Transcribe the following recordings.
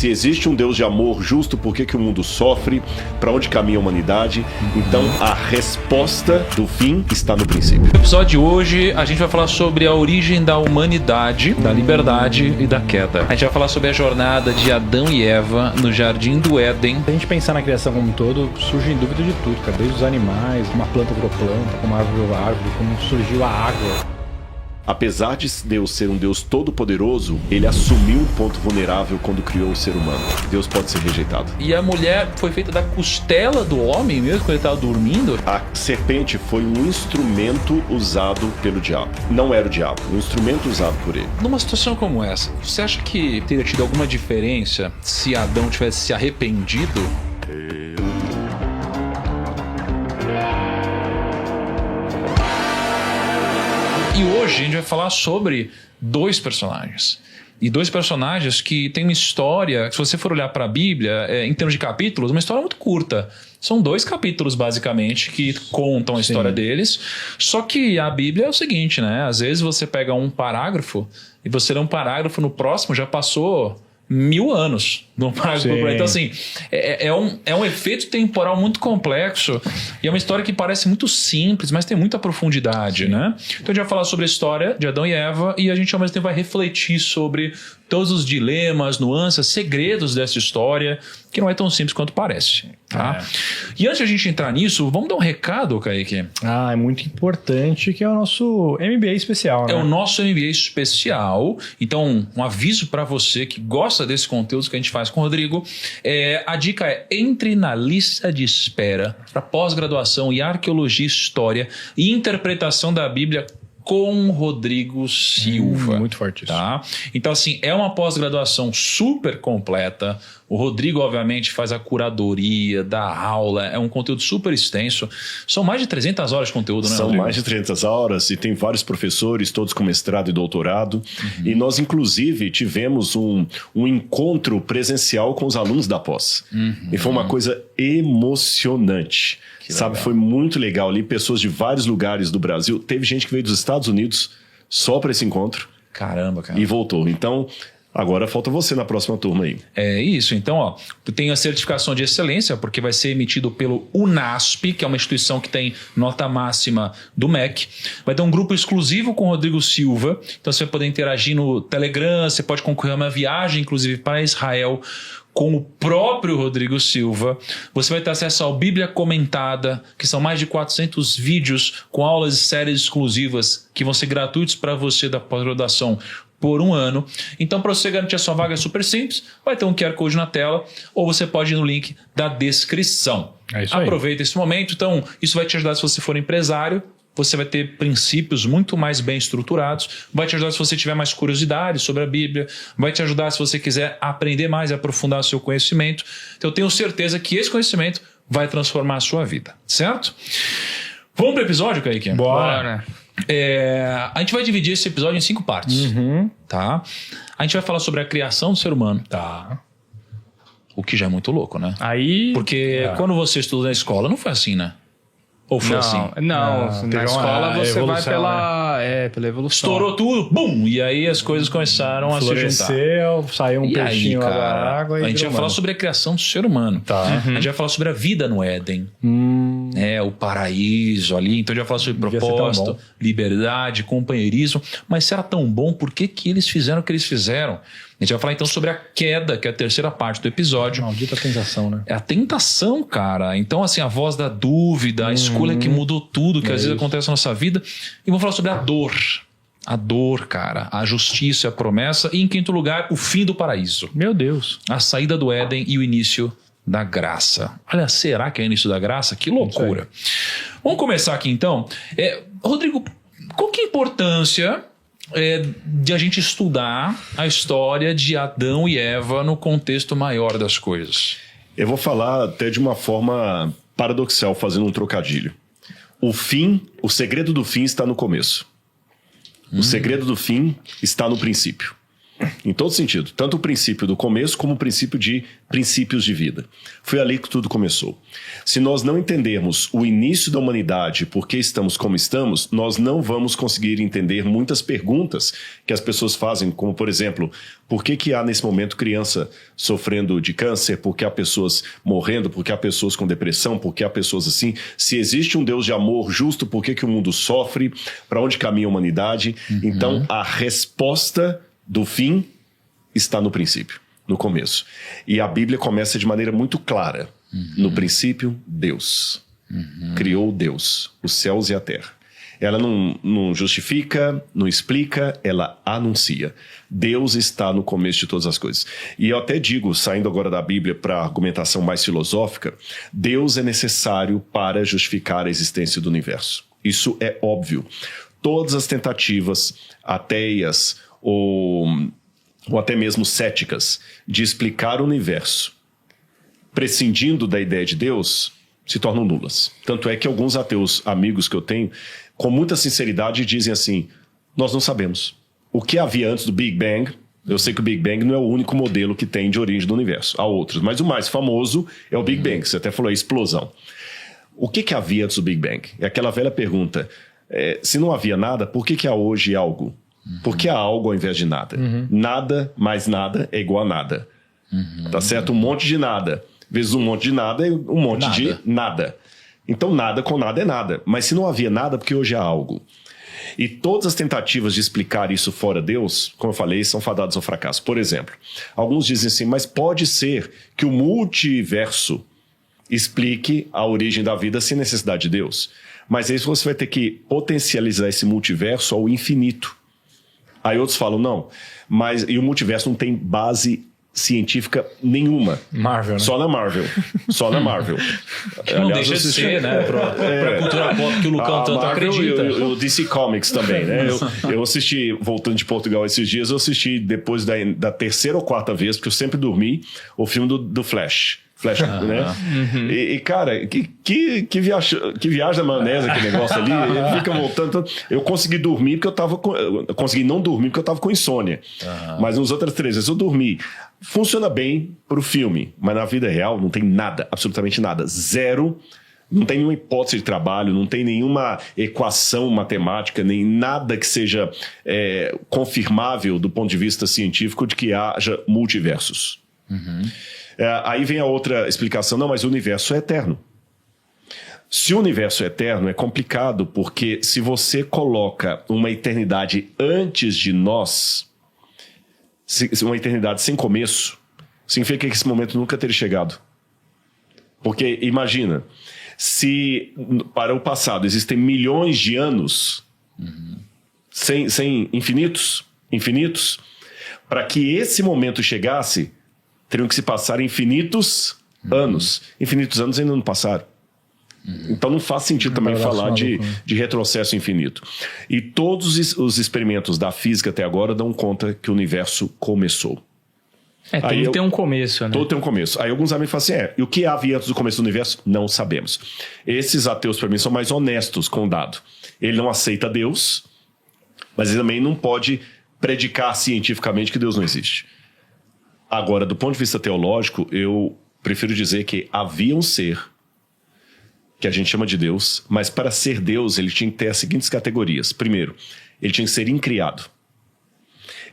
Se existe um Deus de amor justo, por que o mundo sofre? Para onde caminha a humanidade? Então, a resposta do fim está no princípio. No episódio de hoje, a gente vai falar sobre a origem da humanidade, da liberdade e da queda. A gente vai falar sobre a jornada de Adão e Eva no Jardim do Éden. Se a gente pensar na criação como um todo, surge em dúvida de tudo, cara. Desde os animais, como a planta virou planta, como a árvore virou árvore, como surgiu a água. Apesar de Deus ser um Deus todo-poderoso, ele assumiu um ponto vulnerável quando criou o ser humano. Deus pode ser rejeitado. E a mulher foi feita da costela do homem mesmo, quando ele estava dormindo? A serpente foi um instrumento usado pelo diabo. Não era o diabo, um instrumento usado por ele. Numa situação como essa, você acha que teria tido alguma diferença se Adão tivesse se arrependido? E hoje a gente vai falar sobre dois personagens. E dois personagens que têm uma história, se você for olhar para a Bíblia, em termos de capítulos, uma história muito curta. São 2 capítulos, basicamente, que contam a história deles. Só que a Bíblia é o seguinte, né? Às vezes você pega um parágrafo e você lê um parágrafo, no próximo já passou 1000 anos. Então, assim, é um efeito temporal muito complexo e é uma história que parece muito simples, mas tem muita profundidade, né? Então, a gente vai falar sobre a história de Adão e Eva e a gente, ao mesmo tempo, vai refletir sobre todos os dilemas, nuances, segredos dessa história, que não é tão simples quanto parece, tá? E antes de a gente entrar nisso, vamos dar um recado, Kaique? É muito importante, que é o nosso MBA especial, né? É o nosso MBA especial. Então, um aviso para você que gosta desse conteúdo que a gente faz com o Rodrigo. A dica é: entre na lista de espera para pós-graduação em Arqueologia, História e Interpretação da Bíblia com Rodrigo Silva. Muito forte isso. Tá? Então, assim, é uma pós-graduação super completa. O Rodrigo, obviamente, faz a curadoria da aula. É um conteúdo super extenso. São mais de 300 horas de conteúdo, né, São Rodrigo? mais de 300 horas e tem vários professores, todos com mestrado e doutorado. E nós, inclusive, tivemos um encontro presencial com os alunos da pós. E foi uma coisa emocionante. Sabe, foi muito legal ali, pessoas de vários lugares do Brasil. Teve gente que veio dos Estados Unidos só para esse encontro. Caramba, cara. E voltou. Então, agora falta você na próxima turma aí. É isso. Então, ó, tem a certificação de excelência, porque vai ser emitido pelo UNASP, que é uma instituição que tem nota máxima do MEC. Vai ter um grupo exclusivo com o Rodrigo Silva. Então, você vai poder interagir no Telegram, você pode concorrer a uma viagem, inclusive, para Israel, com o próprio Rodrigo Silva. Você vai ter acesso ao Bíblia Comentada, que são mais de 400 vídeos com aulas e séries exclusivas que vão ser gratuitos para você da pós-graduação por 1 ano. Então, para você garantir a sua vaga, é super simples. Vai ter um QR Code na tela ou você pode ir no link da descrição. É isso aí. Aproveita esse momento. Então, isso vai te ajudar se você for empresário. Você vai ter princípios muito mais bem estruturados. Vai te ajudar se você tiver mais curiosidade sobre a Bíblia. Vai te ajudar se você quiser aprender mais e aprofundar o seu conhecimento. Então, eu tenho certeza que esse conhecimento vai transformar a sua vida. Certo? Vamos para o episódio, Kaique? Bora! A gente vai dividir esse episódio em 5 partes. Tá? A gente vai falar sobre a criação do ser humano. Tá. O que já é muito louco, né? Aí... Porque quando você estuda na escola, não foi assim, né? Ou foi assim? Não, na escola você vai evolução, pela evolução. Estourou tudo, bum! E aí as coisas começaram a se juntar. Floresceu, saiu um E aí, peixinho lá da cara, água e a gente vai virou falar humano. sobre a criação do ser humano. Tá. A gente vai falar sobre a vida no Éden. O paraíso ali. Então a gente vai falar sobre Devia ser tão propósito, bom. liberdade, companheirismo. Mas se era tão bom, por que eles fizeram o que eles fizeram? A gente vai falar então sobre a queda, que é a terceira parte do episódio. Maldita tentação, né? É a tentação, cara. Então, assim, a voz da dúvida, a escolha que mudou tudo, que às vezes acontece na nossa vida. E vamos falar sobre a dor. A dor, cara. A justiça, a promessa. E, em quinto lugar, o fim do paraíso. Meu Deus. A saída do Éden e o início da graça. Olha, será que é o início da graça? Que loucura. Vamos começar aqui, então. Rodrigo, qual que é a importância de a gente estudar a história de Adão e Eva no contexto maior das coisas? Eu vou falar até de uma forma paradoxal, fazendo um trocadilho. O segredo do fim está no começo. O segredo do fim está no princípio. Em todo sentido. Tanto o princípio do começo como o princípio de princípios de vida. Foi ali que tudo começou. Se nós não entendermos o início da humanidade, por que estamos como estamos, nós não vamos conseguir entender muitas perguntas que as pessoas fazem, como por exemplo, por que há nesse momento criança sofrendo de câncer, por que há pessoas morrendo, por que há pessoas com depressão, por que há pessoas assim? Se existe um Deus de amor justo, por que o mundo sofre? Para onde caminha a humanidade? Então, a resposta do fim está no princípio, no começo. E a Bíblia começa de maneira muito clara. No princípio, Deus. Criou Deus, os céus e a terra. Ela não justifica, não explica, ela anuncia. Deus está no começo de todas as coisas. E eu até digo, saindo agora da Bíblia para a argumentação mais filosófica, Deus é necessário para justificar a existência do universo. Isso é óbvio. Todas as tentativas ateias ou até mesmo céticas de explicar o universo prescindindo da ideia de Deus se tornam nulas. Tanto é que alguns ateus amigos que eu tenho, com muita sinceridade, dizem assim: nós não sabemos. O que havia antes do Big Bang, eu sei que o Big Bang não é o único modelo que tem de origem do universo. Há outros, mas o mais famoso é o Big Bang. Você até falou, a explosão. O que havia antes do Big Bang? É aquela velha pergunta, se não havia nada, por que há hoje algo? Por que há algo ao invés de nada? Nada mais nada é igual a nada. Tá certo? Um monte de nada vezes um monte de nada é um monte de nada. Então nada com nada é nada. Mas se não havia nada, porque hoje há algo. E todas as tentativas de explicar isso fora Deus, como eu falei, são fadadas ao fracasso. Por exemplo, alguns dizem assim, mas pode ser que o multiverso explique a origem da vida sem necessidade de Deus. Mas aí você vai ter que potencializar esse multiverso ao infinito. Aí outros falam, não, mas e o multiverso não tem base científica nenhuma. Marvel, né? Só na Marvel. Só na Marvel. Que não deixa de ser, né? Pra cultura pop que o Lucão tanto acredita. E o DC Comics também, né? Eu assisti, voltando de Portugal esses dias, eu assisti depois da terceira ou quarta vez, porque eu sempre dormi, o filme do Flash. Né? E cara, que viagem da maionese aquele negócio ali. Fica voltando. Eu consegui dormir porque eu consegui não dormir porque eu tava com insônia. Mas nas outras 3 vezes eu dormi. Funciona bem pro filme, mas na vida real não tem nada, absolutamente nada. Zero. Não tem nenhuma hipótese de trabalho, não tem nenhuma equação matemática, nem nada que seja confirmável do ponto de vista científico de que haja multiversos. Aí vem a outra explicação, não, mas o universo é eterno. Se o universo é eterno, é complicado, porque se você coloca uma eternidade antes de nós, uma eternidade sem começo, significa que esse momento nunca teria chegado. Porque, imagina, se para o passado existem milhões de anos, sem infinitos, para que esse momento chegasse, teriam que se passar infinitos anos. Infinitos anos ainda não passaram. Então não faz sentido também falar de retrocesso infinito. E todos os experimentos da física até agora dão conta que o universo começou. Tudo tem um começo, né? Tudo tem um começo. Aí alguns amigos falam assim, e o que havia antes do começo do universo? Não sabemos. Esses ateus, para mim, são mais honestos com o dado. Ele não aceita Deus, mas ele também não pode predicar cientificamente que Deus não existe. Agora, do ponto de vista teológico, eu prefiro dizer que havia um ser que a gente chama de Deus, mas para ser Deus ele tinha que ter as seguintes categorias. Primeiro, ele tinha que ser incriado.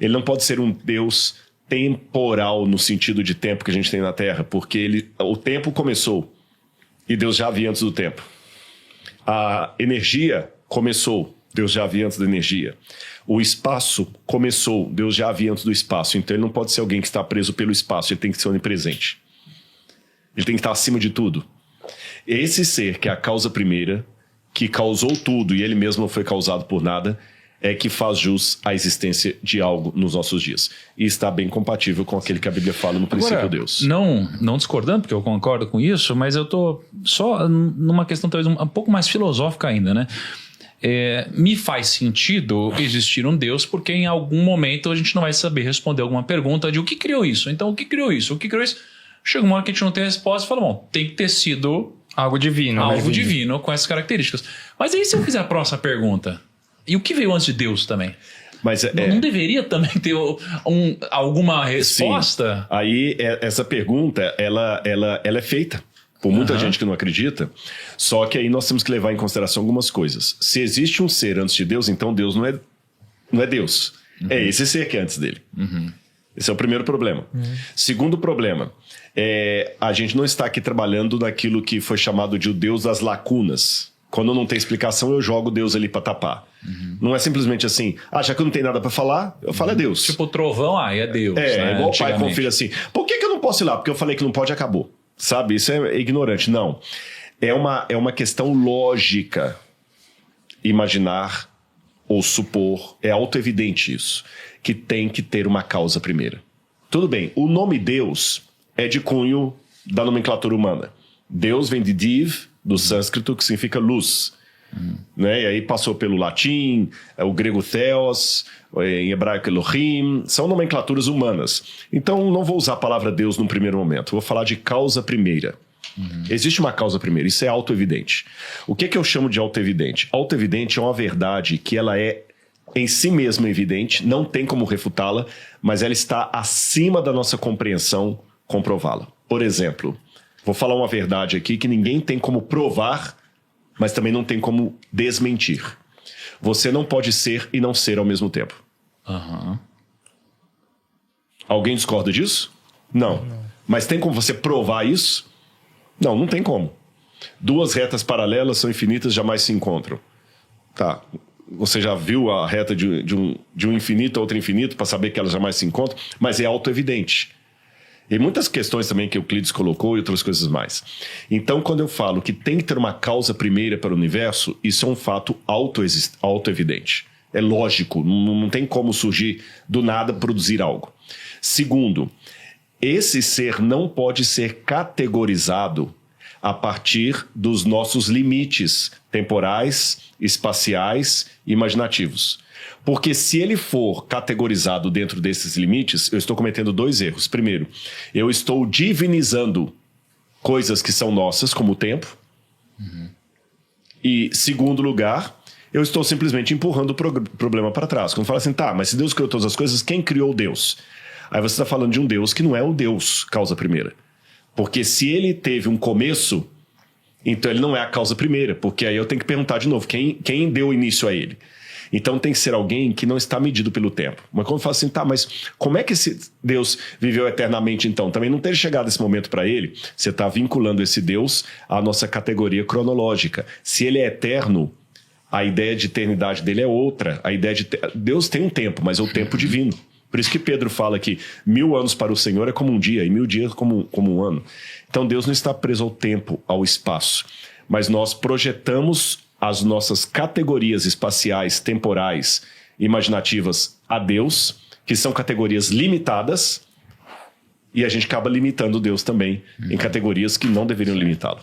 Ele não pode ser um Deus temporal no sentido de tempo que a gente tem na Terra, porque o tempo começou e Deus já havia antes do tempo. A energia começou, Deus já havia antes da energia. O espaço começou, Deus já havia antes do espaço. Então ele não pode ser alguém que está preso pelo espaço, ele tem que ser onipresente. Ele tem que estar acima de tudo. Esse ser, que é a causa primeira, que causou tudo e ele mesmo não foi causado por nada, é que faz jus à existência de algo nos nossos dias. E está bem compatível com aquele que a Bíblia fala no princípio Deus. Não discordando, porque eu concordo com isso, mas eu estou só numa questão talvez um pouco mais filosófica ainda, né? Me faz sentido existir um Deus, porque em algum momento a gente não vai saber responder alguma pergunta de o que criou isso. Então, o que criou isso? O que criou isso? Chega uma hora que a gente não tem resposta e fala, bom, tem que ter sido algo divino. Algo divino com essas características. Mas aí se eu fizer a próxima pergunta, e o que veio antes de Deus também? Mas não deveria também ter alguma resposta? Sim. Aí essa pergunta, ela é feita por muita gente que não acredita, só que aí nós temos que levar em consideração algumas coisas. Se existe um ser antes de Deus, então Deus não é Deus. É esse ser que é antes dele. Esse é o primeiro problema. Segundo problema, a gente não está aqui trabalhando naquilo que foi chamado de o Deus das lacunas. Quando não tem explicação, eu jogo Deus ali para tapar. Não é simplesmente assim, já que eu não tenho nada para falar, eu falo é Deus. Tipo o trovão, é Deus. É igual o pai com o filho assim, por que eu não posso ir lá? Porque eu falei que não pode e acabou. Sabe, isso é ignorante. Não, é uma questão lógica imaginar ou supor, é autoevidente isso, que tem que ter uma causa primeira. Tudo bem, o nome Deus é de cunho da nomenclatura humana. Deus vem de Div, do sânscrito, que significa luz. Né? E aí passou pelo latim, o grego Theos, em hebraico Elohim, são nomenclaturas humanas. Então não vou usar a palavra Deus no primeiro momento, vou falar de causa primeira. Existe uma causa primeira, isso é autoevidente. O que eu chamo de autoevidente? Autoevidente é uma verdade que ela é em si mesma evidente, não tem como refutá-la, mas ela está acima da nossa compreensão comprová-la. Por exemplo, vou falar uma verdade aqui que ninguém tem como provar, mas também não tem como desmentir. Você não pode ser e não ser ao mesmo tempo. Alguém discorda disso? Não. Mas tem como você provar isso? Não tem como. Duas retas paralelas são infinitas, jamais se encontram. Tá. Você já viu a reta de um infinito a outro infinito para saber que elas jamais se encontram? Mas é autoevidente. E muitas questões também que Euclides colocou e outras coisas mais. Então, quando eu falo que tem que ter uma causa primeira para o universo, isso é um fato autoevidente. É lógico, não tem como surgir do nada produzir algo. Segundo, esse ser não pode ser categorizado a partir dos nossos limites temporais, espaciais e imaginativos. Porque se ele for categorizado dentro desses limites, eu estou cometendo dois erros. Primeiro, eu estou divinizando coisas que são nossas, como o tempo. E, segundo lugar, eu estou simplesmente empurrando o problema para trás. Quando fala assim, mas se Deus criou todas as coisas, quem criou Deus? Aí você está falando de um Deus que não é o Deus causa primeira. Porque se ele teve um começo, então ele não é a causa primeira. Porque aí eu tenho que perguntar de novo, quem deu início a ele? Então tem que ser alguém que não está medido pelo tempo. Mas quando fala assim, mas como é que esse Deus viveu eternamente então? Também não ter chegado esse momento para ele, você está vinculando esse Deus à nossa categoria cronológica. Se ele é eterno, a ideia de eternidade dele é outra. A ideia de Deus tem um tempo, mas é o tempo divino. Por isso que Pedro fala que 1000 anos para o Senhor é como um dia, e 1000 dias como um ano. Então Deus não está preso ao tempo, ao espaço. Mas nós projetamos as nossas categorias espaciais, temporais, imaginativas a Deus, que são categorias limitadas, e a gente acaba limitando Deus também em categorias que não deveriam limitá-lo.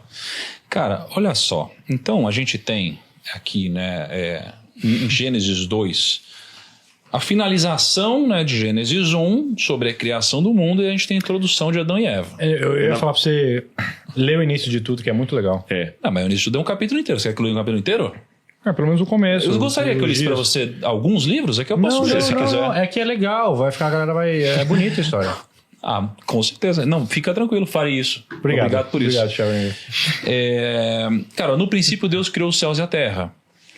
Cara, olha só. Então a gente tem aqui, em Gênesis 2, a finalização de Gênesis 1 sobre a criação do mundo, e a gente tem a introdução de Adão e Eva. Eu ia falar pra você ler o início de tudo, que é muito legal. Mas o início de tudo é um capítulo inteiro. Você quer que eu leia um capítulo inteiro? Pelo menos o começo. Eu gostaria que eu lisse pra você alguns livros, que eu posso ler se quiser. Não, é que é legal, a galera vai... É bonita a história. Com certeza. Não, fica tranquilo, farei isso. Obrigado por isso. Obrigado, Sharon. Cara, no princípio Deus criou os céus e a terra.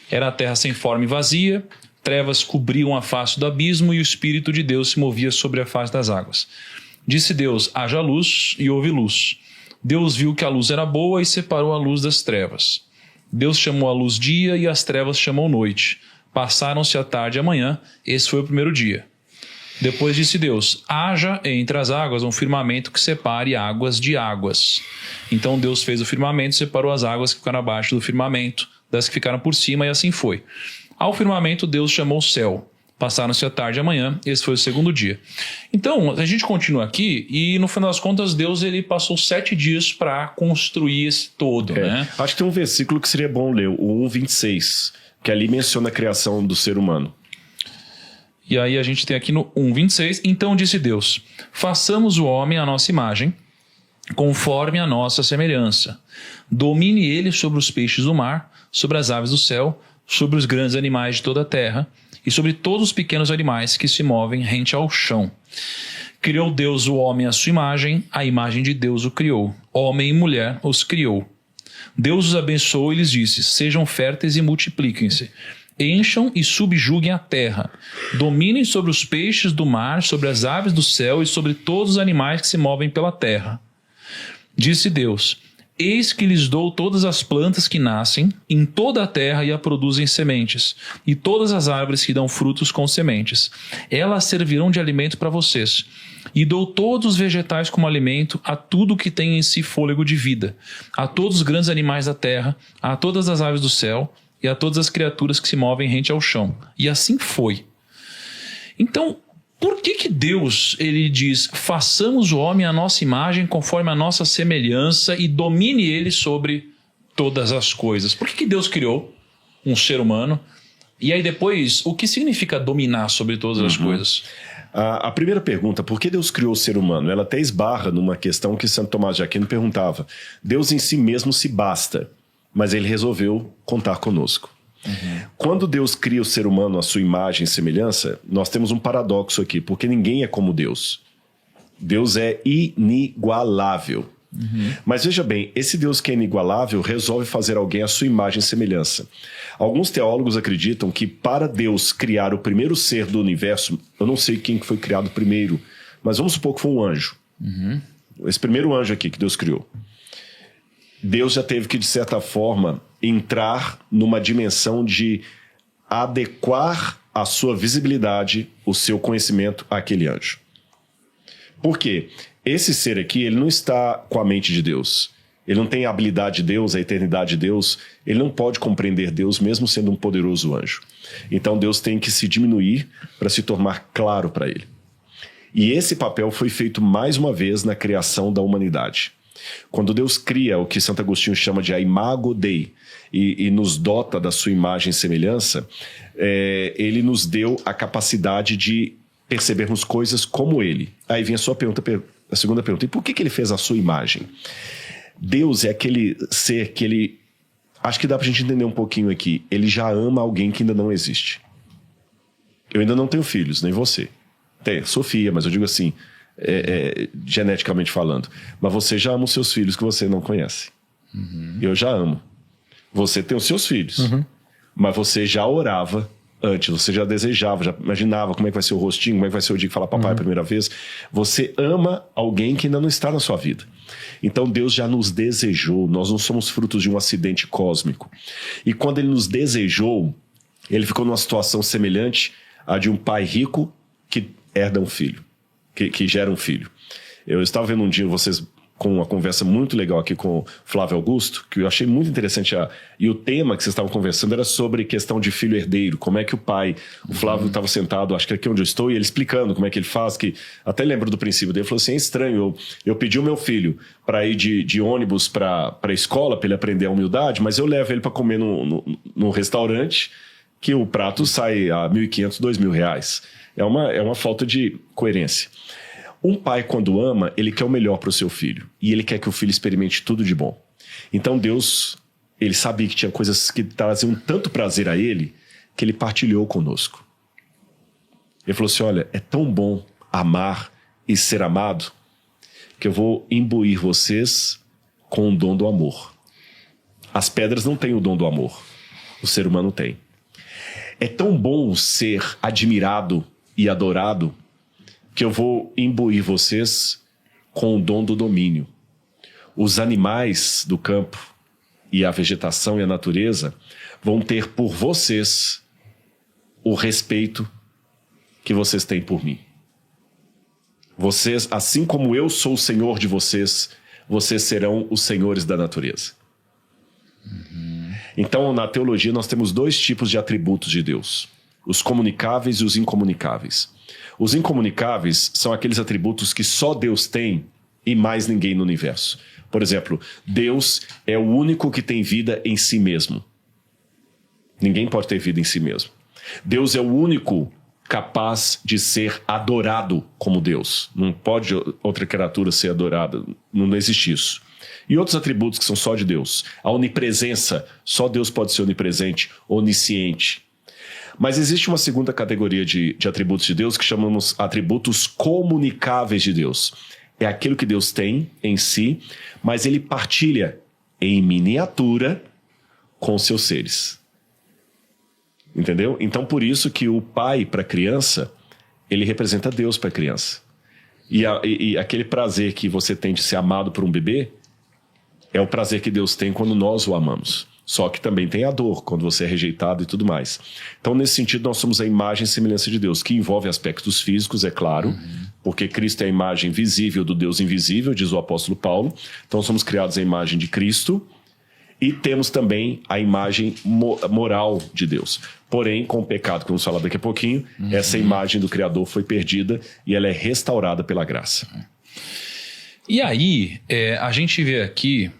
Era a terra sem forma e vazia, trevas cobriam a face do abismo e o Espírito de Deus se movia sobre a face das águas. Disse Deus, haja luz, e houve luz. Deus viu que a luz era boa e separou a luz das trevas. Deus chamou a luz dia e as trevas chamou noite. Passaram-se a tarde e a manhã, esse foi o primeiro dia. Depois disse Deus, haja entre as águas um firmamento que separe águas de águas. Então Deus fez o firmamento e separou as águas que ficaram abaixo do firmamento das que ficaram por cima, e assim foi. Ao firmamento Deus chamou o céu. Passaram-se a tarde e a manhã, esse foi o segundo dia. Então, a gente continua aqui e no final das contas Deus ele passou 7 dias para construir esse todo, né? Acho que tem um versículo que seria bom ler, o 1:26, que ali menciona a criação do ser humano. E aí a gente tem aqui no 1:26, então disse Deus, façamos o homem à nossa imagem, conforme a nossa semelhança. Domine ele sobre os peixes do mar, sobre as aves do céu, sobre os grandes animais de toda a terra e sobre todos os pequenos animais que se movem rente ao chão. Criou Deus o homem à sua imagem, a imagem de Deus o criou. Homem e mulher os criou. Deus os abençoou e lhes disse: sejam férteis e multipliquem-se. Encham e subjuguem a terra. Dominem sobre os peixes do mar, sobre as aves do céu e sobre todos os animais que se movem pela terra. Disse Deus: eis que lhes dou todas as plantas que nascem em toda a terra e a produzem sementes, e todas as árvores que dão frutos com sementes. Elas servirão de alimento para vocês. E dou todos os vegetais como alimento a tudo que tem em si fôlego de vida, a todos os grandes animais da terra, a todas as aves do céu e a todas as criaturas que se movem rente ao chão. E assim foi. Então, por que Deus, ele diz: façamos o homem à nossa imagem, conforme a nossa semelhança, e domine ele sobre todas as coisas? Por que Deus criou um ser humano? E aí depois, o que significa dominar sobre todas as coisas? A primeira pergunta, por que Deus criou o ser humano? Ela até esbarra numa questão que Santo Tomás de Aquino perguntava. Deus em si mesmo se basta, mas ele resolveu contar conosco. Quando Deus cria o ser humano à sua imagem e semelhança, nós temos um paradoxo aqui, porque ninguém é como Deus. Deus é inigualável. Mas veja bem, esse Deus que é inigualável resolve fazer alguém à sua imagem e semelhança. Alguns teólogos acreditam que para Deus criar o primeiro ser do universo, eu não sei quem foi criado primeiro, mas vamos supor que foi um anjo. Esse primeiro anjo aqui que Deus criou. Deus já teve que, de certa forma, entrar numa dimensão de adequar a sua visibilidade, o seu conhecimento àquele anjo. Por quê? Esse ser aqui, ele não está com a mente de Deus. Ele não tem a habilidade de Deus, a eternidade de Deus. Ele não pode compreender Deus, mesmo sendo um poderoso anjo. Então Deus tem que se diminuir para se tornar claro para ele. E esse papel foi feito mais uma vez na criação da humanidade. Quando Deus cria o que Santo Agostinho chama de a imago Dei e nos dota da sua imagem e semelhança, ele nos deu a capacidade de percebermos coisas como ele. Aí vem a segunda pergunta, e por que ele fez a sua imagem? Deus é aquele ser que ele... Acho que dá pra gente entender um pouquinho aqui. Ele já ama alguém que ainda não existe. Eu ainda não tenho filhos, nem você. Tem, Sofia, mas eu digo assim, geneticamente falando. Mas você já ama os seus filhos que você não conhece. Eu já amo. Você tem os seus filhos. Mas você já orava antes, você já desejava, já imaginava como é que vai ser o rostinho, como é que vai ser o dia que fala papai a primeira vez. Você ama alguém que ainda não está na sua vida. Então Deus já nos desejou, nós não somos frutos de um acidente cósmico. E quando ele nos desejou, ele ficou numa situação semelhante à de um pai rico que herda um filho, que gera um filho. Eu estava vendo um dia vocês com uma conversa muito legal aqui com o Flávio Augusto, que eu achei muito interessante. E o tema que vocês estavam conversando era sobre questão de filho herdeiro, como é que o pai... O Flávio estava sentado, acho que aqui onde eu estou, e ele explicando como é que ele faz, que até lembro do princípio dele, ele falou assim, é estranho, eu pedi o meu filho para ir de ônibus para a escola, para ele aprender a humildade, mas eu levo ele para comer num restaurante que o prato sai a R$1.500, R$2.000. É uma falta de coerência. Um pai, quando ama, ele quer o melhor para o seu filho. E ele quer que o filho experimente tudo de bom. Então Deus, ele sabia que tinha coisas que traziam tanto prazer a ele, que ele partilhou conosco. Ele falou assim, olha, é tão bom amar e ser amado, que eu vou imbuir vocês com o dom do amor. As pedras não têm o dom do amor. O ser humano tem. É tão bom ser admirado e adorado, que eu vou imbuir vocês com o dom do domínio. Os animais do campo e a vegetação e a natureza vão ter por vocês o respeito que vocês têm por mim. Vocês, assim como eu sou o Senhor de vocês, vocês serão os senhores da natureza. Então, na teologia, nós temos dois tipos de atributos de Deus: os comunicáveis e os incomunicáveis. Os incomunicáveis são aqueles atributos que só Deus tem e mais ninguém no universo. Por exemplo, Deus é o único que tem vida em si mesmo. Ninguém pode ter vida em si mesmo. Deus é o único capaz de ser adorado como Deus. Não pode outra criatura ser adorada. Não existe isso. E outros atributos que são só de Deus. A onipresença, só Deus pode ser onipresente, onisciente. Mas existe uma segunda categoria de atributos de Deus que chamamos atributos comunicáveis de Deus. É aquilo que Deus tem em si, mas ele partilha em miniatura com seus seres. Entendeu? Então, por isso que o pai para a criança, ele representa Deus para a criança. E aquele prazer que você tem de ser amado por um bebê é o prazer que Deus tem quando nós o amamos. Só que também tem a dor quando você é rejeitado e tudo mais. Então, nesse sentido, nós somos a imagem e semelhança de Deus, que envolve aspectos físicos, é claro, porque Cristo é a imagem visível do Deus invisível, diz o apóstolo Paulo. Então, somos criados à imagem de Cristo e temos também a imagem moral de Deus. Porém, com o pecado, que vamos falar daqui a pouquinho, essa imagem do Criador foi perdida e ela é restaurada pela graça. E aí, a gente vê aqui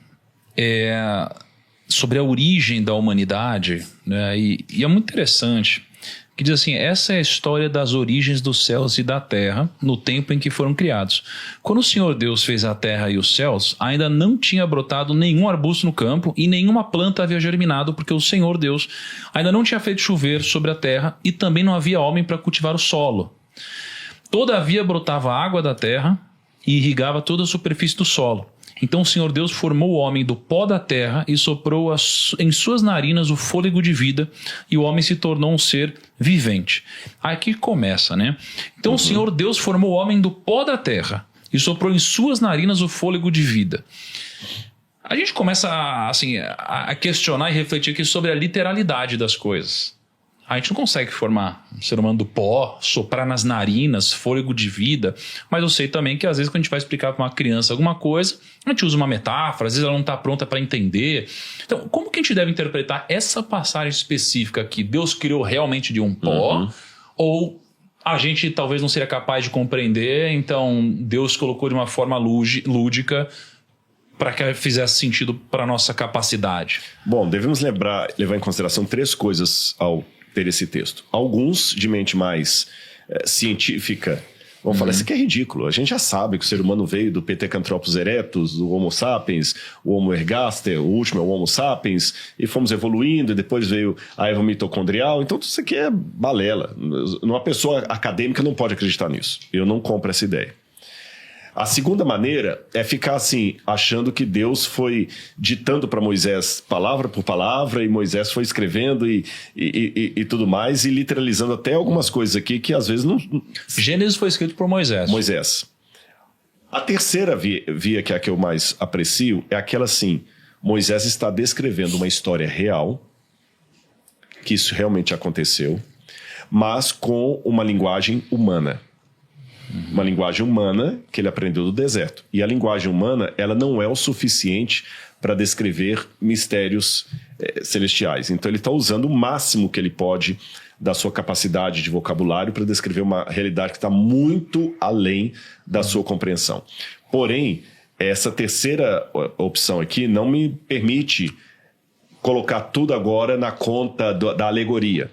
sobre a origem da humanidade, né? E é muito interessante, que diz assim, essa é a história das origens dos céus e da terra no tempo em que foram criados. Quando o Senhor Deus fez a terra e os céus, ainda não tinha brotado nenhum arbusto no campo e nenhuma planta havia germinado, porque o Senhor Deus ainda não tinha feito chover sobre a terra e também não havia homem para cultivar o solo. Todavia brotava a água da terra e irrigava toda a superfície do solo. Então o Senhor Deus formou o homem do pó da terra e soprou em suas narinas o fôlego de vida, e o homem se tornou um ser vivente. Aqui começa, né? Então o Senhor Deus formou o homem do pó da terra e soprou em suas narinas o fôlego de vida. A gente começa a questionar e refletir aqui sobre a literalidade das coisas. A gente não consegue formar um ser humano do pó, soprar nas narinas, fôlego de vida. Mas eu sei também que às vezes quando a gente vai explicar para uma criança alguma coisa, a gente usa uma metáfora, às vezes ela não está pronta para entender. Então, como que a gente deve interpretar essa passagem específica que Deus criou realmente de um pó? Ou a gente talvez não seria capaz de compreender, então Deus colocou de uma forma lúdica para que fizesse sentido para a nossa capacidade? Bom, devemos levar em consideração 3 coisas ao ter esse texto. Alguns de mente mais científica vão falar, isso aqui é ridículo. A gente já sabe que o ser humano veio do Pithecanthropus erectus, do Homo sapiens, o Homo ergaster, o último é o Homo sapiens, e fomos evoluindo, e depois veio a Eva mitocondrial. Então isso aqui é balela. Uma pessoa acadêmica não pode acreditar nisso. Eu não compro essa ideia. A segunda maneira é ficar assim, achando que Deus foi ditando para Moisés palavra por palavra, e Moisés foi escrevendo e tudo mais, e literalizando até algumas coisas aqui que às vezes não... Gênesis foi escrito por Moisés. A terceira via, que é a que eu mais aprecio, é aquela assim, Moisés está descrevendo uma história real, que isso realmente aconteceu, mas com uma linguagem humana. Uma linguagem humana que ele aprendeu do deserto. E a linguagem humana, ela não é o suficiente para descrever mistérios celestiais. Então ele está usando o máximo que ele pode da sua capacidade de vocabulário para descrever uma realidade que está muito além da sua compreensão. Porém, essa terceira opção aqui não me permite colocar tudo agora na conta da alegoria.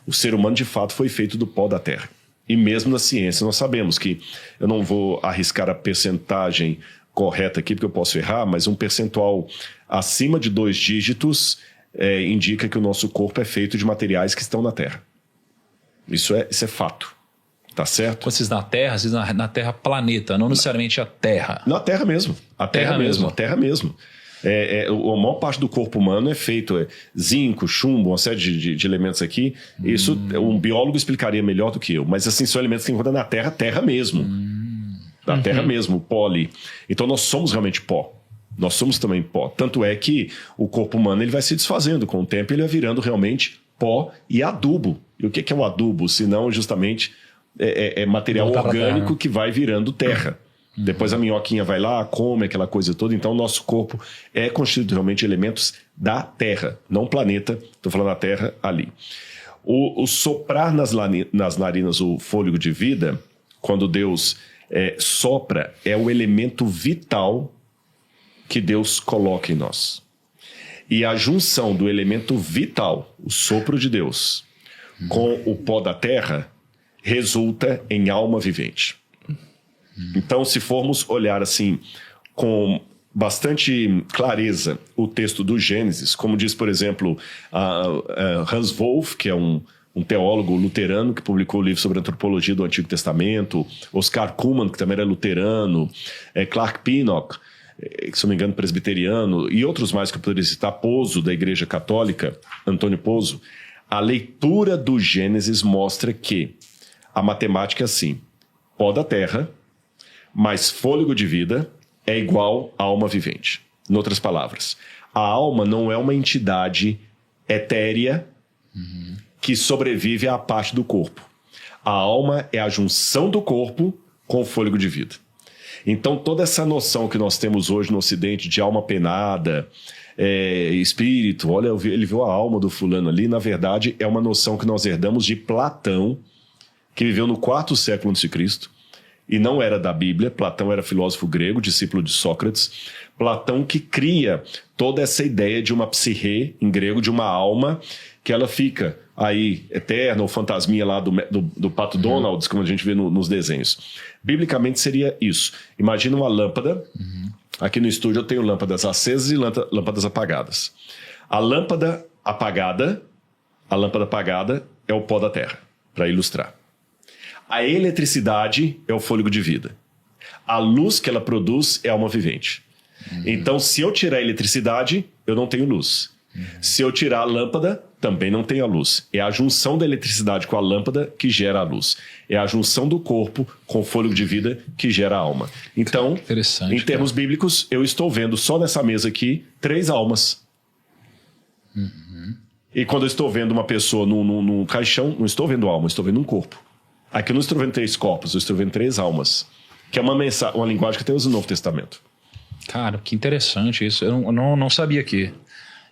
O ser humano de fato foi feito do pó da terra. E mesmo na ciência nós sabemos que, eu não vou arriscar a percentagem correta aqui porque eu posso errar, mas um percentual acima de 2 dígitos indica que o nosso corpo é feito de materiais que estão na Terra. Isso é fato, tá certo? Vocês na Terra, vocês na Terra planeta, não necessariamente a Terra. Na Terra mesmo, a Terra mesmo. A maior parte do corpo humano é feito zinco, chumbo, uma série de elementos aqui. Isso um biólogo explicaria melhor do que eu. Mas assim, são elementos que encontram na Terra, terra mesmo. Da terra mesmo, o pó ali. Então nós somos realmente pó. Nós somos também pó. Tanto é que o corpo humano ele vai se desfazendo. Com o tempo ele vai virando realmente pó e adubo. E o que é o adubo? Senão justamente material orgânico que vai virando terra. Depois a minhoquinha vai lá, come aquela coisa toda. Então o nosso corpo é constituído realmente de elementos da Terra, não planeta. Estou falando da Terra ali. O soprar nas narinas o fôlego de vida, quando Deus sopra, é o elemento vital que Deus coloca em nós. E a junção do elemento vital, o sopro de Deus, com o pó da terra, resulta em alma vivente. Então, se formos olhar assim, com bastante clareza o texto do Gênesis, como diz, por exemplo, Hans Wolff, que é um teólogo luterano que publicou o livro sobre a antropologia do Antigo Testamento, Oscar Cullmann, que também era luterano, Clark Pinnock, que, se não me engano, presbiteriano, e outros mais que eu poderia citar, Pozo, da Igreja Católica, Antônio Pozo. A leitura do Gênesis mostra que a matemática é assim: pó da terra mais fôlego de vida é igual a alma vivente. Em outras palavras, a alma não é uma entidade etérea que sobrevive à parte do corpo. A alma é a junção do corpo com o fôlego de vida. Então, toda essa noção que nós temos hoje no Ocidente de alma penada, espírito, olha, ele viu a alma do fulano ali, na verdade, é uma noção que nós herdamos de Platão, que viveu no 4º século a.C., e não era da Bíblia. Platão era filósofo grego, discípulo de Sócrates. Platão que cria toda essa ideia de uma psique, em grego, de uma alma, que ela fica aí eterna, ou fantasminha lá do Pato Donald, como a gente vê nos desenhos. Biblicamente seria isso. Imagina uma lâmpada. Aqui no estúdio eu tenho lâmpadas acesas e lâmpadas apagadas. A lâmpada apagada é o pó da terra, para ilustrar. A eletricidade é o fôlego de vida. A luz que ela produz é a alma vivente. Então, se eu tirar a eletricidade, eu não tenho luz. Se eu tirar a lâmpada, também não tenho a luz. É a junção da eletricidade com a lâmpada que gera a luz. É a junção do corpo com o fôlego de vida que gera a alma. Então, em termos bíblicos, eu estou vendo só nessa mesa aqui 3 almas. E quando eu estou vendo uma pessoa num caixão, não estou vendo alma, estou vendo um corpo. Aqui eu não estou vendo 3 corpos, eu estou vendo 3 almas. Que é uma linguagem que até usa no Novo Testamento. Cara, que interessante isso. Eu não sabia que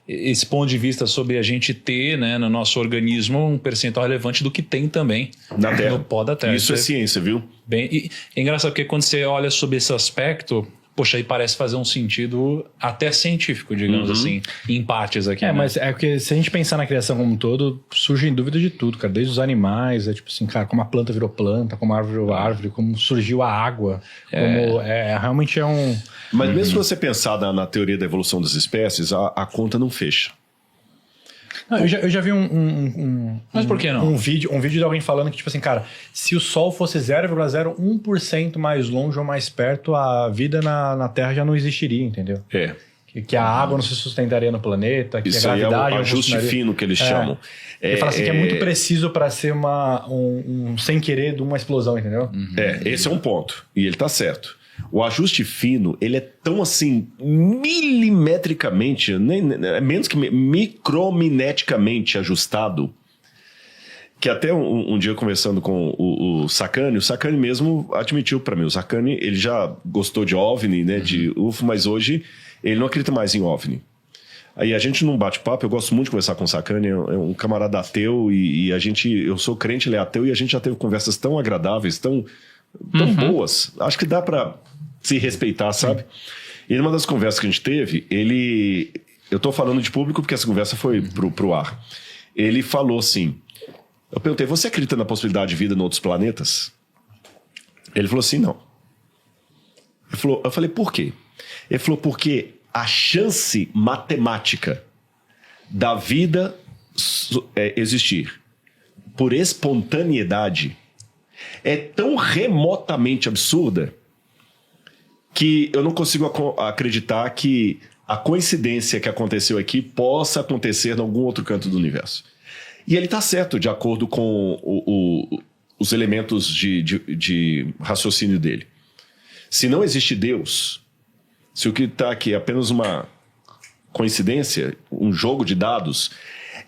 esse ponto de vista sobre a gente ter, né, no nosso organismo um percentual relevante do que tem também na terra. No pó da terra. Isso é ciência, viu? E é engraçado porque quando você olha sobre esse aspecto, poxa, aí parece fazer um sentido até científico, digamos assim, em partes aqui. Né? Mas é porque se a gente pensar na criação como um todo, surgem dúvidas de tudo, cara. Desde os animais, tipo assim, cara, como a planta virou planta, como a árvore virou árvore, como surgiu a água. Realmente é um... Mas mesmo se você pensar na teoria da evolução das espécies, a conta não fecha. Não, eu já vi Mas por que não? Um vídeo de alguém falando que, tipo assim, cara, se o Sol fosse 0,01% mais longe ou mais perto, a vida na Terra já não existiria, entendeu? Que a água não se sustentaria no planeta, que isso a gravidade... Isso é o ajuste fino que eles chamam. Ele fala assim que é muito preciso para ser um sem querer de uma explosão, entendeu? Esse é um ponto. E ele tá certo. O ajuste fino, ele é tão assim, milimetricamente, menos que micromineticamente ajustado, que até um dia conversando com o Sacani mesmo admitiu para mim. O Sacani, ele já gostou de OVNI, né, de UFO, mas hoje ele não acredita mais em OVNI. Aí a gente num bate-papo, eu gosto muito de conversar com o Sacani, é um camarada ateu, e eu sou crente, ele é ateu, e a gente já teve conversas tão agradáveis, tão boas. Acho que dá para se respeitar, sabe? E numa das conversas que a gente teve, eu tô falando de público porque essa conversa foi pro ar. Ele falou assim, eu perguntei, você acredita na possibilidade de vida em outros planetas? Ele falou assim, não. Eu falei, por quê? Ele falou, porque a chance matemática da vida existir por espontaneidade é tão remotamente absurda que eu não consigo acreditar que a coincidência que aconteceu aqui possa acontecer em algum outro canto do universo. E ele está certo, de acordo com os elementos de raciocínio dele. Se não existe Deus, se o que está aqui é apenas uma coincidência, um jogo de dados,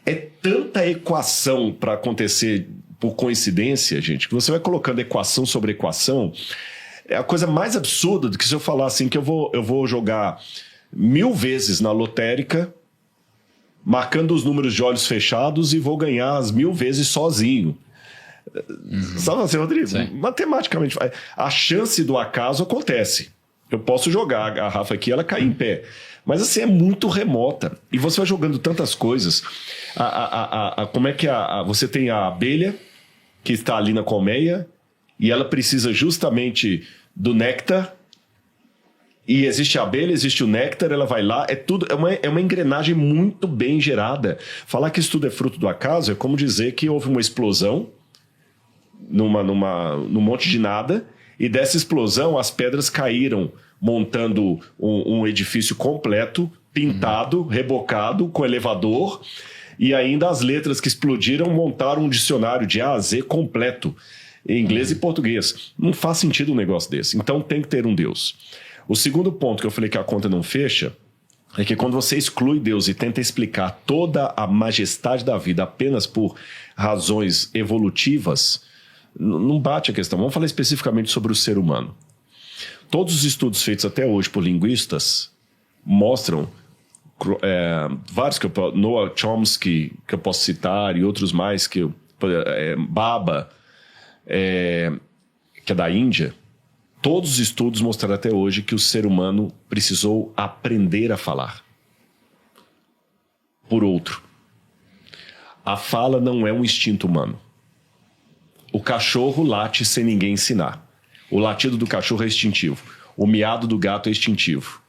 é tanta equação para acontecer por coincidência, gente, que você vai colocando equação sobre equação. É a coisa mais absurda do que se eu falar assim que eu vou jogar 1000 vezes na lotérica, marcando os números de olhos fechados, e vou ganhar as 1000 vezes sozinho. Sabe assim, Rodrigo? Sim. Matematicamente, a chance do acaso acontece. Eu posso jogar a garrafa aqui, ela cair em pé. Mas assim, é muito remota. E você vai jogando tantas coisas. Como é que você tem a abelha que está ali na colmeia, e ela precisa justamente do néctar, E existe a abelha, existe o néctar, ela vai lá, é uma engrenagem muito bem gerada. Falar que isso tudo é fruto do acaso é como dizer que houve uma explosão num monte de nada, e dessa explosão as pedras caíram, montando um edifício completo, pintado, rebocado, com elevador, e ainda as letras que explodiram montaram um dicionário de A a Z completo, em inglês e português. Não faz sentido um negócio desse. Então tem que ter um Deus. O segundo ponto que eu falei que a conta não fecha é que quando você exclui Deus e tenta explicar toda a majestade da vida apenas por razões evolutivas, não bate a questão. Vamos falar especificamente sobre o ser humano. Todos os estudos feitos até hoje por linguistas mostram, vários Noam Chomsky, que eu posso citar, e outros mais, Baba, que é da Índia. Todos os estudos mostraram até hoje que o ser humano precisou aprender a falar por outro. A fala não é um instinto humano. O cachorro late sem ninguém ensinar. O latido do cachorro é instintivo. O miado do gato é instintivo.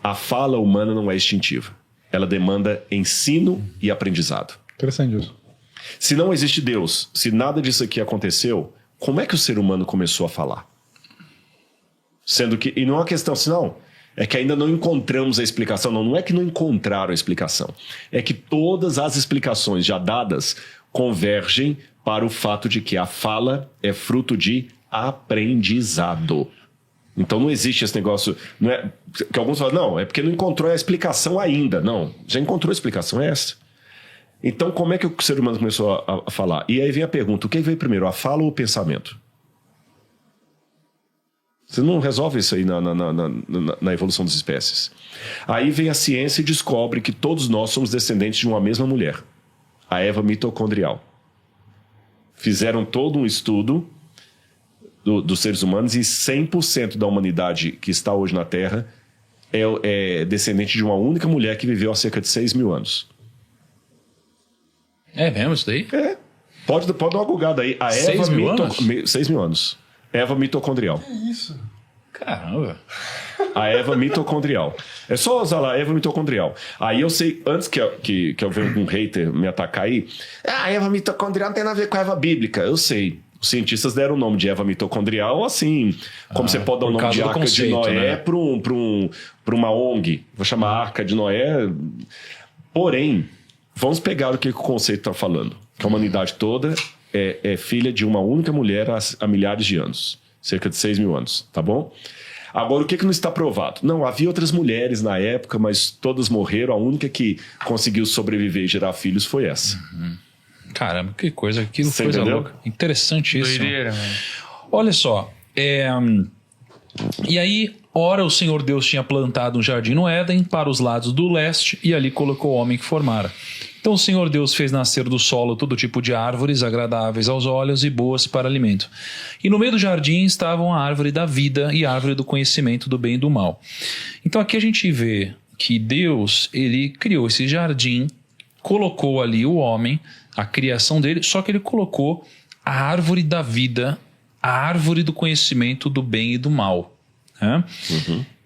A fala humana não é instintiva. Ela demanda ensino e aprendizado. Interessante isso. Se não existe Deus, se nada disso aqui aconteceu, como é que o ser humano começou a falar? Sendo que, e não é uma questão assim, não, é que ainda não encontramos a explicação. Não é que não encontraram a explicação. É que todas as explicações já dadas convergem para o fato de que a fala é fruto de aprendizado. Então não existe esse negócio, não é, que alguns falam, não, é porque não encontrou a explicação ainda. Não, já encontrou a explicação, é essa. Então como é que o ser humano começou a falar? E aí vem a pergunta, o que veio primeiro, a fala ou o pensamento? Você não resolve isso aí na evolução das espécies. Aí vem a ciência e descobre que todos nós somos descendentes de uma mesma mulher, a Eva mitocondrial. Fizeram todo um estudo dos seres humanos e 100% da humanidade que está hoje na Terra é descendente de uma única mulher que viveu há cerca de 6 mil anos. É mesmo isso daí? É. Pode dar uma gulgada aí. A 6 mil anos? 6 mil anos. Eva mitocondrial. Que isso? Caramba. A Eva mitocondrial. É só usar lá, Eva mitocondrial. Aí eu sei, antes que eu venha um hater me atacar aí, a Eva mitocondrial não tem nada a ver com a Eva bíblica. Eu sei. Os cientistas deram o nome de Eva mitocondrial assim, como você pode dar o nome de Arca de Noé, né? para uma ONG. Vou chamar Arca de Noé. Porém, vamos pegar o que o conceito está falando. Que a humanidade toda é filha de uma única mulher há milhares de anos. Cerca de 6 mil anos, tá bom? Agora, o que não está provado? Não, havia outras mulheres na época, mas todas morreram. A única que conseguiu sobreviver e gerar filhos foi essa. Caramba, que coisa, que Você coisa entendeu? louca. Interessantíssimo. Doideira, mano. Olha só, e aí, ora o Senhor Deus tinha plantado um jardim no Éden para os lados do leste e ali colocou o homem que formara. Então o Senhor Deus fez nascer do solo todo tipo de árvores agradáveis aos olhos e boas para alimento. E no meio do jardim estavam a árvore da vida e a árvore do conhecimento do bem e do mal. Então aqui a gente vê que Deus, ele criou esse jardim, colocou ali o homem, a criação dele, só que ele colocou a árvore da vida, a árvore do conhecimento do bem e do mal. Né?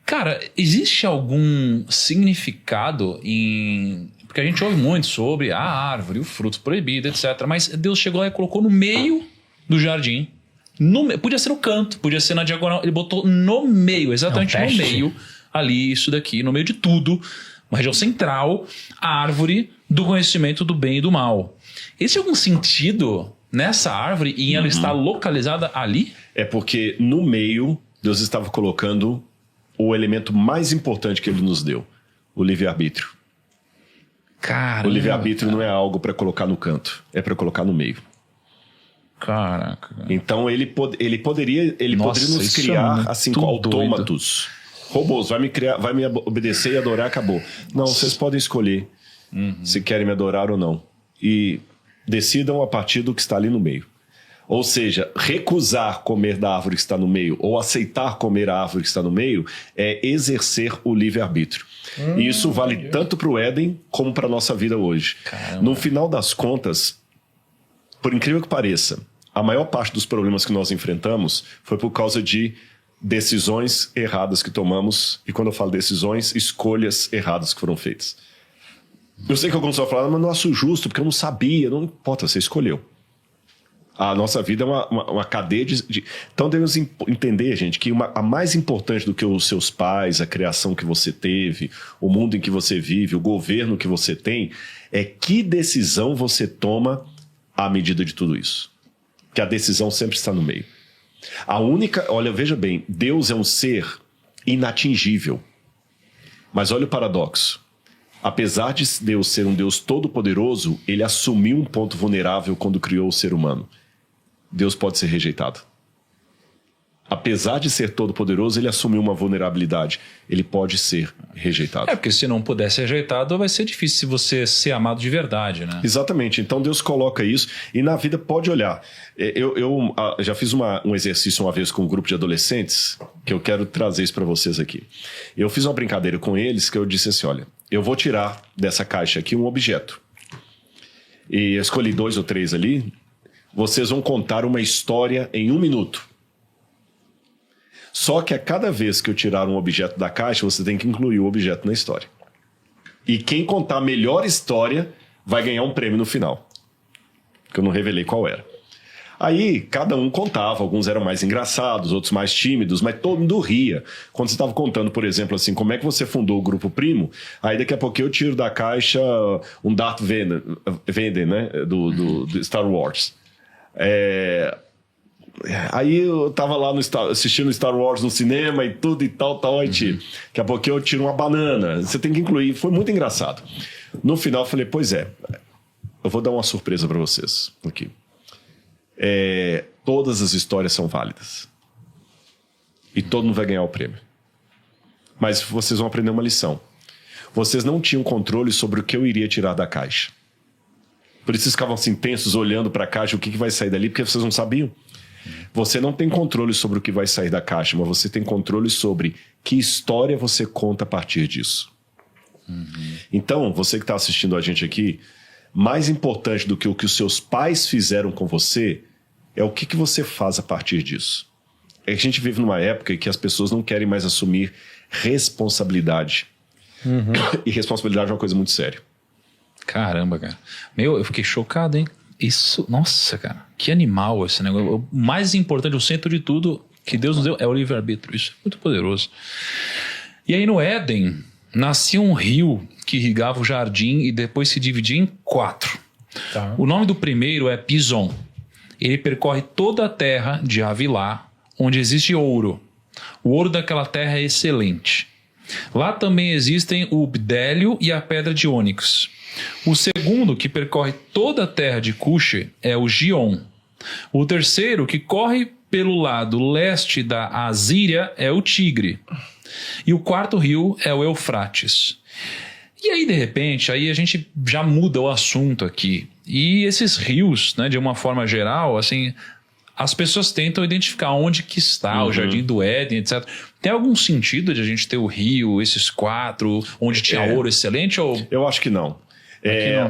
Cara, existe algum significado em... Porque a gente ouve muito sobre a árvore, o fruto proibido, etc. Mas Deus chegou lá e colocou no meio do jardim. Podia ser no canto, podia ser na diagonal. Ele botou no meio, exatamente no meio. Ali, isso daqui, no meio de tudo. Uma região central, a árvore do conhecimento do bem e do mal. Existe algum sentido nessa árvore e ela está localizada ali? É porque no meio, Deus estava colocando o elemento mais importante que ele nos deu. O livre-arbítrio. Caramba, o livre-arbítrio não é algo para colocar no canto, é para colocar no meio. Caraca. Então ele poderia nos criar assim com autômatos. Robôs, vai me obedecer e adorar, acabou. Não, vocês podem escolher se querem me adorar ou não. E decidam a partir do que está ali no meio. Ou seja, recusar comer da árvore que está no meio ou aceitar comer a árvore que está no meio é exercer o livre-arbítrio. E isso vale tanto para o Éden como para a nossa vida hoje. Caramba. No final das contas, por incrível que pareça, a maior parte dos problemas que nós enfrentamos foi por causa de decisões erradas que tomamos. E quando eu falo decisões, escolhas erradas que foram feitas. Eu sei que alguns vão falar, mas não acho justo, porque eu não sabia. Não importa, você escolheu. A nossa vida é uma cadeia de... Então devemos entender, gente, que a mais importante do que os seus pais, a criação que você teve, o mundo em que você vive, o governo que você tem, é que decisão você toma à medida de tudo isso. Que a decisão sempre está no meio. Olha, veja bem, Deus é um ser inatingível. Mas olha o paradoxo. Apesar de Deus ser um Deus todo-poderoso, ele assumiu um ponto vulnerável quando criou o ser humano. Deus pode ser rejeitado. Apesar de ser todo-poderoso, ele assumiu uma vulnerabilidade. Ele pode ser rejeitado. Porque se não puder ser rejeitado, vai ser difícil você ser amado de verdade, né? Exatamente. Então Deus coloca isso e na vida pode olhar. Eu já fiz um exercício uma vez com um grupo de adolescentes que eu quero trazer isso para vocês aqui. Eu fiz uma brincadeira com eles que eu disse assim, olha, eu vou tirar dessa caixa aqui um objeto. E eu escolhi 2 ou 3 ali. Vocês vão contar uma história em 1 minuto. Só que a cada vez que eu tirar um objeto da caixa, você tem que incluir o objeto na história. E quem contar a melhor história vai ganhar um prêmio no final. Que eu não revelei qual era. Aí, cada um contava. Alguns eram mais engraçados, outros mais tímidos, mas todo mundo ria. Quando você estava contando, por exemplo, assim, como é que você fundou o Grupo Primo, aí daqui a pouco eu tiro da caixa um Darth Vader, né? Do Star Wars. Aí eu tava lá assistindo Star Wars no cinema e tudo e tal, aí tiro. Daqui a pouco eu tiro uma banana. Você tem que incluir. Foi muito engraçado. No final eu falei, pois é, eu vou dar uma surpresa para vocês aqui. Todas as histórias são válidas. E todo mundo vai ganhar o prêmio. Mas vocês vão aprender uma lição. Vocês não tinham controle sobre o que eu iria tirar da caixa. Por isso vocês ficavam assim tensos olhando para a caixa, o que vai sair dali, porque vocês não sabiam. Você não tem controle sobre o que vai sair da caixa, mas você tem controle sobre que história você conta a partir disso. Então, você que está assistindo a gente aqui, mais importante do que o que os seus pais fizeram com você é o que você faz a partir disso. A gente vive numa época em que as pessoas não querem mais assumir responsabilidade. E responsabilidade é uma coisa muito séria. Caramba, cara. Eu fiquei chocado, hein? Isso, nossa, cara, que animal esse negócio. O mais importante, o centro de tudo que Deus nos deu é o livre-arbítrio. Isso é muito poderoso. E aí no Éden, nascia um rio que irrigava o jardim e depois se dividia em 4. Tá. O nome do primeiro é Pison. Ele percorre toda a terra de Havilá, onde existe ouro. O ouro daquela terra é excelente. Lá também existem o bdélio e a pedra de ônix. O segundo, que percorre toda a terra de Cuxi, é o Gion. O terceiro, que corre pelo lado leste da Assíria, é o Tigre. E o quarto rio é o Eufrates. E aí, de repente, aí a gente já muda o assunto aqui. E esses rios, né, de uma forma geral, assim, as pessoas tentam identificar onde que está o Jardim do Éden, etc. Tem algum sentido de a gente ter o rio, esses 4, onde tinha ouro excelente? Ou... Eu acho que não.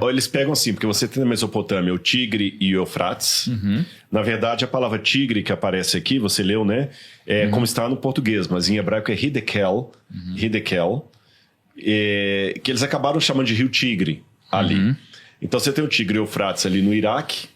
Eles pegam assim, porque você tem na Mesopotâmia o Tigre e o Eufrates. Na verdade, a palavra tigre que aparece aqui, você leu, né? Como está no português, mas em hebraico é Hidekel. Que eles acabaram chamando de Rio Tigre ali. Então você tem o Tigre e o Eufrates ali no Iraque.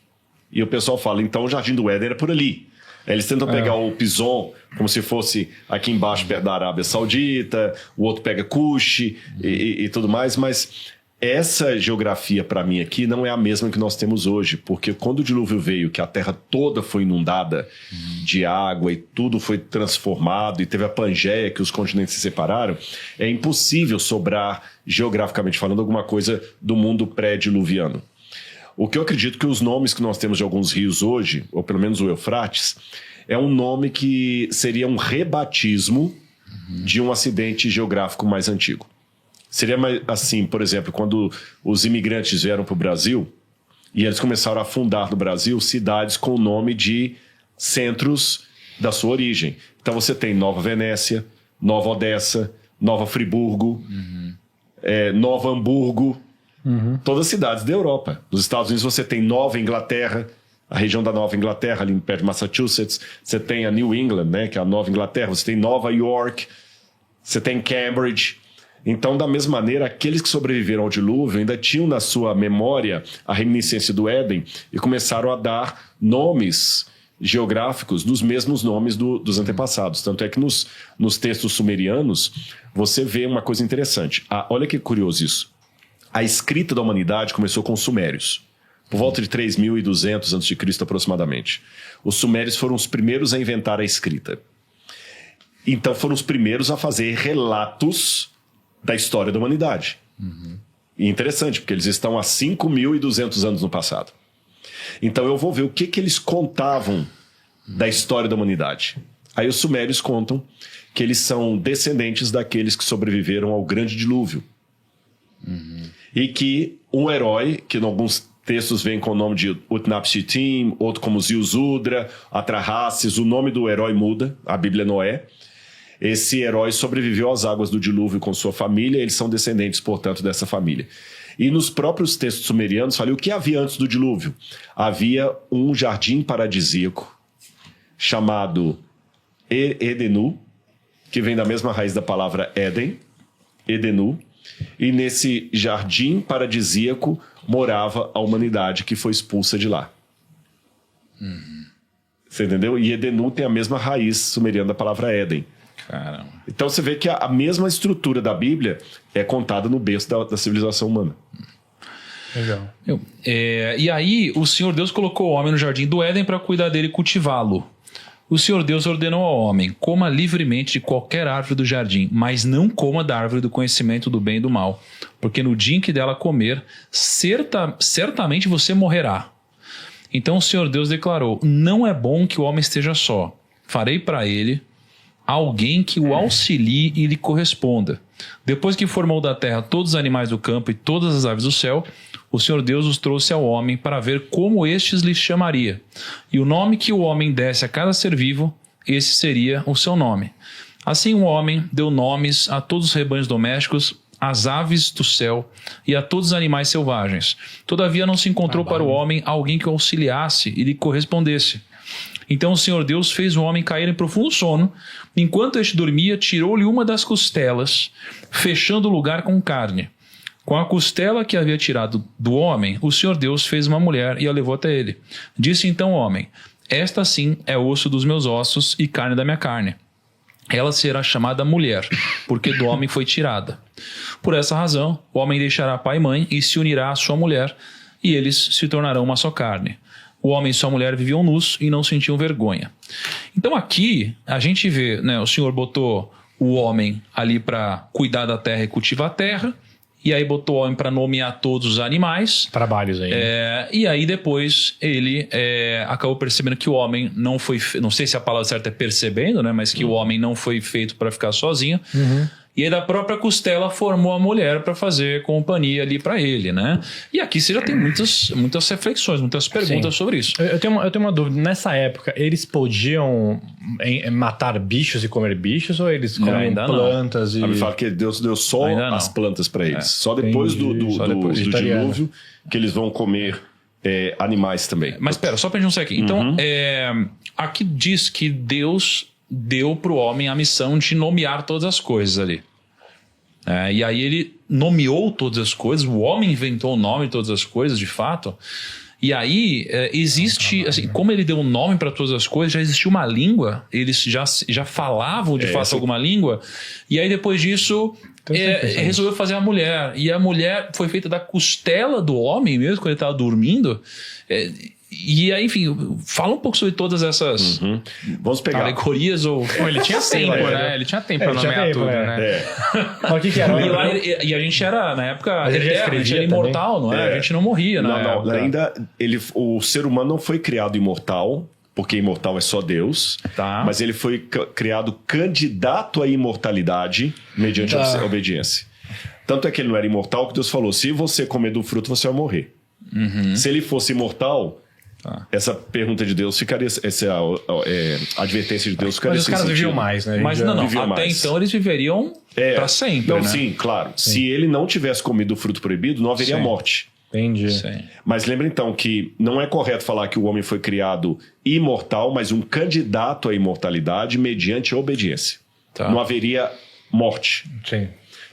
E o pessoal fala, então o Jardim do Éden era por ali. Eles tentam pegar o Pison como se fosse aqui embaixo, perto da Arábia Saudita. O outro pega Cuxi e tudo mais, mas... Essa geografia, para mim, aqui, não é a mesma que nós temos hoje, porque quando o dilúvio veio, que a terra toda foi inundada de água e tudo foi transformado, e teve a Pangeia, que os continentes se separaram, é impossível sobrar, geograficamente falando, alguma coisa do mundo pré-diluviano. O que eu acredito que os nomes que nós temos de alguns rios hoje, ou pelo menos o Eufrates, é um nome que seria um rebatismo de um acidente geográfico mais antigo. Seria assim, por exemplo, quando os imigrantes vieram para o Brasil e eles começaram a fundar no Brasil cidades com o nome de centros da sua origem. Então você tem Nova Venécia, Nova Odessa, Nova Friburgo, Nova Hamburgo, todas cidades da Europa. Nos Estados Unidos você tem Nova Inglaterra, A região da Nova Inglaterra, ali perto de Massachusetts. Você tem a New England, né, que é a Nova Inglaterra. Você tem Nova York. Você tem Cambridge. Então, da mesma maneira, aqueles que sobreviveram ao dilúvio ainda tinham na sua memória a reminiscência do Éden e começaram a dar nomes geográficos dos mesmos nomes dos antepassados. Tanto é que nos textos sumerianos você vê uma coisa interessante. Olha que curioso isso. A escrita da humanidade começou com os sumérios, por volta de 3.200 a.C. aproximadamente. Os sumérios foram os primeiros a inventar a escrita. Então foram os primeiros a fazer relatos da história da humanidade. E interessante, porque eles estão há 5.200 anos no passado. Então eu vou ver o que eles contavam da história da humanidade. Aí os sumérios contam que eles são descendentes daqueles que sobreviveram ao grande dilúvio. E que um herói, que em alguns textos vem com o nome de Utnapishtim, outro como Ziusudra, Atrahasis, o nome do herói muda, a Bíblia é Noé. Esse herói sobreviveu às águas do dilúvio com sua família, eles são descendentes, portanto, dessa família. E nos próprios textos sumerianos, falei o que havia antes do dilúvio. Havia um jardim paradisíaco chamado Edenu, que vem da mesma raiz da palavra Éden, Edenu, e nesse jardim paradisíaco morava a humanidade que foi expulsa de lá. Você entendeu? E Edenu tem a mesma raiz sumeriana da palavra Éden. Caramba. Então você vê que a mesma estrutura da Bíblia é contada no berço da civilização humana. Legal. E aí o Senhor Deus colocou o homem no jardim do Éden para cuidar dele e cultivá-lo. O Senhor Deus ordenou ao homem: coma livremente de qualquer árvore do jardim, mas não coma da árvore do conhecimento do bem e do mal, porque no dia em que dela comer, certamente você morrerá. Então o Senhor Deus declarou: não é bom que o homem esteja só. Farei para ele alguém que o auxilie e lhe corresponda. Depois que formou da terra todos os animais do campo e todas as aves do céu, o Senhor Deus os trouxe ao homem para ver como estes lhe chamaria. E o nome que o homem desse a cada ser vivo, esse seria o seu nome. Assim o homem deu nomes a todos os rebanhos domésticos, às aves do céu e a todos os animais selvagens. Todavia não se encontrou para o homem alguém que o auxiliasse e lhe correspondesse. Então o Senhor Deus fez o homem cair em profundo sono. Enquanto este dormia, tirou-lhe uma das costelas, fechando o lugar com carne. Com a costela que havia tirado do homem, o Senhor Deus fez uma mulher e a levou até ele. Disse então o homem: esta sim é osso dos meus ossos e carne da minha carne. Ela será chamada mulher, porque do homem foi tirada. Por essa razão, o homem deixará pai e mãe e se unirá à sua mulher, e eles se tornarão uma só carne. O homem e sua mulher viviam nus e não sentiam vergonha. Então aqui a gente vê, né, o Senhor botou o homem ali para cuidar da terra e cultivar a terra, e aí botou o homem para nomear todos os animais. Trabalhos aí. E aí depois ele acabou percebendo que o homem não foi... Não sei se a palavra certa é percebendo, né? Mas que o homem não foi feito para ficar sozinho. E aí da própria costela formou a mulher para fazer companhia ali para ele, né? E aqui você já tem muitas reflexões, muitas perguntas sobre isso. Eu tenho uma dúvida. Nessa época, eles podiam matar bichos e comer bichos? Ou eles comem plantas? Não. Me fala que Deus deu só as plantas para eles. Só depois do dilúvio que eles vão comer animais também. Mas espera, só para a gente não sair aqui. Então, aqui diz que Deus deu para o homem a missão de nomear todas as coisas ali. E aí ele nomeou todas as coisas, o homem inventou o nome de todas as coisas, de fato. E aí existe, assim, como ele deu um nome para todas as coisas, já existia uma língua, eles já falavam de fato alguma língua, e aí depois disso resolveu fazer a mulher. E a mulher foi feita da costela do homem mesmo, quando ele estava dormindo. E aí, enfim, fala um pouco sobre todas essas Vamos pegar alegorias ou... Ele tinha tempo, né? Ele tinha tempo para nomear tudo, né? O que era? E a gente era, na época, eterno, a gente era imortal, não é? A gente não morria, não, ainda o ser humano não foi criado imortal, porque imortal é só Deus, mas ele foi criado candidato à imortalidade mediante a obediência. Tanto é que ele não era imortal que Deus falou: se você comer do fruto, você vai morrer. Se ele fosse imortal... Essa pergunta de Deus ficaria... Essa advertência de Deus ficaria... Mas os caras viviam mais, né? Mas até então eles viveriam para sempre, né? Sim, claro. Sim. Se ele não tivesse comido o fruto proibido, não haveria morte. Entendi. Sim. Mas lembra então que não é correto falar que o homem foi criado imortal, mas um candidato à imortalidade mediante a obediência. Tá. Não haveria morte. Sim.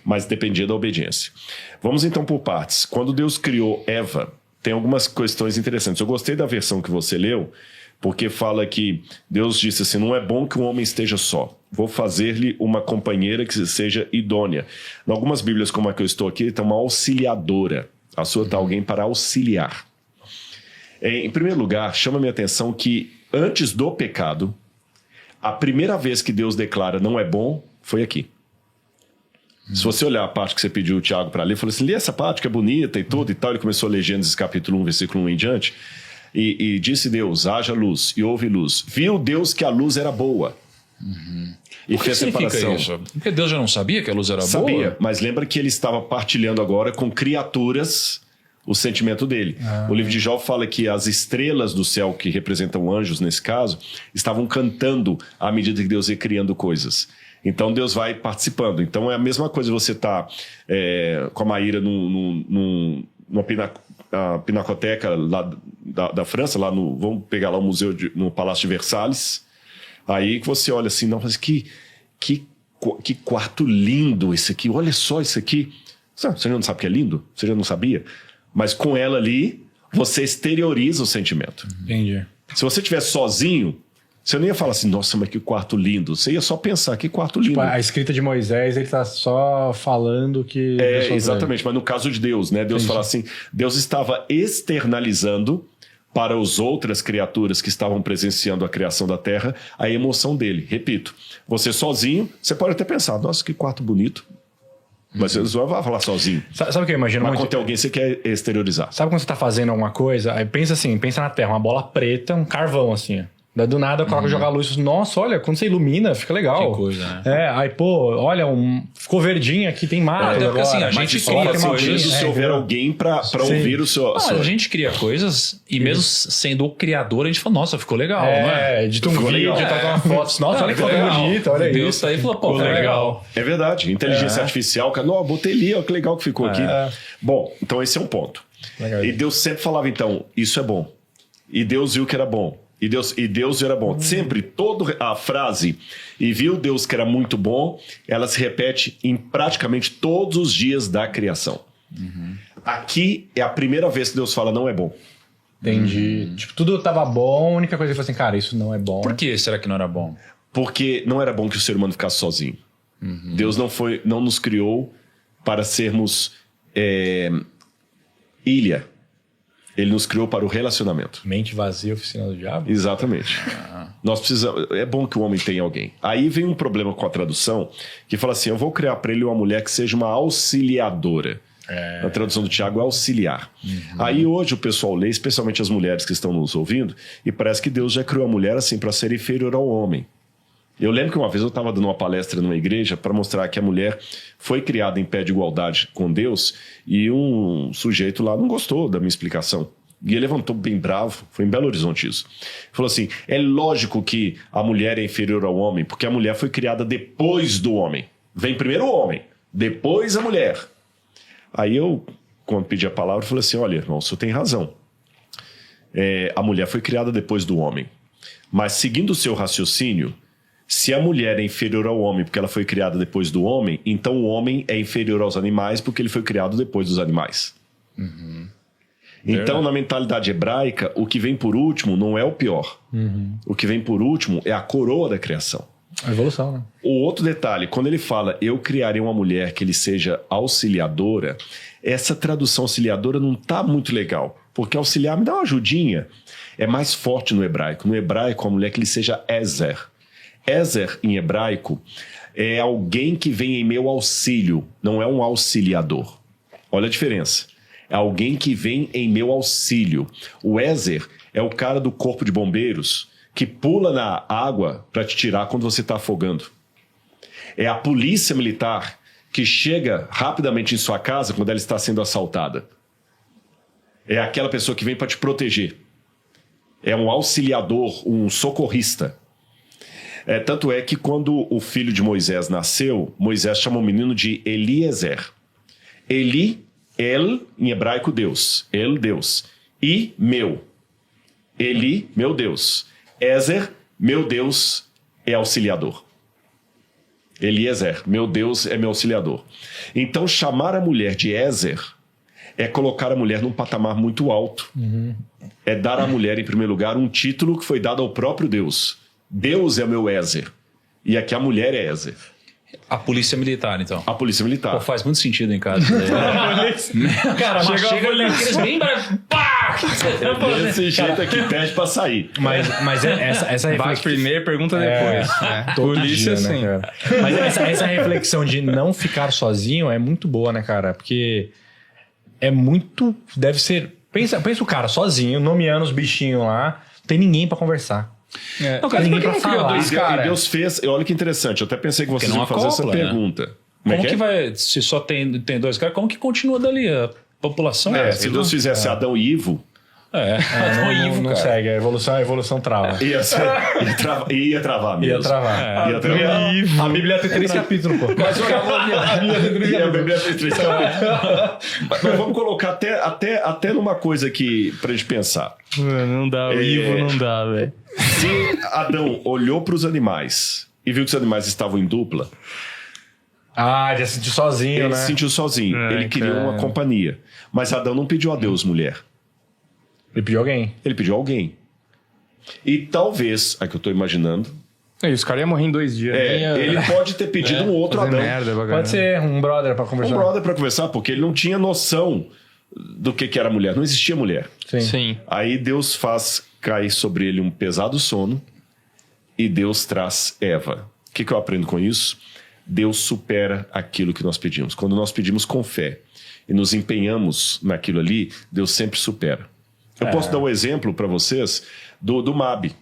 Mas dependia da obediência. Vamos então por partes. Quando Deus criou Eva, tem algumas questões interessantes. Eu gostei da versão que você leu, porque fala que Deus disse assim, não é bom que o homem esteja só. Vou fazer-lhe uma companheira que seja idônea. Em algumas bíblias, como a que eu estou aqui, tem uma auxiliadora. A sua está alguém para auxiliar. Em primeiro lugar, chama minha atenção que antes do pecado, a primeira vez que Deus declara não é bom, foi aqui. Se você olhar a parte que você pediu o Tiago para ler, falou assim, lê essa parte que é bonita e tudo e tal. Ele começou a ler Gênesis capítulo 1, versículo 1 em diante. E disse Deus, haja luz, e houve luz. Viu Deus que a luz era boa. E fez separação. Isso? Porque Deus já não sabia que a luz era boa? Sabia, mas lembra que ele estava partilhando agora com criaturas o sentimento dele. O livro de Jó fala que as estrelas do céu, que representam anjos nesse caso, estavam cantando à medida que Deus ia criando coisas. Então Deus vai participando. Então é a mesma coisa você tá com a Maíra numa pinacoteca lá da França, lá no, vamos pegar lá o museu no Palácio de Versalhes. Aí que você olha assim, não, mas que quarto lindo esse aqui. Olha só isso aqui. Você já não sabe que é lindo? Você já não sabia? Mas com ela ali, você exterioriza o sentimento. Entendi. Se você estiver sozinho, você não ia falar assim, nossa, mas que quarto lindo. Você ia só pensar, que quarto lindo. A escrita de Moisés, ele tá só falando que... Exatamente, mas no caso de Deus, né? Deus fala assim, Deus estava externalizando para as outras criaturas que estavam presenciando a criação da Terra a emoção dele. Repito, você sozinho, você pode até pensar, nossa, que quarto bonito. Mas você não vai falar sozinho. Sabe o que eu imagino? Mas quando tem alguém, você quer exteriorizar. Sabe quando você tá fazendo alguma coisa, aí pensa assim, pensa na Terra, uma bola preta, um carvão assim, ó. Do nada, coloca jogar luz. Nossa, olha, quando você ilumina, fica legal. Que coisa, né? Aí, pô, olha, ficou verdinho aqui, tem mato. Porque assim, a gente cria coisas. Se houver alguém pra ouvir o seu. A gente cria coisas e mesmo sendo o criador, a gente fala, nossa, ficou legal, não é? Edita um vídeo, tá uma foto. Nossa, olha que foto bonita, olha Deus isso. tá aí e falou, pô, ficou legal. É verdade. Inteligência artificial, cara, não, botei ali, ó, que legal que ficou aqui. Bom, então esse é um ponto. Legal. E Deus sempre falava, então, isso é bom. E Deus viu que era bom. E Deus era bom. Sempre, toda a frase, e viu Deus que era muito bom, ela se repete em praticamente todos os dias da criação. Aqui é a primeira vez que Deus fala, não é bom. Entendi. Tipo, tudo tava bom, a única coisa que ele falou assim, cara, isso não é bom. Por que será que não era bom? Porque não era bom que o ser humano ficasse sozinho. Deus não nos criou para sermos ilha. Ele nos criou para o relacionamento. Mente vazia, oficina do diabo? Exatamente. Nós precisamos. É bom que o homem tenha alguém. Aí vem um problema com a tradução, que fala assim, eu vou criar para ele uma mulher que seja uma auxiliadora. A tradução do Tiago é auxiliar. Aí hoje o pessoal lê, especialmente as mulheres que estão nos ouvindo, e parece que Deus já criou a mulher assim para ser inferior ao homem. Eu lembro que uma vez eu estava dando uma palestra numa igreja para mostrar que a mulher foi criada em pé de igualdade com Deus e um sujeito lá não gostou da minha explicação. E ele levantou bem bravo, foi em Belo Horizonte isso. Falou assim, é lógico que a mulher é inferior ao homem, porque a mulher foi criada depois do homem. Vem primeiro o homem, depois a mulher. Aí eu, quando pedi a palavra, falei assim, olha, irmão, o senhor tem razão. A mulher foi criada depois do homem. Mas seguindo o seu raciocínio, se a mulher é inferior ao homem porque ela foi criada depois do homem, então o homem é inferior aos animais porque ele foi criado depois dos animais. Então, na mentalidade hebraica, o que vem por último não é o pior. O que vem por último é a coroa da criação. A evolução, né? O outro detalhe, quando ele fala eu criarei uma mulher que ele seja auxiliadora, essa tradução auxiliadora não está muito legal. Porque auxiliar me dá uma ajudinha. É mais forte no hebraico. No hebraico, a mulher que ele seja Ezer. Ezer, em hebraico, é alguém que vem em meu auxílio, não é um auxiliador. Olha a diferença. É alguém que vem em meu auxílio. O Ezer é o cara do corpo de bombeiros que pula na água para te tirar quando você está afogando. É a polícia militar que chega rapidamente em sua casa quando ela está sendo assaltada. É aquela pessoa que vem para te proteger. É um auxiliador, um socorrista. Tanto é que quando o filho de Moisés nasceu, Moisés chamou o menino de Eliezer. Eli El, em hebraico, Deus. El, Deus. E meu. Eli, meu Deus. Ezer, meu Deus é auxiliador. Eliezer, meu Deus é meu auxiliador. Então, chamar a mulher de Ezer é colocar a mulher num patamar muito alto. É dar à mulher, em primeiro lugar, um título que foi dado ao próprio Deus. Deus é meu Ezer. E aqui a mulher é Ezer. A polícia militar, então. A polícia militar. Pô, faz muito sentido em casa. Cara, chega aqueles bem... Pá! Desse jeito aqui, pede pra sair. Mas essa Bate primeiro, pergunta depois. Polícia, dia, sim. Né, mas essa reflexão de não ficar sozinho é muito boa, né, cara? Porque é muito... Deve ser... Pensa o cara sozinho, nomeando os bichinhos lá, não tem ninguém pra conversar. Não, cara, ninguém pra falar. E Deus fez... Olha que interessante, eu até pensei que vocês iam fazer essa pergunta. Como que vai... Se só tem dois caras, como que continua dali? A população se Deus fizesse Adão e Ivo... Adão e Ivo, não segue. A evolução trava. Ia travar mesmo. Ia travar. A Bíblia tem 3 capítulos, pô. Mas a Bíblia tem 3 capítulos. Mas vamos colocar até numa coisa aqui pra gente pensar. Não dá, o Ivo não dá, velho. Se Adão olhou para os animais e viu que os animais estavam em dupla... já se sentiu sozinho, né? Ele se sentiu sozinho. Ele queria uma companhia. Mas Adão não pediu a Deus mulher. Ele pediu alguém. Ele pediu alguém. E talvez, aqui eu tô imaginando... os caras iam morrer em 2 dias. Ele pode ter pedido um outro Adão. Pode ser um brother pra conversar. Um brother pra conversar, porque ele não tinha noção do que era mulher. Não existia mulher. Sim. Aí Deus faz cair sobre ele um pesado sono e Deus traz Eva. O que eu aprendo com isso? Deus supera aquilo que nós pedimos. Quando nós pedimos com fé e nos empenhamos naquilo ali, Deus sempre supera. Eu posso dar um exemplo para vocês do MAB,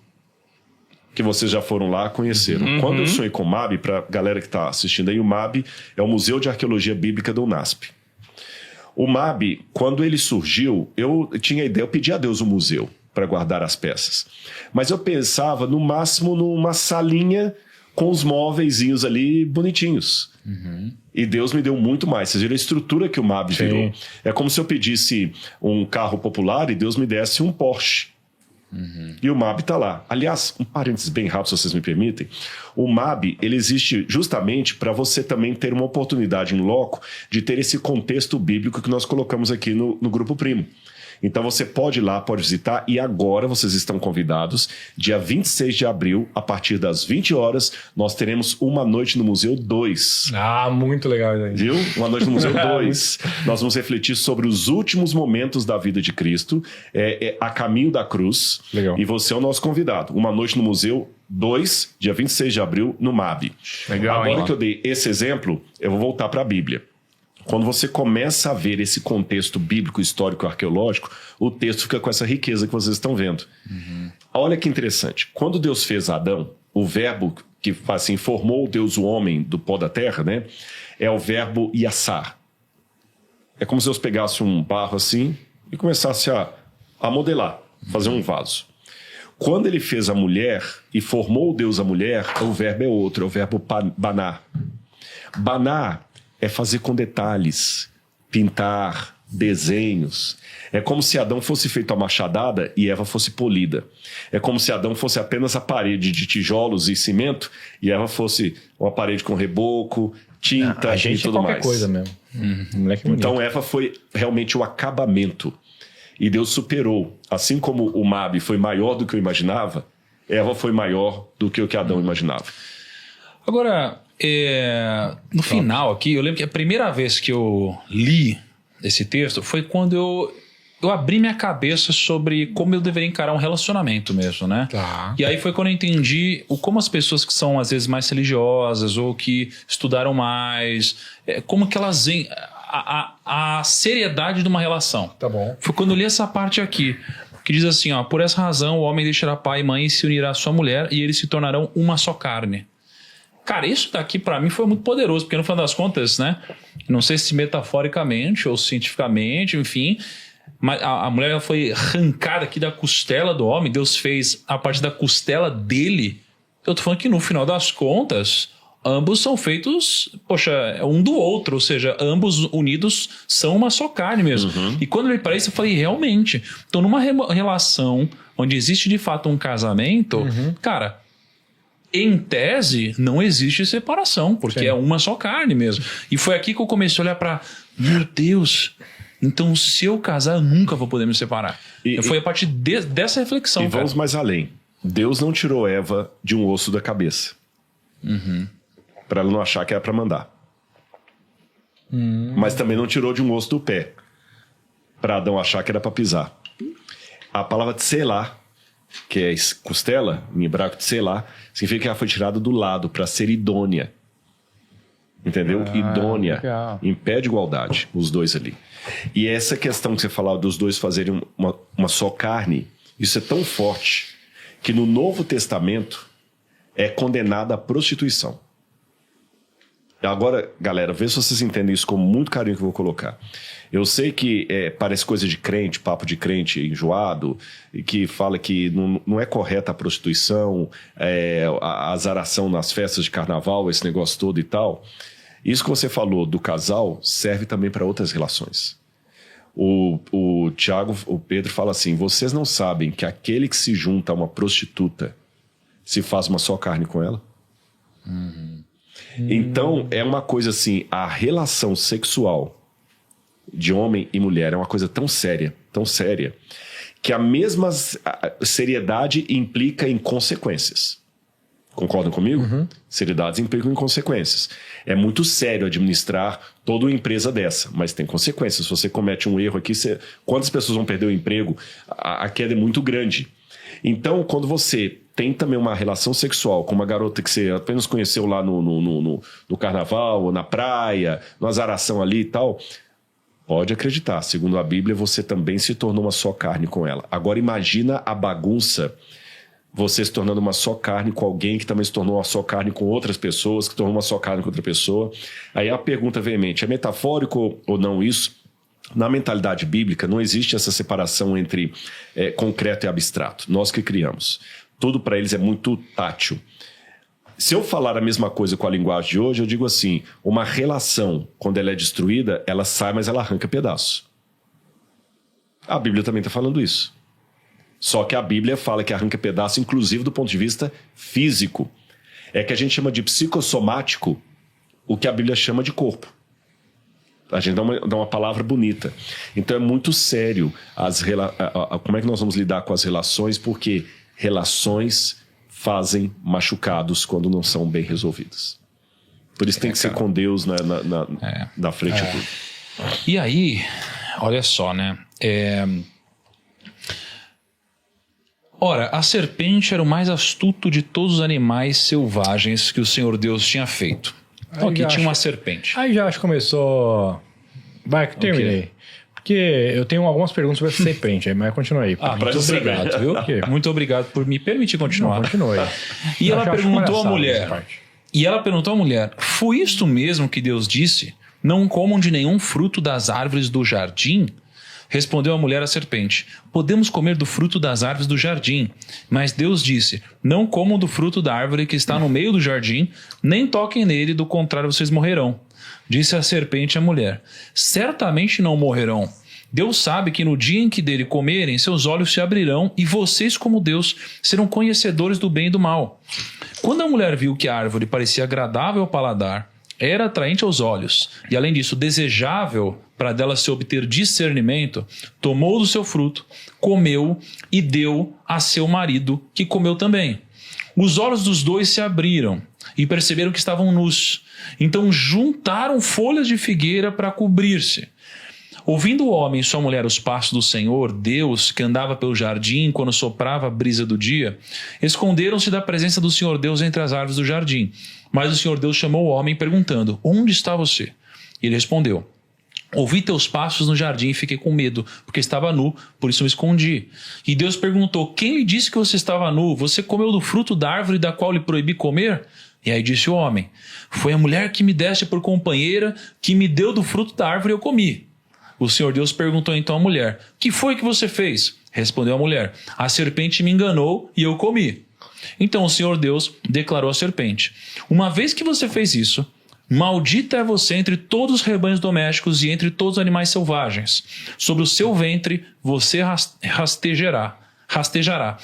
que vocês já foram lá, conheceram. Quando eu sonhei com o MAB, para galera que está assistindo aí, o MAB é o Museu de Arqueologia Bíblica da UNASP. O MAB, quando ele surgiu, eu tinha a ideia, eu pedi a Deus um museu para guardar as peças. Mas eu pensava, no máximo, numa salinha com os móveizinhos ali bonitinhos. E Deus me deu muito mais. Vocês viram a estrutura que o MAB virou. É como se eu pedisse um carro popular e Deus me desse um Porsche. E o MAB está lá. Aliás, um parênteses bem rápido, se vocês me permitem. O MAB, ele existe justamente para você também ter uma oportunidade em loco de ter esse contexto bíblico que nós colocamos aqui no Grupo Primo. Então você pode ir lá, pode visitar, e agora vocês estão convidados. Dia 26 de abril, a partir das 20 horas, nós teremos Uma Noite no Museu 2. Muito legal isso aí. Viu? Uma Noite no Museu 2. Nós vamos refletir sobre os últimos momentos da vida de Cristo, a caminho da cruz. Legal. E você é o nosso convidado. Uma Noite no Museu 2, dia 26 de abril, no MAB. Legal, agora que eu dei esse exemplo, eu vou voltar para a Bíblia. Quando você começa a ver esse contexto bíblico, histórico, arqueológico, o texto fica com essa riqueza que vocês estão vendo. Olha que interessante. Quando Deus fez Adão, o verbo que assim, formou Deus o homem do pó da terra, né? É o verbo yassar. É como se Deus pegasse um barro assim e começasse a modelar, fazer um vaso. Quando ele fez a mulher e formou Deus a mulher, o verbo é outro, é o verbo banar. Banar é fazer com detalhes, pintar, desenhos. É como se Adão fosse feito a machadada e Eva fosse polida. É como se Adão fosse apenas a parede de tijolos e cimento e Eva fosse uma parede com reboco, tinta e tudo mais. Coisa mesmo. Moleque bonito. Então Eva foi realmente o acabamento. E Deus superou. Assim como o MAB foi maior do que eu imaginava, Eva foi maior do que o que Adão imaginava. Agora... no final aqui, eu lembro que a primeira vez que eu li esse texto foi quando eu abri minha cabeça sobre como eu deveria encarar um relacionamento mesmo, né? E aí foi quando eu entendi como as pessoas que são às vezes mais religiosas ou que estudaram mais, como que elas veem a seriedade de uma relação. Tá bom. Foi quando eu li essa parte aqui, que diz assim, ó, por essa razão o homem deixará pai e mãe e se unirá à sua mulher e eles se tornarão uma só carne. Cara, isso daqui pra mim foi muito poderoso, porque no final das contas, né? Não sei se metaforicamente ou cientificamente, enfim, mas a mulher ela foi arrancada aqui da costela do homem, Deus fez a partir da costela dele. Eu tô falando que no final das contas, ambos são feitos, um do outro, ou seja, ambos unidos são uma só carne mesmo. E quando eu olhei para isso, eu falei, realmente, então numa relação onde existe de fato um casamento, cara, em tese, não existe separação, porque é uma só carne mesmo. E foi aqui que eu comecei a olhar para, meu Deus, então se eu casar, eu nunca vou poder me separar. Foi a partir dessa reflexão. E vamos mais além. Deus não tirou Eva de um osso da cabeça. Para ela não achar que era para mandar. Mas também não tirou de um osso do pé. Para Adão achar que era para pisar. A palavra tselá, que é costela, em hebraico tselá, significa que ela foi tirada do lado para ser idônea. Entendeu? Idônea. Legal. Em pé de igualdade, os dois ali. E essa questão que você falava dos dois fazerem uma só carne, isso é tão forte que no Novo Testamento é condenada a prostituição. Agora, galera, vê se vocês entendem isso com muito carinho que eu vou colocar. Eu sei que parece coisa de crente, papo de crente enjoado, que fala que não é correta a prostituição, a azaração nas festas de carnaval, esse negócio todo e tal. Isso que você falou do casal serve também para outras relações. O Tiago, o Pedro fala assim, vocês não sabem que aquele que se junta a uma prostituta se faz uma só carne com ela? Então, é uma coisa assim, a relação sexual de homem e mulher é uma coisa tão séria, que a mesma seriedade implica em consequências. Concordam comigo? Seriedades implicam em consequências. É muito sério administrar toda uma empresa dessa, mas tem consequências. Se você comete um erro aqui, quantas pessoas vão perder o emprego? A queda é muito grande. Então, quando você tem também uma relação sexual com uma garota que você apenas conheceu lá no carnaval, ou na praia, no azaração ali e tal, pode acreditar, segundo a Bíblia, você também se tornou uma só carne com ela. Agora imagina a bagunça, você se tornando uma só carne com alguém que também se tornou uma só carne com outras pessoas, que tornou uma só carne com outra pessoa. Aí a pergunta veemente, é metafórico ou não isso? Na mentalidade bíblica não existe essa separação entre concreto e abstrato. Nós que criamos. Tudo para eles é muito tátil. Se eu falar a mesma coisa com a linguagem de hoje, eu digo assim, uma relação, quando ela é destruída, ela sai, mas ela arranca pedaço. A Bíblia também está falando isso. Só que a Bíblia fala que arranca pedaço, inclusive do ponto de vista físico. É que a gente chama de psicossomático o que a Bíblia chama de corpo. A gente dá uma palavra bonita. Então é muito sério como é que nós vamos lidar com as relações, porque relações fazem machucados quando não são bem resolvidas. Por isso tem que ser com Deus na frente de tudo. E aí, olha só, né? Ora, a serpente era o mais astuto de todos os animais selvagens que o Senhor Deus tinha feito. Então aqui tinha uma serpente. Aí já acho que começou... Vai, que terminei. Porque eu tenho algumas perguntas sobre essa serpente, mas continua aí. Muito obrigado, viu? Muito obrigado por me permitir continuar. Não, continue. E ela perguntou à mulher, foi isto mesmo que Deus disse? Não comam de nenhum fruto das árvores do jardim? Respondeu a mulher à serpente, podemos comer do fruto das árvores do jardim. Mas Deus disse, não comam do fruto da árvore que está no meio do jardim, nem toquem nele, do contrário vocês morrerão. Disse a serpente à mulher, certamente não morrerão. Deus sabe que no dia em que dele comerem, seus olhos se abrirão e vocês, como Deus, serão conhecedores do bem e do mal. Quando a mulher viu que a árvore parecia agradável ao paladar, era atraente aos olhos e, além disso, desejável para dela se obter discernimento, tomou do seu fruto, comeu e deu a seu marido, que comeu também. Os olhos dos dois se abriram e perceberam que estavam nus. Então juntaram folhas de figueira para cobrir-se. Ouvindo o homem e sua mulher os passos do Senhor, Deus, que andava pelo jardim quando soprava a brisa do dia, esconderam-se da presença do Senhor Deus entre as árvores do jardim. Mas o Senhor Deus chamou o homem perguntando, onde está você? E ele respondeu, ouvi teus passos no jardim e fiquei com medo, porque estava nu, por isso me escondi. E Deus perguntou, quem lhe disse que você estava nu? Você comeu do fruto da árvore da qual lhe proibi comer? E aí disse o homem, foi a mulher que me deste por companheira, que me deu do fruto da árvore e eu comi. O Senhor Deus perguntou então à mulher, que foi que você fez? Respondeu a mulher, a serpente me enganou e eu comi. Então o Senhor Deus declarou à serpente: uma vez que você fez isso, maldita é você entre todos os rebanhos domésticos e entre todos os animais selvagens. Sobre o seu ventre você rastejará,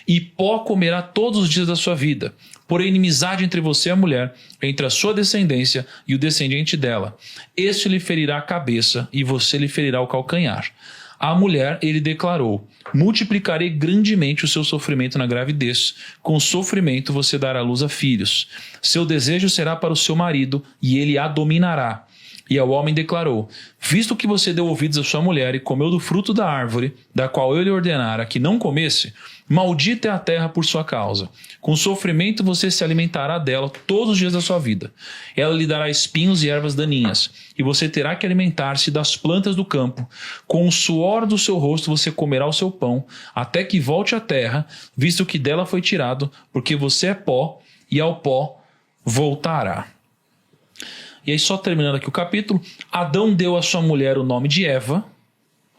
e pó comerá todos os dias da sua vida. Porém, inimizade entre você e a mulher, entre a sua descendência e o descendente dela. Este lhe ferirá a cabeça e você lhe ferirá o calcanhar. À mulher ele declarou: multiplicarei grandemente o seu sofrimento na gravidez. Com sofrimento você dará à luz a filhos. Seu desejo será para o seu marido e ele a dominará. E ao homem declarou: visto que você deu ouvidos à sua mulher e comeu do fruto da árvore, da qual eu lhe ordenara que não comesse, maldita é a terra por sua causa. Com sofrimento você se alimentará dela todos os dias da sua vida. Ela lhe dará espinhos e ervas daninhas, e você terá que alimentar-se das plantas do campo. Com o suor do seu rosto você comerá o seu pão, até que volte à terra, visto que dela foi tirado, porque você é pó, e ao pó voltará. E aí, só terminando aqui o capítulo, Adão deu à sua mulher o nome de Eva,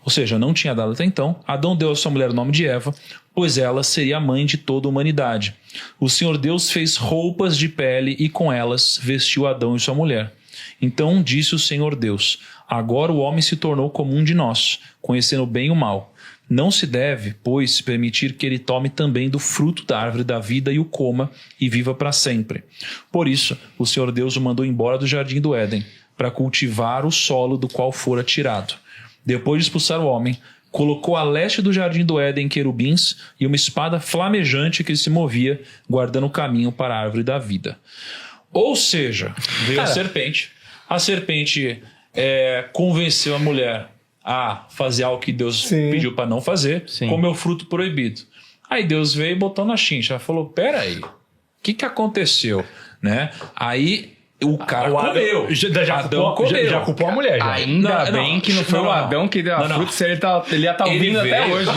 ou seja, não tinha dado até então. Adão deu à sua mulher o nome de Eva, pois ela seria a mãe de toda a humanidade. O Senhor Deus fez roupas de pele e com elas vestiu Adão e sua mulher. Então disse o Senhor Deus: agora o homem se tornou como um de nós, conhecendo o bem e o mal. Não se deve, pois, permitir que ele tome também do fruto da árvore da vida e o coma e viva para sempre. Por isso, o Senhor Deus o mandou embora do jardim do Éden, para cultivar o solo do qual fora tirado. Depois de expulsar o homem, colocou a leste do jardim do Éden querubins e uma espada flamejante que se movia, guardando o caminho para a árvore da vida. Ou seja, veio a serpente. A serpente convenceu a mulher a fazer algo que Deus pediu para não fazer, comeu fruto proibido. Aí Deus veio e botou na chincha. Falou: peraí, o que aconteceu? Né? Aí o cara comeu. Adão comeu. Já culpou a mulher. Já. Ainda bem que não foi o Adão que deu a fruta, se ele ia estar ouvindo até hoje.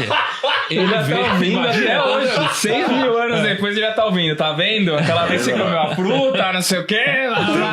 Ele ia estar ouvindo até hoje. 6.000 anos depois ele ia estar ouvindo. Tá vendo? Aquela vez que você comeu a fruta, não sei o quê,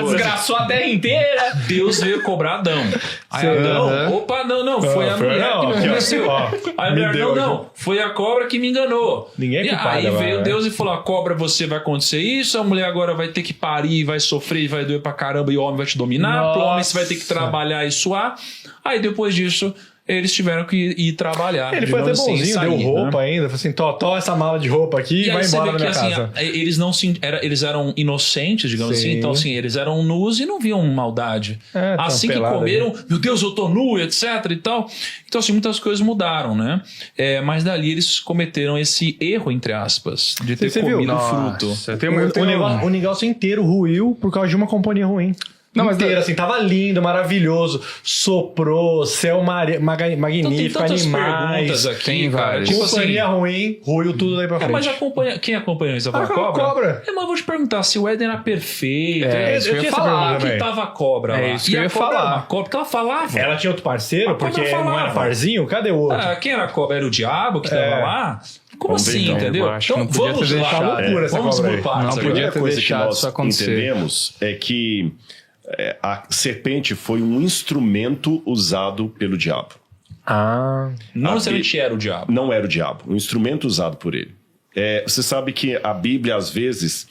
desgraçou a terra inteira. Deus veio cobrar Adão. Aí Adão, opa, não, foi a mulher que me convenceu. Aí a mulher, não, foi a cobra que me enganou. Ninguém é culpado. Aí veio Deus e falou: a cobra, você vai acontecer isso, a mulher agora vai ter que parir, vai sofrer, vai doer pra caramba e o homem vai te dominar. Pro homem você vai ter que trabalhar e suar. Aí depois disso, eles tiveram que ir trabalhar. Ele foi até bonzinho, deu roupa ainda. Falou assim: tó essa mala de roupa aqui e vai embora da minha casa. Eles eram inocentes, digamos assim. Então, assim, eles eram nus e não viam maldade. Assim que comeram, meu Deus, eu tô nu, etc e tal. Então, assim, muitas coisas mudaram, né? Mas dali eles cometeram esse erro, entre aspas, de ter comido o fruto. O negócio inteiro ruiu por causa de uma companhia ruim. Não, mas inteiro, assim, tava lindo, maravilhoso. Soprou, céu magnífico, então, animais. Aqui, cara. Tipo companhia assim, ruim, ruiu tudo daí pra frente. Mas quem acompanhou isso? A cobra? Mas eu vou te perguntar, se o Éden era perfeito. Eu ia falar que tava a cobra lá. Isso que eu ia falar. A cobra, porque ela falava. Ela tinha outro parceiro, porque não era parzinho? Cadê o outro? Quem era a cobra? Era o diabo que tava lá? Como assim, entendeu? Então vamos lá. Vamos por partes. A primeira coisa que nós entendemos é que a serpente foi um instrumento usado pelo diabo. Não necessariamente era o diabo. Não era o diabo, um instrumento usado por ele. Você sabe que a Bíblia, às vezes,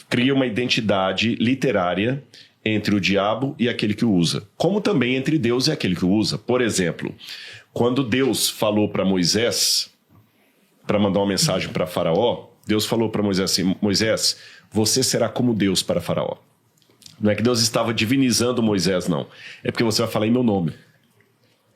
cria uma identidade literária entre o diabo e aquele que o usa. Como também entre Deus e aquele que o usa. Por exemplo, quando Deus falou para Moisés, para mandar uma mensagem para Faraó, Deus falou para Moisés assim: Moisés, você será como Deus para Faraó. Não é que Deus estava divinizando Moisés, não. É porque você vai falar em meu nome.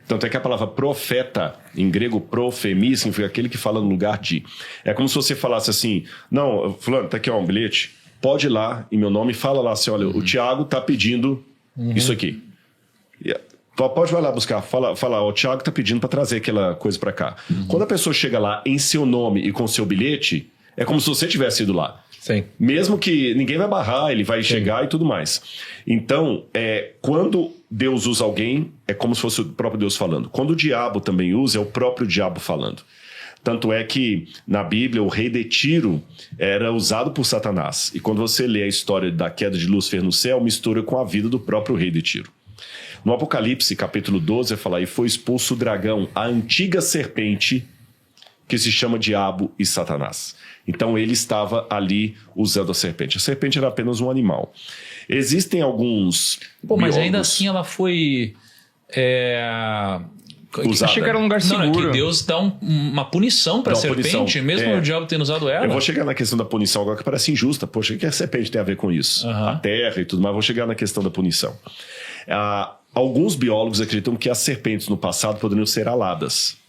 Tanto é que a palavra profeta, em grego profemi, significa aquele que fala no lugar de. É como se você falasse assim: não, fulano, tá aqui ó, um bilhete, pode ir lá em meu nome e fala lá assim: olha, o Tiago tá pedindo isso aqui. Pode vai lá buscar, fala, o Tiago tá pedindo para trazer aquela coisa para cá. Quando a pessoa chega lá em seu nome e com seu bilhete, é como se você tivesse ido lá. Sim. Mesmo que ninguém vai barrar, ele vai chegar e tudo mais. Então, quando Deus usa alguém, é como se fosse o próprio Deus falando. Quando o diabo também usa, é o próprio diabo falando. Tanto é que, na Bíblia, o rei de Tiro era usado por Satanás. E quando você lê a história da queda de Lúcifer no céu, mistura com a vida do próprio rei de Tiro. No Apocalipse, capítulo 12, vai falar: e foi expulso o dragão, a antiga serpente, que se chama Diabo e Satanás. Então ele estava ali usando a serpente. A serpente era apenas um animal. Existem alguns biólogos... Mas ainda assim ela foi... Usada. Achei que era um lugar seguro. Não, é que Deus dá uma punição para a serpente, mesmo o diabo tendo usado ela. Eu vou chegar na questão da punição agora, que parece injusta. Poxa, o que a serpente tem a ver com isso? A terra e tudo mais. Vou chegar na questão da punição. Alguns biólogos acreditam que as serpentes no passado poderiam ser aladas.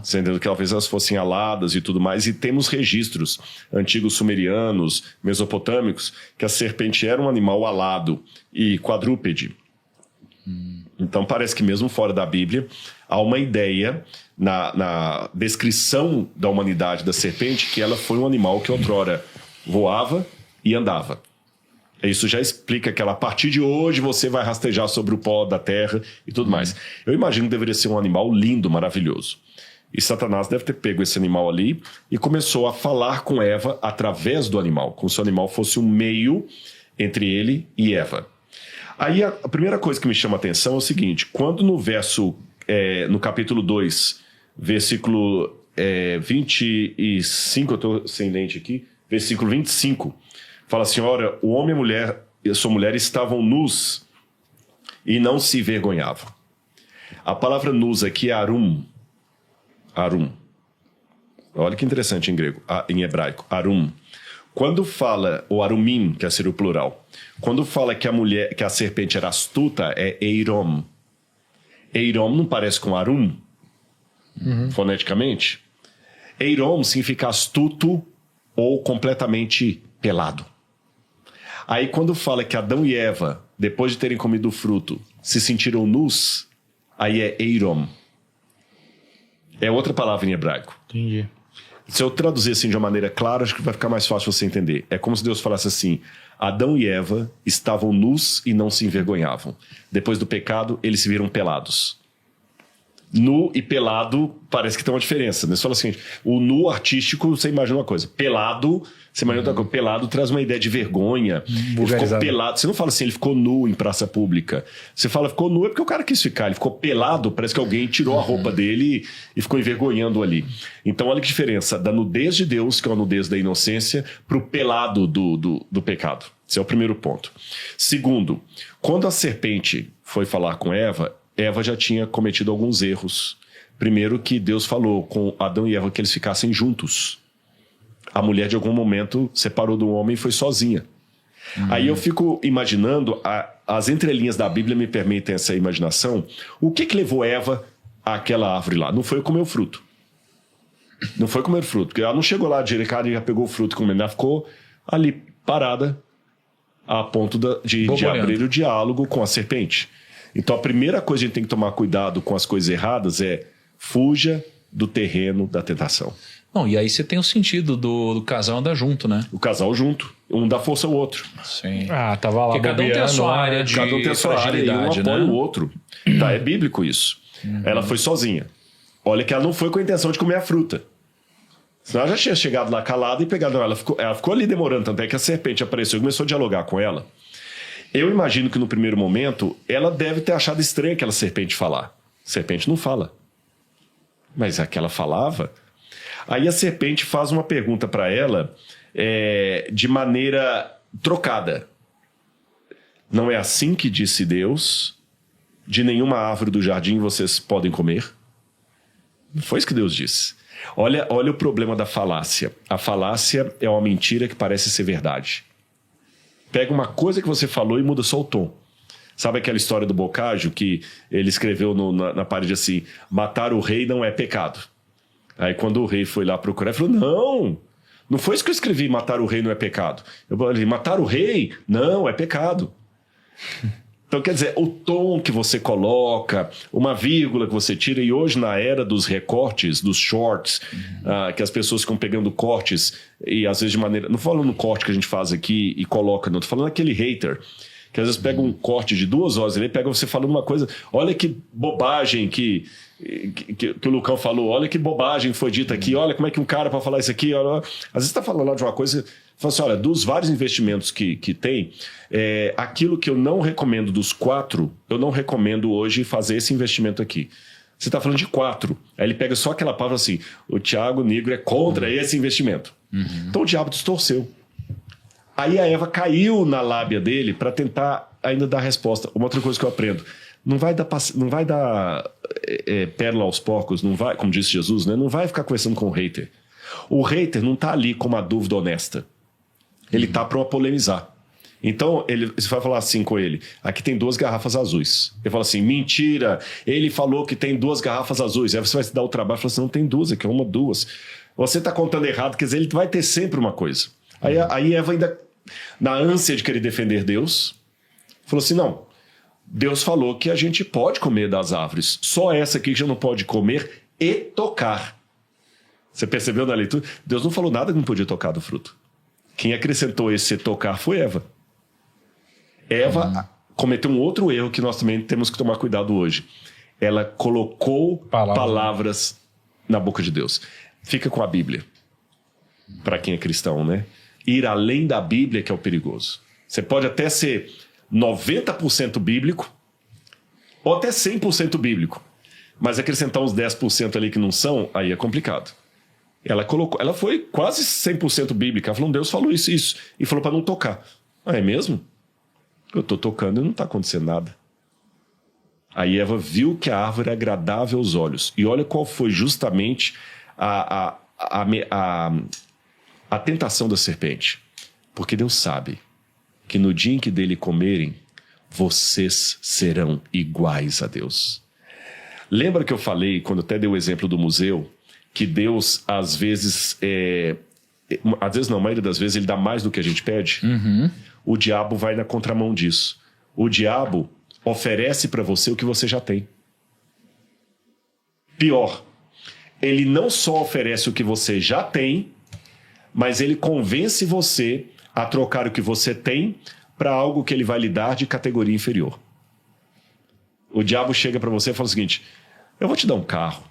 Você entendeu? Que talvez elas fossem aladas e tudo mais. E temos registros antigos sumerianos, mesopotâmicos, que a serpente era um animal alado e quadrúpede. Então parece que mesmo fora da Bíblia há uma ideia na descrição da humanidade da serpente que ela foi um animal que outrora voava e andava. Isso já explica que ela, a partir de hoje você vai rastejar sobre o pó da terra e tudo mais. Eu imagino que deveria ser um animal lindo, maravilhoso. E Satanás deve ter pego esse animal ali e começou a falar com Eva através do animal, como se o animal fosse um meio entre ele e Eva. Aí a primeira coisa que me chama a atenção é o seguinte: quando no capítulo 2, versículo 25, eu estou sem lente aqui, versículo 25, fala assim: ora, o homem e a sua mulher estavam nus e não se envergonhavam. A palavra nus aqui é arum. Arum. Olha que interessante em grego, em hebraico, arum. Quando fala, ou arumim, que seria o plural, quando fala que a serpente era astuta, é eirom. Eirom não parece com arum, foneticamente? Eirom significa astuto ou completamente pelado. Aí quando fala que Adão e Eva, depois de terem comido o fruto, se sentiram nus, aí é eirom. É outra palavra em hebraico. Entendi. Se eu traduzir assim de uma maneira clara, acho que vai ficar mais fácil você entender. É como se Deus falasse assim: Adão e Eva estavam nus e não se envergonhavam. Depois do pecado, eles se viram pelados. Nu e pelado parece que tem uma diferença. Você fala assim, o nu artístico, você imagina uma coisa. Pelado, você imagina outra coisa. Pelado traz uma ideia de vergonha. Ele ficou pelado. Você não fala assim, ele ficou nu em praça pública. Você fala, ficou nu é porque o cara quis ficar. Ele ficou pelado, parece que alguém tirou a roupa dele e ficou envergonhando ali. Então olha que diferença da nudez de Deus, que é a nudez da inocência, para o pelado do pecado. Esse é o primeiro ponto. Segundo, quando a serpente foi falar com Eva já tinha cometido alguns erros. Primeiro que Deus falou com Adão e Eva que eles ficassem juntos. A mulher de algum momento separou do homem e foi sozinha. Aí eu fico imaginando, as entrelinhas da Bíblia me permitem essa imaginação. O que levou Eva àquela árvore lá? Não foi comer o fruto. Não foi comer o fruto. Porque ela não chegou lá de Jericó e já pegou o fruto e comeu. Ela ficou ali parada a ponto de abrir o diálogo com a serpente. Então a primeira coisa que a gente tem que tomar cuidado com as coisas erradas é fuja do terreno da tentação. Não, e aí você tem o sentido do casal andar junto, né? O casal junto, um dá força ao outro. Sim. Tava lá. Porque cada um tem a sua área de cada um tem a sua área e um apoia o outro. Tá, é bíblico isso. Ela foi sozinha. Olha que ela não foi com a intenção de comer a fruta. Senão ela já tinha chegado lá calada e pegado ela. Ela ficou ali demorando, tanto é que a serpente apareceu e começou a dialogar com ela. Eu imagino que no primeiro momento ela deve ter achado estranho aquela serpente falar. Serpente não fala. Mas aquela falava. Aí a serpente faz uma pergunta para ela de maneira trocada. Não é assim que disse Deus: de nenhuma árvore do jardim vocês podem comer? Não foi isso que Deus disse. Olha o problema da falácia. A falácia é uma mentira que parece ser verdade. Pega uma coisa que você falou e muda só o tom. Sabe aquela história do Boccaccio que ele escreveu na parede assim: matar o rei não é pecado. Aí quando o rei foi lá procurar, ele falou: não foi isso que eu escrevi, matar o rei não é pecado. Eu falei: matar o rei? Não, é pecado. Então quer dizer, o tom que você coloca, uma vírgula que você tira, e hoje na era dos recortes, dos shorts, que as pessoas ficam pegando cortes e às vezes de maneira... Não falando no corte que a gente faz aqui e coloca, não. Tô falando aquele hater, que às vezes pega um corte de 2 horas, ele pega você falando uma coisa, olha que bobagem que o Lucão falou, olha que bobagem foi dita aqui, olha como é que um cara para falar isso aqui, olha, às vezes tá falando lá de uma coisa... Fala assim, olha, dos vários investimentos que tem, aquilo que eu não recomendo dos 4, eu não recomendo hoje fazer esse investimento aqui. Você está falando de 4. Aí ele pega só aquela palavra assim, o Tiago Negro é contra esse investimento. Então o diabo distorceu. Aí a Eva caiu na lábia dele para tentar ainda dar resposta. Uma outra coisa que eu aprendo, não vai dar pérola aos porcos, não vai, como disse Jesus, né? Não vai ficar conversando com o hater. O hater não está ali com uma dúvida honesta. Ele está para polemizar. Então, você vai falar assim com ele, aqui tem 2 garrafas azuis. Ele fala assim, mentira, ele falou que tem 2 garrafas azuis. Aí você vai se dar o trabalho e fala assim, não tem 2, aqui é 1, 2. Você está contando errado, quer dizer, ele vai ter sempre uma coisa. Aí Eva ainda, na ânsia de querer defender Deus, falou assim, não, Deus falou que a gente pode comer das árvores, só essa aqui que já não pode comer e tocar. Você percebeu na leitura? Deus não falou nada que não podia tocar do fruto. Quem acrescentou esse tocar foi Eva. Eva cometeu um outro erro que nós também temos que tomar cuidado hoje. Ela colocou palavras na boca de Deus. Fica com a Bíblia. Para quem é cristão, né? Ir além da Bíblia que é o perigoso. Você pode até ser 90% bíblico ou até 100% bíblico. Mas acrescentar uns 10% ali que não são, aí é complicado. Ela foi quase 100% bíblica. Ela falou, Deus falou isso. E falou para não tocar. É mesmo? Eu estou tocando e não está acontecendo nada. Aí Eva viu que a árvore era agradável aos olhos. E olha qual foi justamente a tentação da serpente. Porque Deus sabe que no dia em que dele comerem, vocês serão iguais a Deus. Lembra que eu falei, quando até dei o exemplo do museu, que Deus, às vezes não, a maioria das vezes, ele dá mais do que a gente pede? O diabo vai na contramão disso. O diabo oferece para você o que você já tem. Pior, ele não só oferece o que você já tem, mas ele convence você a trocar o que você tem para algo que ele vai lhe dar de categoria inferior. O diabo chega para você e fala o seguinte, eu vou te dar um carro,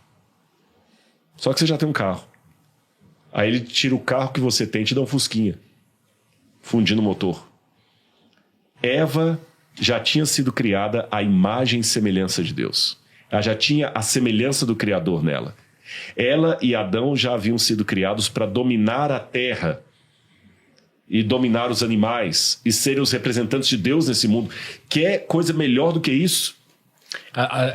só que você já tem um carro. Aí ele tira o carro que você tem e te dá um fusquinha, fundindo o motor. Eva já tinha sido criada à imagem e semelhança de Deus. Ela já tinha a semelhança do Criador nela. Ela e Adão já haviam sido criados para dominar a terra e dominar os animais e serem os representantes de Deus nesse mundo. Quer coisa melhor do que isso?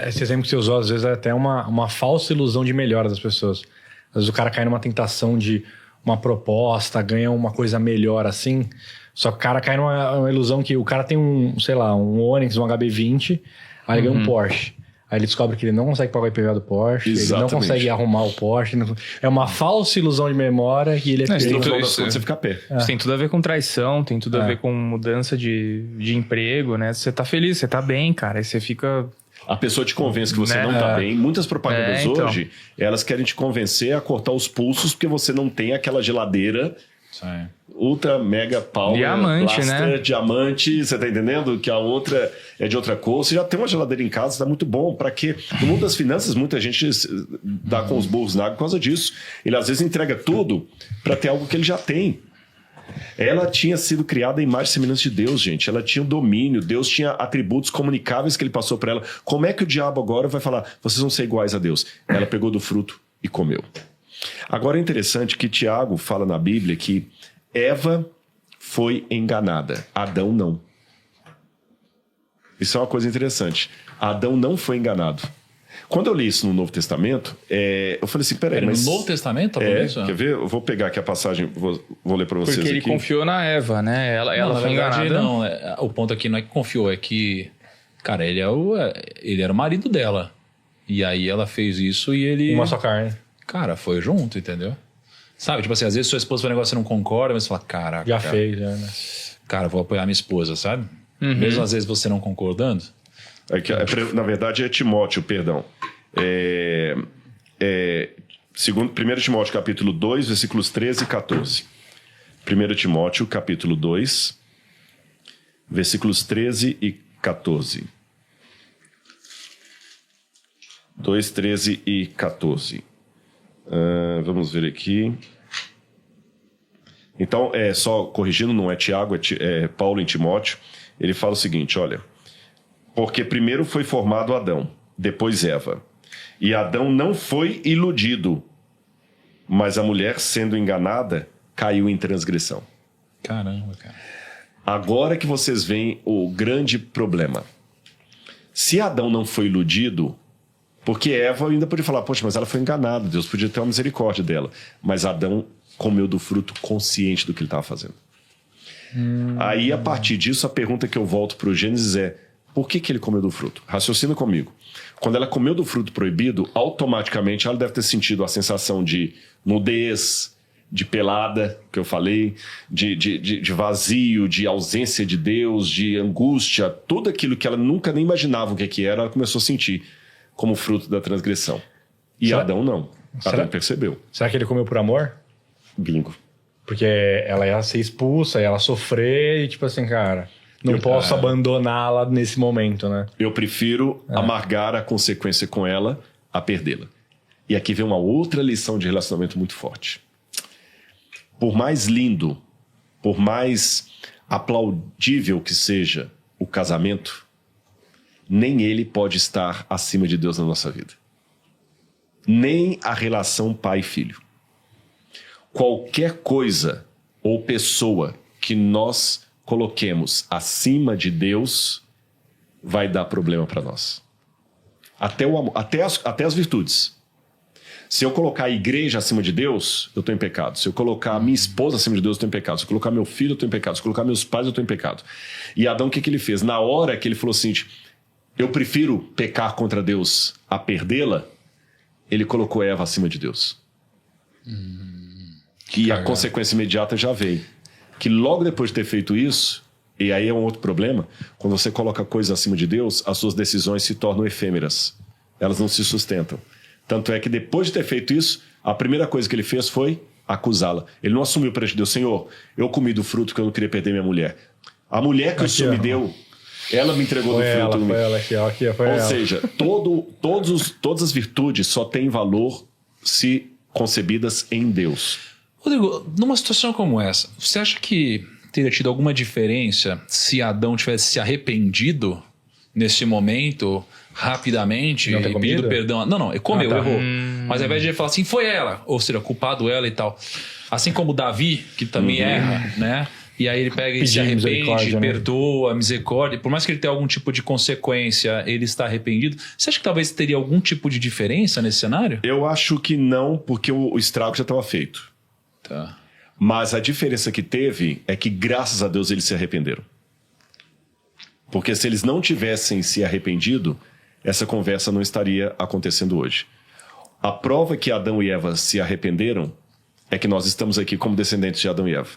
Esse exemplo que você usou, às vezes, é até uma falsa ilusão de melhora das pessoas. Às vezes o cara cai numa tentação de uma proposta, ganha uma coisa melhor assim, só que o cara cai numa ilusão que o cara tem um Onix, um HB20, aí ele ganha um Porsche. Aí ele descobre que ele não consegue pagar o IPVA do Porsche, ele não consegue arrumar o Porsche. É uma falsa ilusão de memória que ele você fica a pé. Isso tem tudo a ver com traição, tem tudo a ver com mudança de emprego, né? Você tá feliz, você tá bem, cara. Aí você fica... A pessoa te convence que você não tá bem. Muitas propagandas hoje, elas querem te convencer a cortar os pulsos porque você não tem aquela geladeira... Ultra, mega, power, diamante, blaster, né? Diamante, você tá entendendo? Que a outra é de outra cor. Você já tem uma geladeira em casa, tá muito bom. Pra quê? No mundo das finanças, muita gente dá com os burros na água por causa disso. Ele às vezes entrega tudo pra ter algo que ele já tem. Ela tinha sido criada à imagem e semelhança de Deus, gente. Ela tinha um domínio. Deus tinha atributos comunicáveis que ele passou pra ela. Como é que o diabo agora vai falar, vocês vão ser iguais a Deus? Ela pegou do fruto e comeu. Agora é interessante que Tiago fala na Bíblia que Eva foi enganada, Adão não. Isso é uma coisa interessante. Adão não foi enganado. Quando eu li isso no Novo Testamento, eu falei assim, peraí, mas... No Novo Testamento? Quer ver? Eu vou pegar aqui a passagem, vou ler para vocês. Porque ele aqui. Confiou na Eva, né? Ela foi enganada. Não, o ponto aqui não é que confiou, é que, cara, ele era o marido dela. E aí ela fez isso e ele... Uma só carne. Cara, foi junto, entendeu? Sabe, tipo assim, às vezes sua esposa faz um negócio que você não concorda, mas você fala, caraca... Já fez, né? Cara, vou apoiar minha esposa, sabe? Mesmo às vezes você não concordando. Na verdade é Timóteo, perdão. 1 Timóteo capítulo 2, versículos 13 e 14. 1 Timóteo capítulo 2, versículos 13 e 14. 2, 13 e 14. Vamos ver aqui. Então, só corrigindo, não é Tiago, é Paulo em Timóteo. Ele fala o seguinte, olha... Porque primeiro foi formado Adão, depois Eva. E Adão não foi iludido, mas a mulher, sendo enganada, caiu em transgressão. Caramba, cara. Agora que vocês veem o grande problema. Se Adão não foi iludido, porque Eva ainda podia falar, poxa, mas ela foi enganada, Deus podia ter uma misericórdia dela. Mas Adão comeu do fruto consciente do que ele estava fazendo. Aí, a partir disso, a pergunta que eu volto para o Gênesis é, por que ele comeu do fruto? Raciocina comigo. Quando ela comeu do fruto proibido, automaticamente ela deve ter sentido a sensação de nudez, de pelada, que eu falei, de vazio, de ausência de Deus, de angústia, tudo aquilo que ela nunca nem imaginava o que era, ela começou a sentir como fruto da transgressão. E Adão não. Adão percebeu. Será que ele comeu por amor? Bingo. Porque ela ia ser expulsa, ela sofrer e tipo assim, cara, não posso abandoná-la nesse momento, né? Eu prefiro amargar a consequência com ela a perdê-la. E aqui vem uma outra lição de relacionamento muito forte. Por mais lindo, por mais aplaudível que seja o casamento, nem ele pode estar acima de Deus na nossa vida. Nem a relação pai e filho. Qualquer coisa ou pessoa que nós coloquemos acima de Deus vai dar problema para nós. Até o amor, até as virtudes. Se eu colocar a igreja acima de Deus, eu estou em pecado. Se eu colocar a minha esposa acima de Deus, eu estou em pecado. Se eu colocar meu filho, eu estou em pecado. Se eu colocar meus pais, eu estou em pecado. E Adão, o que ele fez? Na hora que ele falou assim, eu prefiro pecar contra Deus a perdê-la, ele colocou Eva acima de Deus. E a consequência imediata já veio. Que logo depois de ter feito isso, e aí é um outro problema, quando você coloca coisas acima de Deus, as suas decisões se tornam efêmeras. Elas não se sustentam. Tanto é que depois de ter feito isso, a primeira coisa que ele fez foi acusá-la. Ele não assumiu perante Deus, Senhor, eu comi do fruto que eu não queria perder minha mulher. A mulher que o Senhor me deu, ela me entregou do fruto. Foi ela aqui, foi ela. Ou seja, todas as virtudes só têm valor se concebidas em Deus. Rodrigo, numa situação como essa, você acha que teria tido alguma diferença se Adão tivesse se arrependido nesse momento, rapidamente, e pedido perdão? Não, ele comeu, errou. Mas ao invés de ele falar assim, foi ela, ou seja, culpado ela e tal. Assim como Davi, que também erra, né? E aí ele pega e se arrepende, perdoa, misericórdia. Por mais que ele tenha algum tipo de consequência, ele está arrependido. Você acha que talvez teria algum tipo de diferença nesse cenário? Eu acho que não, porque o estrago já estava feito. Tá. Mas a diferença que teve é que, graças a Deus, eles se arrependeram. Porque se eles não tivessem se arrependido, essa conversa não estaria acontecendo hoje. A prova que Adão e Eva se arrependeram é que nós estamos aqui como descendentes de Adão e Eva.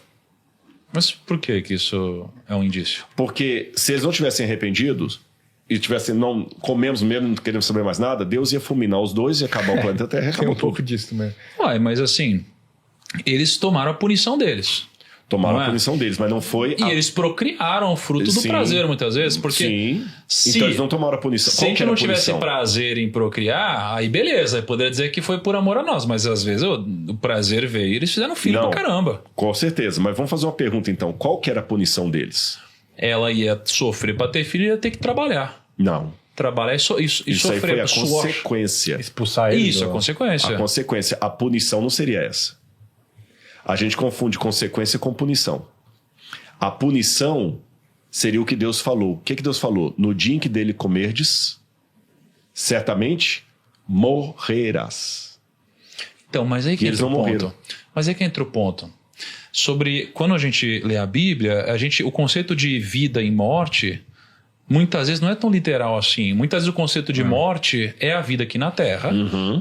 Mas por que isso é um indício? Porque se eles não tivessem arrependidos e tivessem, não comemos mesmo, não queremos saber mais nada, Deus ia fulminar os dois e acabar o planeta Terra. Tem um pouco disso também. Mas assim, eles tomaram a punição deles. Tomaram a punição deles, mas não foi... E eles procriaram o fruto do prazer, muitas vezes. Porque então eles não tomaram a punição. Se a gente não tivesse prazer em procriar, aí beleza, poderia dizer que foi por amor a nós. Mas às vezes o prazer veio e eles fizeram filho pra caramba. Com certeza, mas vamos fazer uma pergunta então. Qual que era a punição deles? Ela ia sofrer pra ter filho e ia ter que trabalhar. Não. Trabalhar e sofrer. Isso aí foi a consequência. Expulsar ele. Isso, a consequência. A consequência. A punição não seria essa. A gente confunde consequência com punição. A punição seria o que Deus falou. O que Deus falou? No dia em que dele comerdes, certamente morrerás. Então, mas aí que entra o ponto. Mas aí que entra o ponto. Sobre quando a gente lê a Bíblia, o conceito de vida e morte muitas vezes não é tão literal assim. Muitas vezes o conceito de morte é a vida aqui na Terra,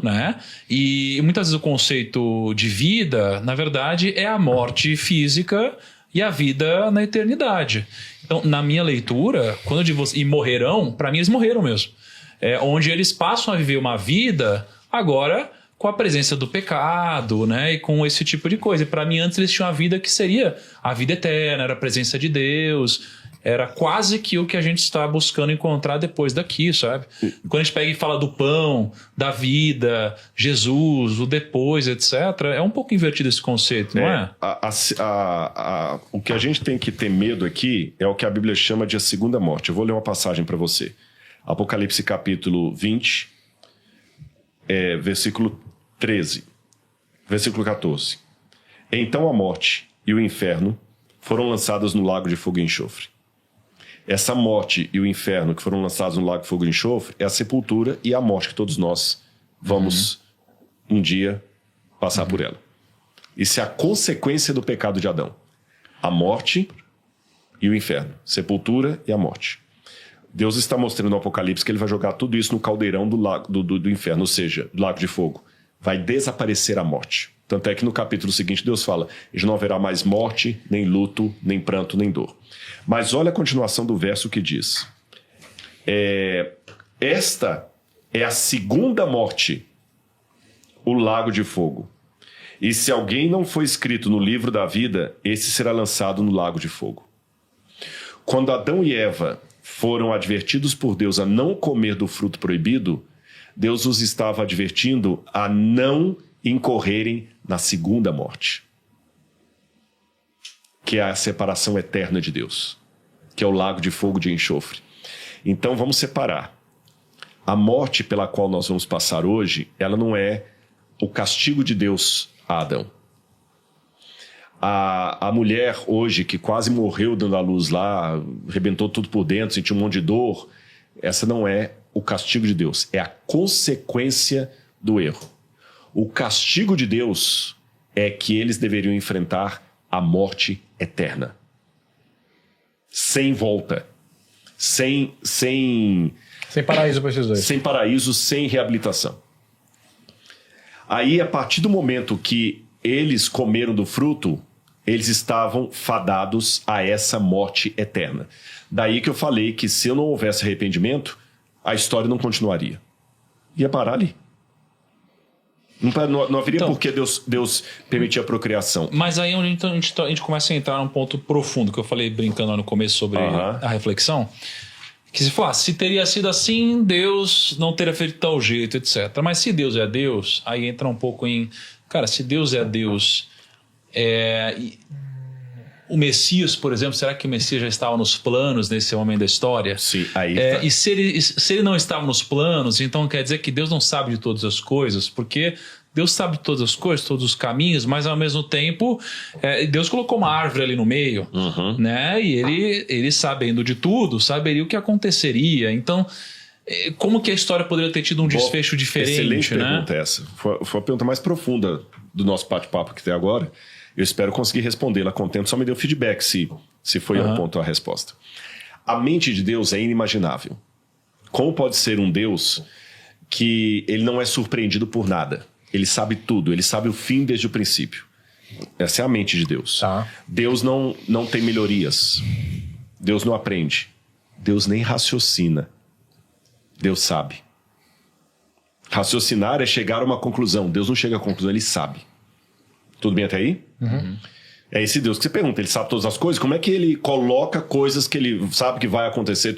né? E muitas vezes o conceito de vida, na verdade, é a morte física e a vida na eternidade. Então, na minha leitura, quando eu digo e morrerão, para mim eles morreram mesmo. Onde eles passam a viver uma vida agora com a presença do pecado, né? E com esse tipo de coisa. E para mim, antes eles tinham a vida que seria a vida eterna, era a presença de Deus. Era quase que o que a gente está buscando encontrar depois daqui, sabe? Quando a gente pega e fala do pão, da vida, Jesus, o depois, etc., é um pouco invertido esse conceito, não é? O que a gente tem que ter medo aqui é o que a Bíblia chama de a segunda morte. Eu vou ler uma passagem para você. Apocalipse capítulo 20, versículo 13, versículo 14. Então a morte e o inferno foram lançados no lago de fogo e enxofre. Essa morte e o inferno que foram lançados no lago de fogo e enxofre é a sepultura e a morte que todos nós vamos um dia passar por ela. Isso é a consequência do pecado de Adão. A morte e o inferno. Sepultura e a morte. Deus está mostrando no Apocalipse que ele vai jogar tudo isso no caldeirão do inferno, ou seja, do lago de fogo. Vai desaparecer a morte. Tanto é que no capítulo seguinte Deus fala: já não haverá mais morte, nem luto, nem pranto, nem dor. Mas olha a continuação do verso que diz: esta é a segunda morte, o lago de fogo. E se alguém não foi escrito no livro da vida, esse será lançado no lago de fogo. Quando Adão e Eva foram advertidos por Deus a não comer do fruto proibido, Deus os estava advertindo a não incorrerem na segunda morte, que é a separação eterna de Deus, que é o lago de fogo de enxofre. Então vamos separar. A morte pela qual nós vamos passar hoje, ela não é o castigo de Deus a Adão. A mulher hoje que quase morreu dando a luz lá, arrebentou tudo por dentro, sentiu um monte de dor, essa não é o castigo de Deus, é a consequência do erro. O castigo de Deus é que eles deveriam enfrentar a morte eterna. Sem volta. Sem paraíso para esses dois. Sem paraíso, sem reabilitação. Aí, a partir do momento que eles comeram do fruto, eles estavam fadados a essa morte eterna. Daí que eu falei que se não houvesse arrependimento, a história não continuaria. Ia parar ali. Não haveria por que Deus permitir a procriação. Mas aí onde a gente começa a entrar num ponto profundo, que eu falei brincando lá no começo sobre a reflexão, que se falasse, se teria sido assim, Deus não teria feito de tal jeito, etc. Mas se Deus é Deus, aí entra um pouco em... Cara, se Deus é Deus... o Messias, por exemplo, será que o Messias já estava nos planos nesse momento da história? Sim, aí tá. E se ele não estava nos planos, então quer dizer que Deus não sabe de todas as coisas, porque Deus sabe de todas as coisas, todos os caminhos, mas ao mesmo tempo Deus colocou uma árvore ali no meio, né? E ele sabendo de tudo, saberia o que aconteceria. Então, como que a história poderia ter tido um desfecho diferente? Excelente pergunta essa. Foi a pergunta mais profunda do nosso bate-papo que tem agora. Eu espero conseguir respondê-la com o tempo. Só me dê o feedback se foi ao ponto a resposta. A mente de Deus é inimaginável. Como pode ser um Deus que ele não é surpreendido por nada? Ele sabe tudo, ele sabe o fim desde o princípio. Essa é a mente de Deus. Tá. Deus não tem melhorias. Deus não aprende. Deus nem raciocina. Deus sabe. Raciocinar é chegar a uma conclusão. Deus não chega a conclusão, ele sabe. Tudo bem até aí? É esse Deus que você pergunta. Ele sabe todas as coisas? Como é que ele coloca coisas que ele sabe que vai acontecer?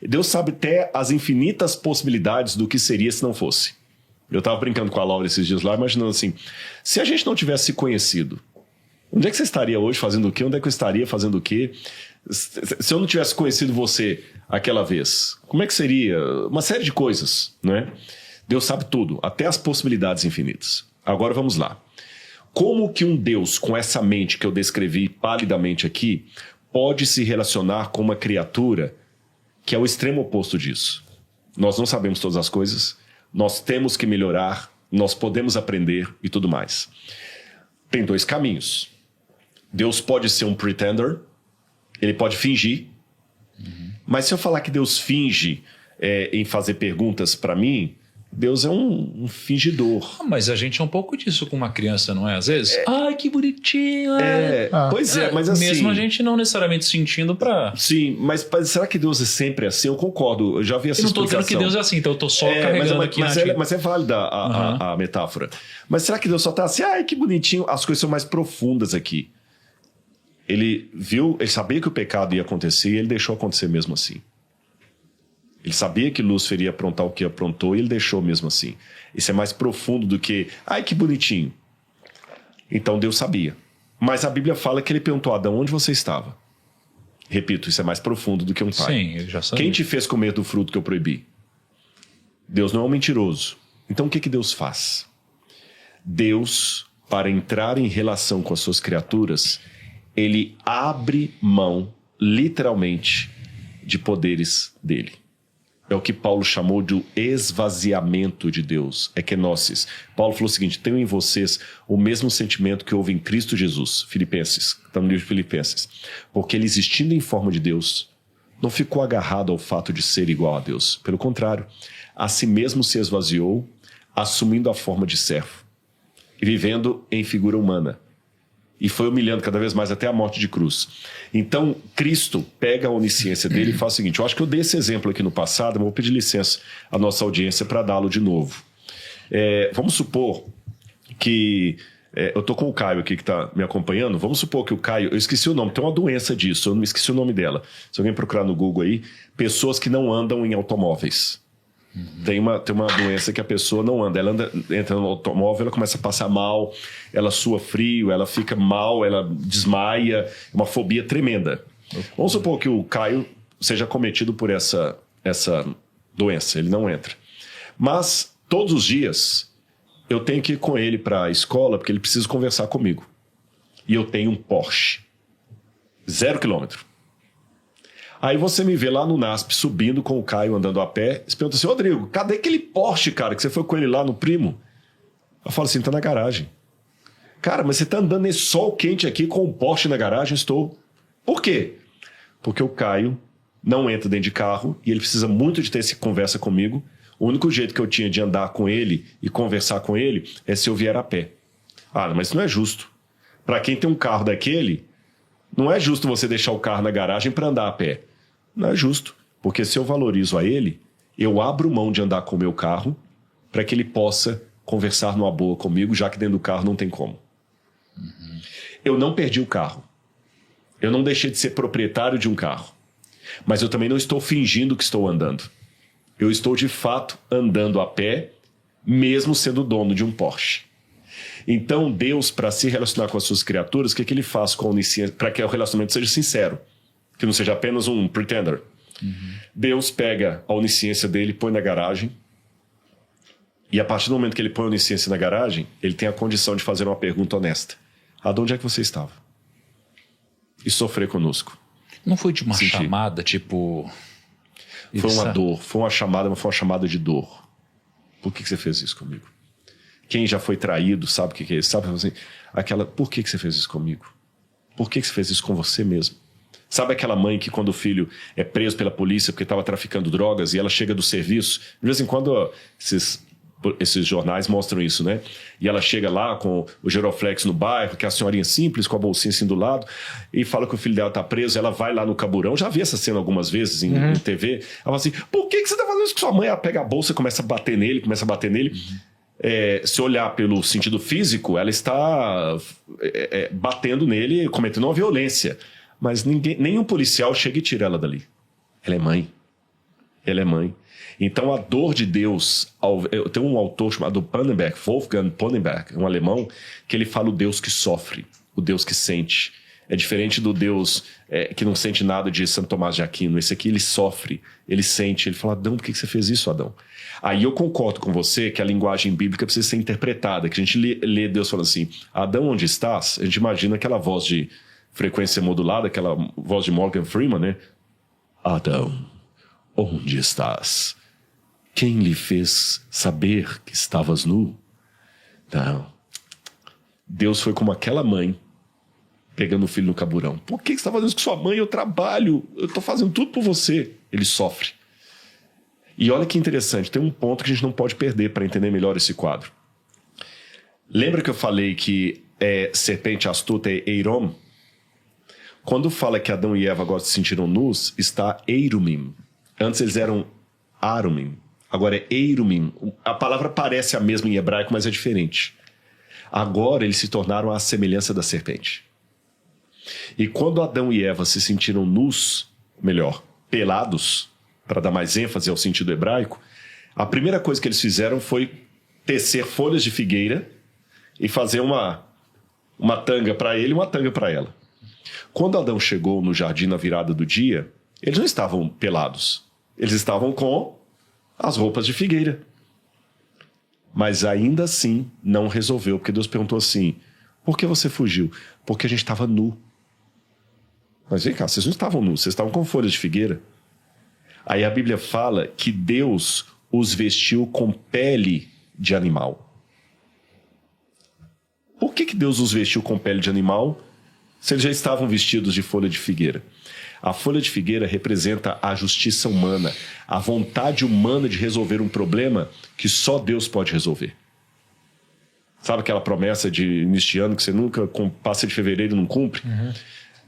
Deus sabe até as infinitas possibilidades do que seria se não fosse. Eu estava brincando com a Laura esses dias lá, imaginando assim, se a gente não tivesse se conhecido, onde é que você estaria hoje fazendo o quê? Onde é que eu estaria fazendo o quê? Se eu não tivesse conhecido você aquela vez, como é que seria? Uma série de coisas, não é? Deus sabe tudo, até as possibilidades infinitas. Agora vamos lá. Como que um Deus com essa mente que eu descrevi palidamente aqui pode se relacionar com uma criatura que é o extremo oposto disso? Nós não sabemos todas as coisas, nós temos que melhorar, nós podemos aprender e tudo mais. Tem dois caminhos. Deus pode ser um pretender, ele pode fingir, mas se eu falar que Deus finge em fazer perguntas para mim, Deus é um fingidor. Mas a gente é um pouco disso com uma criança, não é? Às vezes, ai, que bonitinho. Pois é, mas assim... Mesmo a gente não necessariamente sentindo pra... Sim, mas será que Deus é sempre assim? Eu concordo, eu já vi essa explicação. Eu não tô dizendo que Deus é assim, então eu tô só carregando aqui. Mas é válida a metáfora. Mas será que Deus só tá assim, ai, que bonitinho? As coisas são mais profundas aqui. Ele sabia que o pecado ia acontecer e ele deixou acontecer mesmo assim. Ele sabia que Lúcifer ia aprontar o que aprontou e ele deixou mesmo assim. Isso é mais profundo do que... Ai, que bonitinho. Então Deus sabia. Mas a Bíblia fala que ele perguntou a Adão onde você estava. Repito, isso é mais profundo do que um pai. Sim, ele já sabia. Quem te fez comer do fruto que eu proibi? Deus não é um mentiroso. Então o que Deus faz? Deus, para entrar em relação com as suas criaturas, ele abre mão, literalmente, de poderes dele. É o que Paulo chamou de esvaziamento de Deus, kenosis. Paulo falou o seguinte: tenham em vocês o mesmo sentimento que houve em Cristo Jesus, Filipenses, está no livro de Filipenses. Porque ele, existindo em forma de Deus, não ficou agarrado ao fato de ser igual a Deus. Pelo contrário, a si mesmo se esvaziou, assumindo a forma de servo e vivendo em figura humana. E foi humilhando cada vez mais até a morte de cruz. Então, Cristo pega a onisciência dele e faz o seguinte: eu acho que eu dei esse exemplo aqui no passado, mas vou pedir licença à nossa audiência para dá-lo de novo. Vamos supor que... eu estou com o Caio aqui que está me acompanhando. Vamos supor que o Caio... Eu esqueci o nome, tem uma doença disso, eu não esqueci o nome dela. Se alguém procurar no Google aí, pessoas que não andam em automóveis. Tem uma doença que a pessoa não anda. Ela entra no automóvel, ela começa a passar mal, ela sua frio, ela fica mal, ela desmaia, uma fobia tremenda. Vamos supor que o Caio seja cometido por essa doença, ele não entra. Mas todos os dias eu tenho que ir com ele para a escola porque ele precisa conversar comigo. E eu tenho um Porsche 0 km. Aí você me vê lá no NASP subindo com o Caio andando a pé. Você pergunta assim: Rodrigo, cadê aquele Porsche, cara, que você foi com ele lá no Primo? Eu falo assim: tá na garagem. Cara, mas você tá andando nesse sol quente aqui com o Porsche na garagem? Estou. Por quê? Porque o Caio não entra dentro de carro e ele precisa muito de ter essa conversa comigo. O único jeito que eu tinha de andar com ele e conversar com ele é se eu vier a pé. Ah, mas isso não é justo. Para quem tem um carro daquele, não é justo você deixar o carro na garagem para andar a pé. Não é justo, porque se eu valorizo a ele, eu abro mão de andar com o meu carro para que ele possa conversar numa boa comigo, já que dentro do carro não tem como. Eu não perdi o carro. Eu não deixei de ser proprietário de um carro. Mas eu também não estou fingindo que estou andando. Eu estou de fato andando a pé, mesmo sendo dono de um Porsche. Então Deus, para se relacionar com as suas criaturas, o que ele faz com a onisciência? Para que o relacionamento seja sincero, que não seja apenas um pretender. Deus pega a onisciência dele, põe na garagem, e a partir do momento que ele põe a onisciência na garagem, ele tem a condição de fazer uma pergunta honesta: onde é que você estava? E sofrer conosco. Não foi de uma chamada, tipo... Foi uma dor, foi uma chamada, mas foi uma chamada de dor. Por que você fez isso comigo? Quem já foi traído sabe o que é isso? Sabe assim, por que você fez isso comigo? Por que você fez isso com você mesmo? Sabe aquela mãe que quando o filho é preso pela polícia porque estava traficando drogas e ela chega do serviço? De vez em quando esses jornais mostram isso, né? E ela chega lá com o Geroflex no bairro, que é a senhorinha simples, com a bolsinha assim do lado, e fala que o filho dela está preso. Ela vai lá no caburão. Já vi essa cena algumas vezes em TV. Ela fala assim: por que você está fazendo isso com sua mãe? Ela pega a bolsa e começa a bater nele, se olhar pelo sentido físico, ela está batendo nele, cometendo uma violência. Mas nenhum policial chega e tira ela dali. Ela é mãe. Ela é mãe. Então a dor de Deus... Tem um autor chamado Pannenberg, Wolfgang Pannenberg, um alemão, que ele fala o Deus que sofre, o Deus que sente. É diferente do Deus que não sente nada de Santo Tomás de Aquino. Esse aqui ele sofre, ele sente. Ele fala: Adão, por que você fez isso, Adão? Aí eu concordo com você que a linguagem bíblica precisa ser interpretada. Que a gente lê Deus falando assim: Adão, onde estás? A gente imagina aquela voz de frequência modulada, aquela voz de Morgan Freeman, né? Adão, onde estás? Quem lhe fez saber que estavas nu? Não. Deus foi como aquela mãe pegando o filho no caburão. Por que você está fazendo isso com sua mãe? Eu trabalho, eu estou fazendo tudo por você. Ele sofre. E olha que interessante, tem um ponto que a gente não pode perder para entender melhor esse quadro. Lembra que eu falei que serpente astuta é Eirom? Quando fala que Adão e Eva agora se sentiram nus, está Eirumim. Antes eles eram Arumim. Agora é Eirumim. A palavra parece a mesma em hebraico, mas é diferente. Agora eles se tornaram à semelhança da serpente. E quando Adão e Eva se sentiram nus, melhor, pelados, para dar mais ênfase ao sentido hebraico, a primeira coisa que eles fizeram foi tecer folhas de figueira e fazer uma tanga para ele e uma tanga para ela. Quando Adão chegou no jardim na virada do dia, eles não estavam pelados. Eles estavam com as roupas de figueira. Mas ainda assim não resolveu, porque Deus perguntou assim: por que você fugiu? Porque a gente estava nu. Mas vem cá, vocês não estavam nus, vocês estavam com folhas de figueira. Aí a Bíblia fala que Deus os vestiu com pele de animal. Por que Deus os vestiu com pele de animal se eles já estavam vestidos de folha de figueira? A folha de figueira representa a justiça humana, a vontade humana de resolver um problema que só Deus pode resolver. Sabe aquela promessa de início de ano que você nunca passa de fevereiro e não cumpre? Uhum.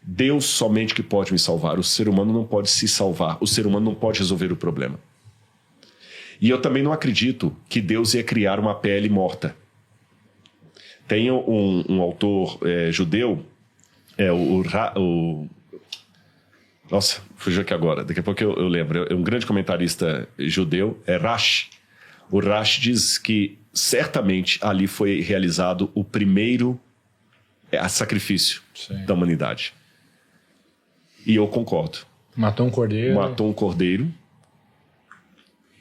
Deus somente que pode me salvar. O ser humano não pode se salvar. O ser humano não pode resolver o problema. E eu também não acredito que Deus ia criar uma pele morta. Tem um autor judeu, nossa, fugiu aqui agora, daqui a pouco eu lembro. É um grande comentarista judeu, Rashi. O Rashi diz que certamente ali foi realizado o primeiro sacrifício da humanidade. E eu concordo. Matou um cordeiro. Matou um cordeiro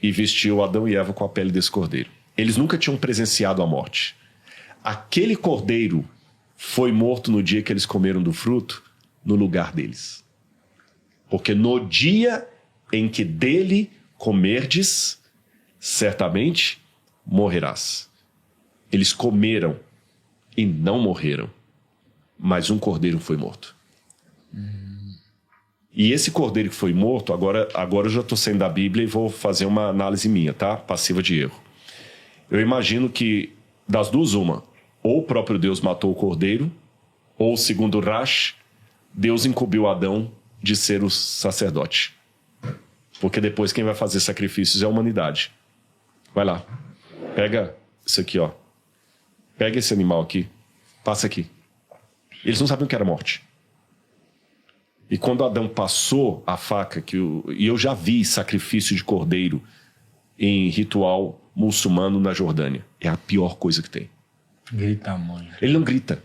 e vestiu Adão e Eva com a pele desse cordeiro. Eles nunca tinham presenciado a morte. Aquele cordeiro foi morto no dia que eles comeram do fruto, no lugar deles. Porque no dia em que dele comerdes, certamente morrerás. Eles comeram e não morreram, mas um cordeiro foi morto. E esse cordeiro que foi morto, agora eu já estou saindo da Bíblia e vou fazer uma análise minha, tá? Passiva de erro. Eu imagino que das duas uma, ou o próprio Deus matou o cordeiro, ou segundo Rashi, Deus incumbiu Adão de ser o sacerdote. Porque depois quem vai fazer sacrifícios é a humanidade. Vai lá, pega isso aqui, ó. Pega esse animal aqui, passa aqui. Eles não sabiam o que era morte. E quando Adão passou a faca, e eu já vi sacrifício de cordeiro em ritual muçulmano na Jordânia. É a pior coisa que tem. Grita, mãe. Ele não grita.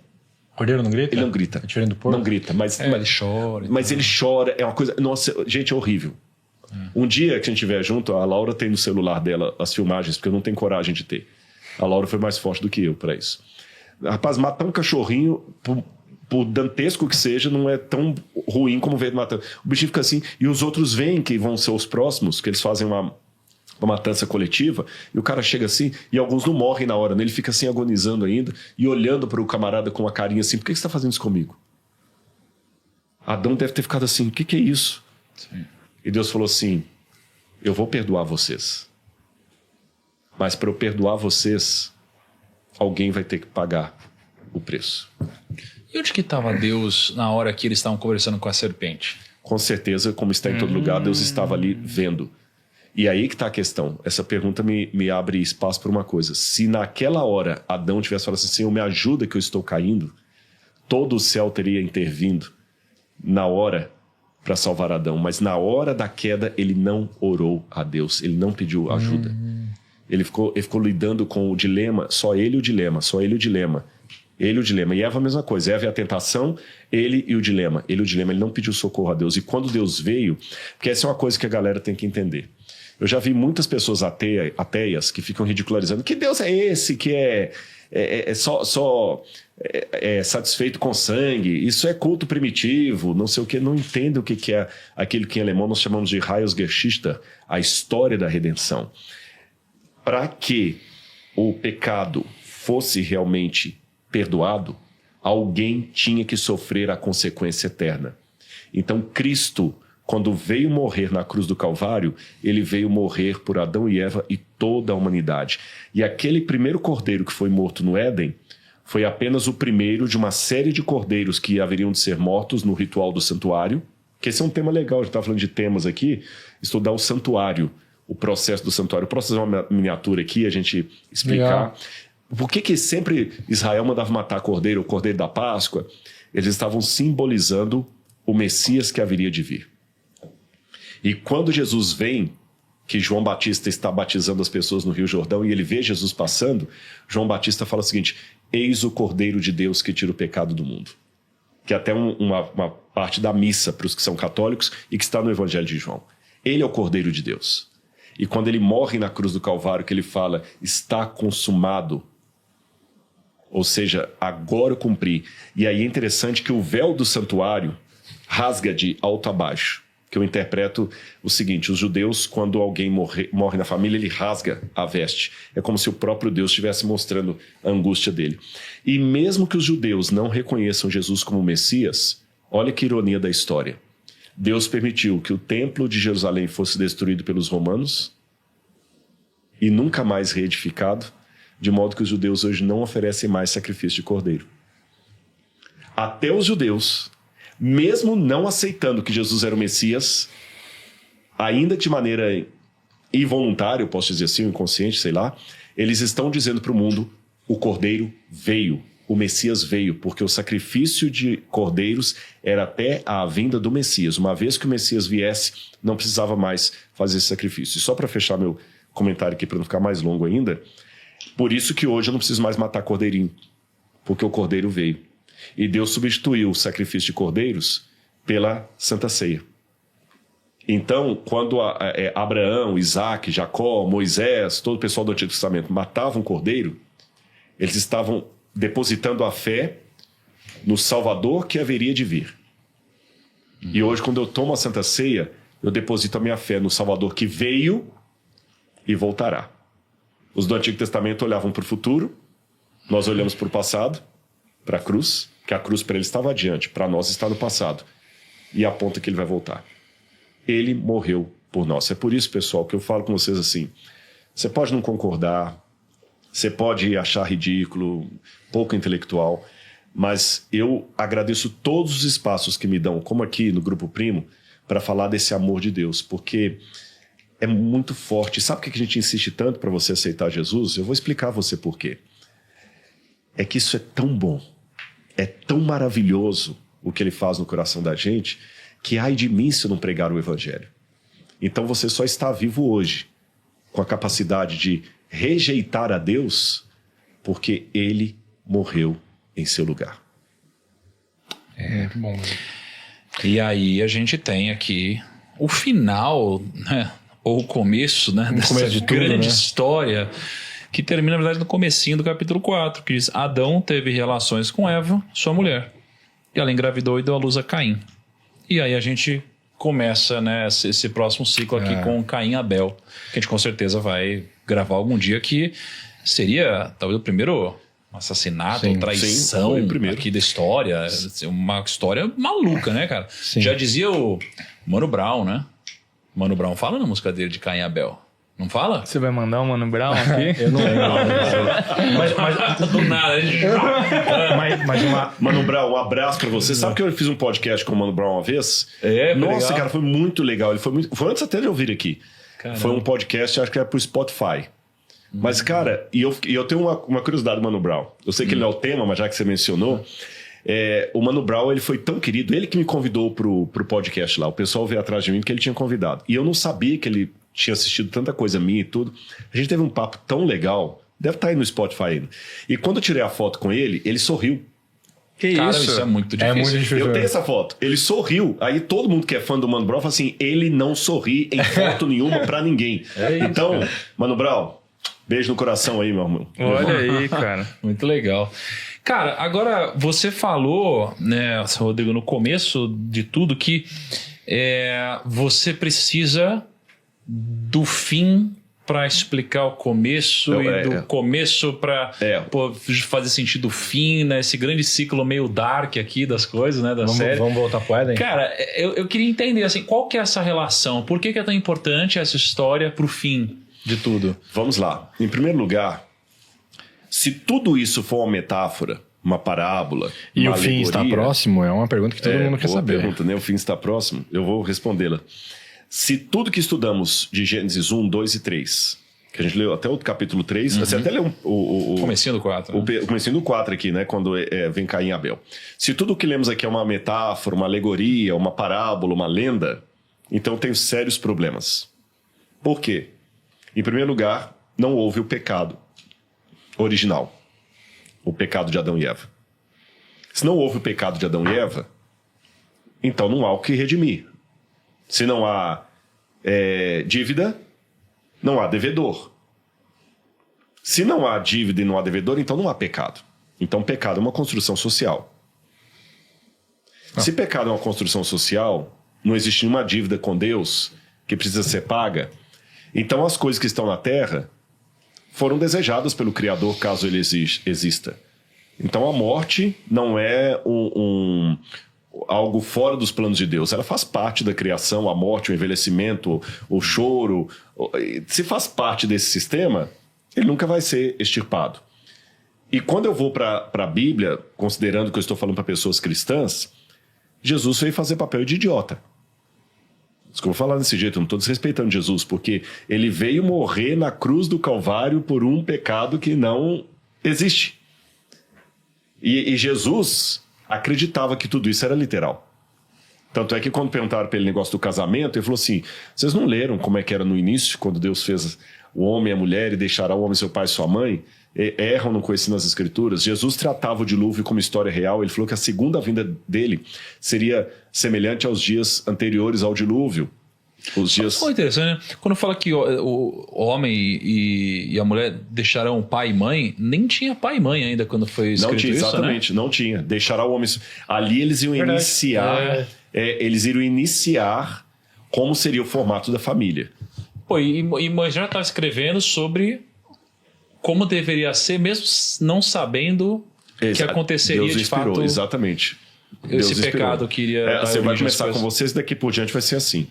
Cordeiro não grita? Ele não grita. É diferente do porco? Não grita, mas ele chora. Mas ele chora, é uma coisa... Nossa, gente, é horrível. Um dia que a gente estiver junto, a Laura tem no celular dela as filmagens, porque eu não tenho coragem de ter. A Laura foi mais forte do que eu para isso. Rapaz, matar um cachorrinho, por dantesco que seja, não é tão ruim como ver matando. O bichinho fica assim, e os outros veem que vão ser os próximos, que eles fazem uma matança coletiva, e o cara chega assim, e alguns não morrem na hora, né? Ele fica assim agonizando ainda, e olhando para o camarada com uma carinha assim: por que você está fazendo isso comigo? Adão deve ter ficado assim: o que é isso? Sim. E Deus falou assim: eu vou perdoar vocês, mas para eu perdoar vocês, alguém vai ter que pagar o preço. E onde que estava Deus na hora que eles estavam conversando com a serpente? Com certeza, como está em todo lugar, Deus estava ali vendo. E aí que está a questão. Essa pergunta me abre espaço para uma coisa. Se naquela hora Adão tivesse falado assim: Senhor, me ajuda que eu estou caindo, todo o céu teria intervindo na hora para salvar Adão. Mas na hora da queda ele não orou a Deus, ele não pediu ajuda. Ele ficou lidando com o dilema, só ele e o dilema, só ele e o dilema. Ele e o dilema. E Eva a mesma coisa. Eva e a tentação, ele e o dilema. Ele não pediu socorro a Deus. E quando Deus veio... Porque essa é uma coisa que a galera tem que entender. Eu já vi muitas pessoas ateias que ficam ridicularizando. Que Deus é esse que é satisfeito com sangue? Isso é culto primitivo, não sei o que. Não entendem o que é aquilo que em alemão nós chamamos de Heilsgeschichte, a história da redenção. Para que o pecado fosse realmente perdoado, alguém tinha que sofrer a consequência eterna. Então Cristo, quando veio morrer na cruz do Calvário, ele veio morrer por Adão e Eva e toda a humanidade. E aquele primeiro cordeiro que foi morto no Éden foi apenas o primeiro de uma série de cordeiros que haveriam de ser mortos no ritual do santuário, que esse é um tema legal, a gente está falando de temas aqui, estudar o santuário, o processo do santuário. Eu posso fazer uma miniatura aqui, a gente explicar... Legal. Por que sempre Israel mandava matar cordeiro, o cordeiro da Páscoa? Eles estavam simbolizando o Messias que haveria de vir. E quando Jesus vem, que João Batista está batizando as pessoas no Rio Jordão, e ele vê Jesus passando, João Batista fala o seguinte: eis o Cordeiro de Deus que tira o pecado do mundo. Que é até uma parte da missa para os que são católicos e que está no Evangelho de João. Ele é o Cordeiro de Deus. E quando ele morre na cruz do Calvário, que ele fala, está consumado. Ou seja, agora eu cumpri. E aí é interessante que o véu do santuário rasga de alto a baixo. Que eu interpreto o seguinte, os judeus, quando alguém morre na família, ele rasga a veste. É como se o próprio Deus estivesse mostrando a angústia dele. E mesmo que os judeus não reconheçam Jesus como Messias, olha que ironia da história. Deus permitiu que o templo de Jerusalém fosse destruído pelos romanos e nunca mais reedificado, de modo que os judeus hoje não oferecem mais sacrifício de cordeiro. Até os judeus, mesmo não aceitando que Jesus era o Messias, ainda de maneira involuntária, eu posso dizer assim, inconsciente, sei lá, eles estão dizendo para o mundo, o cordeiro veio, o Messias veio, porque o sacrifício de cordeiros era até a vinda do Messias. Uma vez que o Messias viesse, não precisava mais fazer esse sacrifício. E só para fechar meu comentário aqui, para não ficar mais longo ainda, por isso que hoje eu não preciso mais matar cordeirinho, porque o cordeiro veio. E Deus substituiu o sacrifício de cordeiros pela Santa Ceia. Então, quando Abraão, Isaac, Jacó, Moisés, todo o pessoal do Antigo Testamento matavam um cordeiro, eles estavam depositando a fé no Salvador que haveria de vir. E hoje, quando eu tomo a Santa Ceia, eu deposito a minha fé no Salvador que veio e voltará. Os do Antigo Testamento olhavam para o futuro, nós olhamos para o passado, para a cruz, que a cruz para ele estava adiante, para nós está no passado, e aponta que ele vai voltar. Ele morreu por nós. É por isso, pessoal, que eu falo com vocês assim, você pode não concordar, você pode achar ridículo, pouco intelectual, mas eu agradeço todos os espaços que me dão, como aqui no Grupo Primo, para falar desse amor de Deus, porque é muito forte. Sabe por que a gente insiste tanto para você aceitar Jesus? Eu vou explicar a você por quê. É que isso é tão bom, é tão maravilhoso o que ele faz no coração da gente, que ai de mim se eu não pregar o Evangelho. Então você só está vivo hoje com a capacidade de rejeitar a Deus porque ele morreu em seu lugar. É bom. E aí a gente tem aqui o final, né? Ou o começo, né? Dessa de tudo, grande né? história que termina, na verdade, no comecinho do capítulo 4, que diz: Adão teve relações com Eva, sua mulher, e ela engravidou e deu à luz a Caim. E aí a gente começa, né, esse próximo ciclo aqui com Caim e Abel, que a gente com certeza vai gravar algum dia, que seria talvez o primeiro assassinato ou traição aqui da história. Uma história maluca, né, cara? Sim. Já dizia o Mano Brown, né? Mano Brown fala na música dele de Caim e Abel. Não fala? Você vai mandar um Mano Brown aqui? Eu não lembro. Mas do nada. Mano Brown, um abraço pra você. Sabe que eu fiz um podcast com o Mano Brown uma vez? Nossa, legal. Cara, foi muito legal. Foi antes até de eu vir aqui. Caramba. Foi um podcast, acho que era pro Spotify. Mas, cara, e eu tenho uma curiosidade do Mano Brown. Eu sei que ele não é o tema, mas já que você mencionou... o Mano Brown, ele foi tão querido, ele que me convidou pro podcast lá. O pessoal veio atrás de mim porque ele tinha convidado. E eu não sabia que ele tinha assistido tanta coisa minha e tudo. A gente teve um papo tão legal, deve estar aí no Spotify ainda. E quando eu tirei a foto com ele, ele sorriu. Que cara, isso é muito difícil. É muito difícil. Eu tenho essa foto. Ele sorriu. Aí todo mundo que é fã do Mano Brown fala assim, ele não sorri em foto nenhuma pra ninguém. Então, Mano Brown, beijo no coração aí, meu irmão. Olha aí, cara. Muito legal. Cara, agora você falou, né, Rodrigo, no começo de tudo que você precisa do fim para explicar o começo e do começo para fazer sentido o fim, né? Esse grande ciclo meio dark aqui das coisas, né, da série. Vamos voltar pro Éden? Cara, eu queria entender assim, qual que é essa relação? Por que é tão importante essa história pro fim de tudo? Vamos lá. Em primeiro lugar, se tudo isso for uma metáfora, uma parábola, e uma o fim está próximo, é uma pergunta que todo mundo quer saber. Pergunta, né? O fim está próximo? Eu vou respondê-la. Se tudo que estudamos de Gênesis 1, 2 e 3, que a gente leu até o capítulo 3, você até leu o comecinho do 4. Né? O comecinho do 4 aqui, né? Quando vem Caim e Abel. Se tudo que lemos aqui é uma metáfora, uma alegoria, uma parábola, uma lenda, então eu tenho sérios problemas. Por quê? Em primeiro lugar, não houve o pecado original. O pecado de Adão e Eva. Se não houve o pecado de Adão e Eva, então não há o que redimir. Se não há dívida, não há devedor. Se não há dívida e não há devedor, então não há pecado. Então pecado é uma construção social. Se pecado é uma construção social, não existe nenhuma dívida com Deus que precisa ser paga, então as coisas que estão na terra foram desejadas pelo Criador, caso ele exista. Então a morte não é algo fora dos planos de Deus. Ela faz parte da criação, a morte, o envelhecimento, o choro. Se faz parte desse sistema, ele nunca vai ser extirpado. E quando eu vou para a Bíblia, considerando que eu estou falando para pessoas cristãs, Jesus veio fazer papel de idiota. Isso que eu vou falar desse jeito, eu não estou desrespeitando Jesus, porque ele veio morrer na cruz do Calvário por um pecado que não existe. E Jesus acreditava que tudo isso era literal. Tanto é que quando perguntaram para ele o negócio do casamento, ele falou assim, vocês não leram como é que era no início, quando Deus fez o homem e a mulher e deixará o homem seu pai e sua mãe? Erram não conhecendo as escrituras. Jesus tratava o dilúvio como história real. Ele falou que a segunda vinda dele seria semelhante aos dias anteriores ao dilúvio. Os dias... Foi interessante, né? Quando fala que o homem e a mulher deixarão pai e mãe, nem tinha pai e mãe ainda quando foi escrito não tinha, isso, exatamente, né? Não tinha. Deixará o homem... Ali eles iam iniciar... eles iriam iniciar como seria o formato da família. Pô, e Moisés já estava escrevendo sobre como deveria ser, mesmo não sabendo que aconteceria. Deus inspirou, de fato. Exatamente. Esse Deus pecado que iria... Você vai começar com vocês, daqui por diante vai ser assim.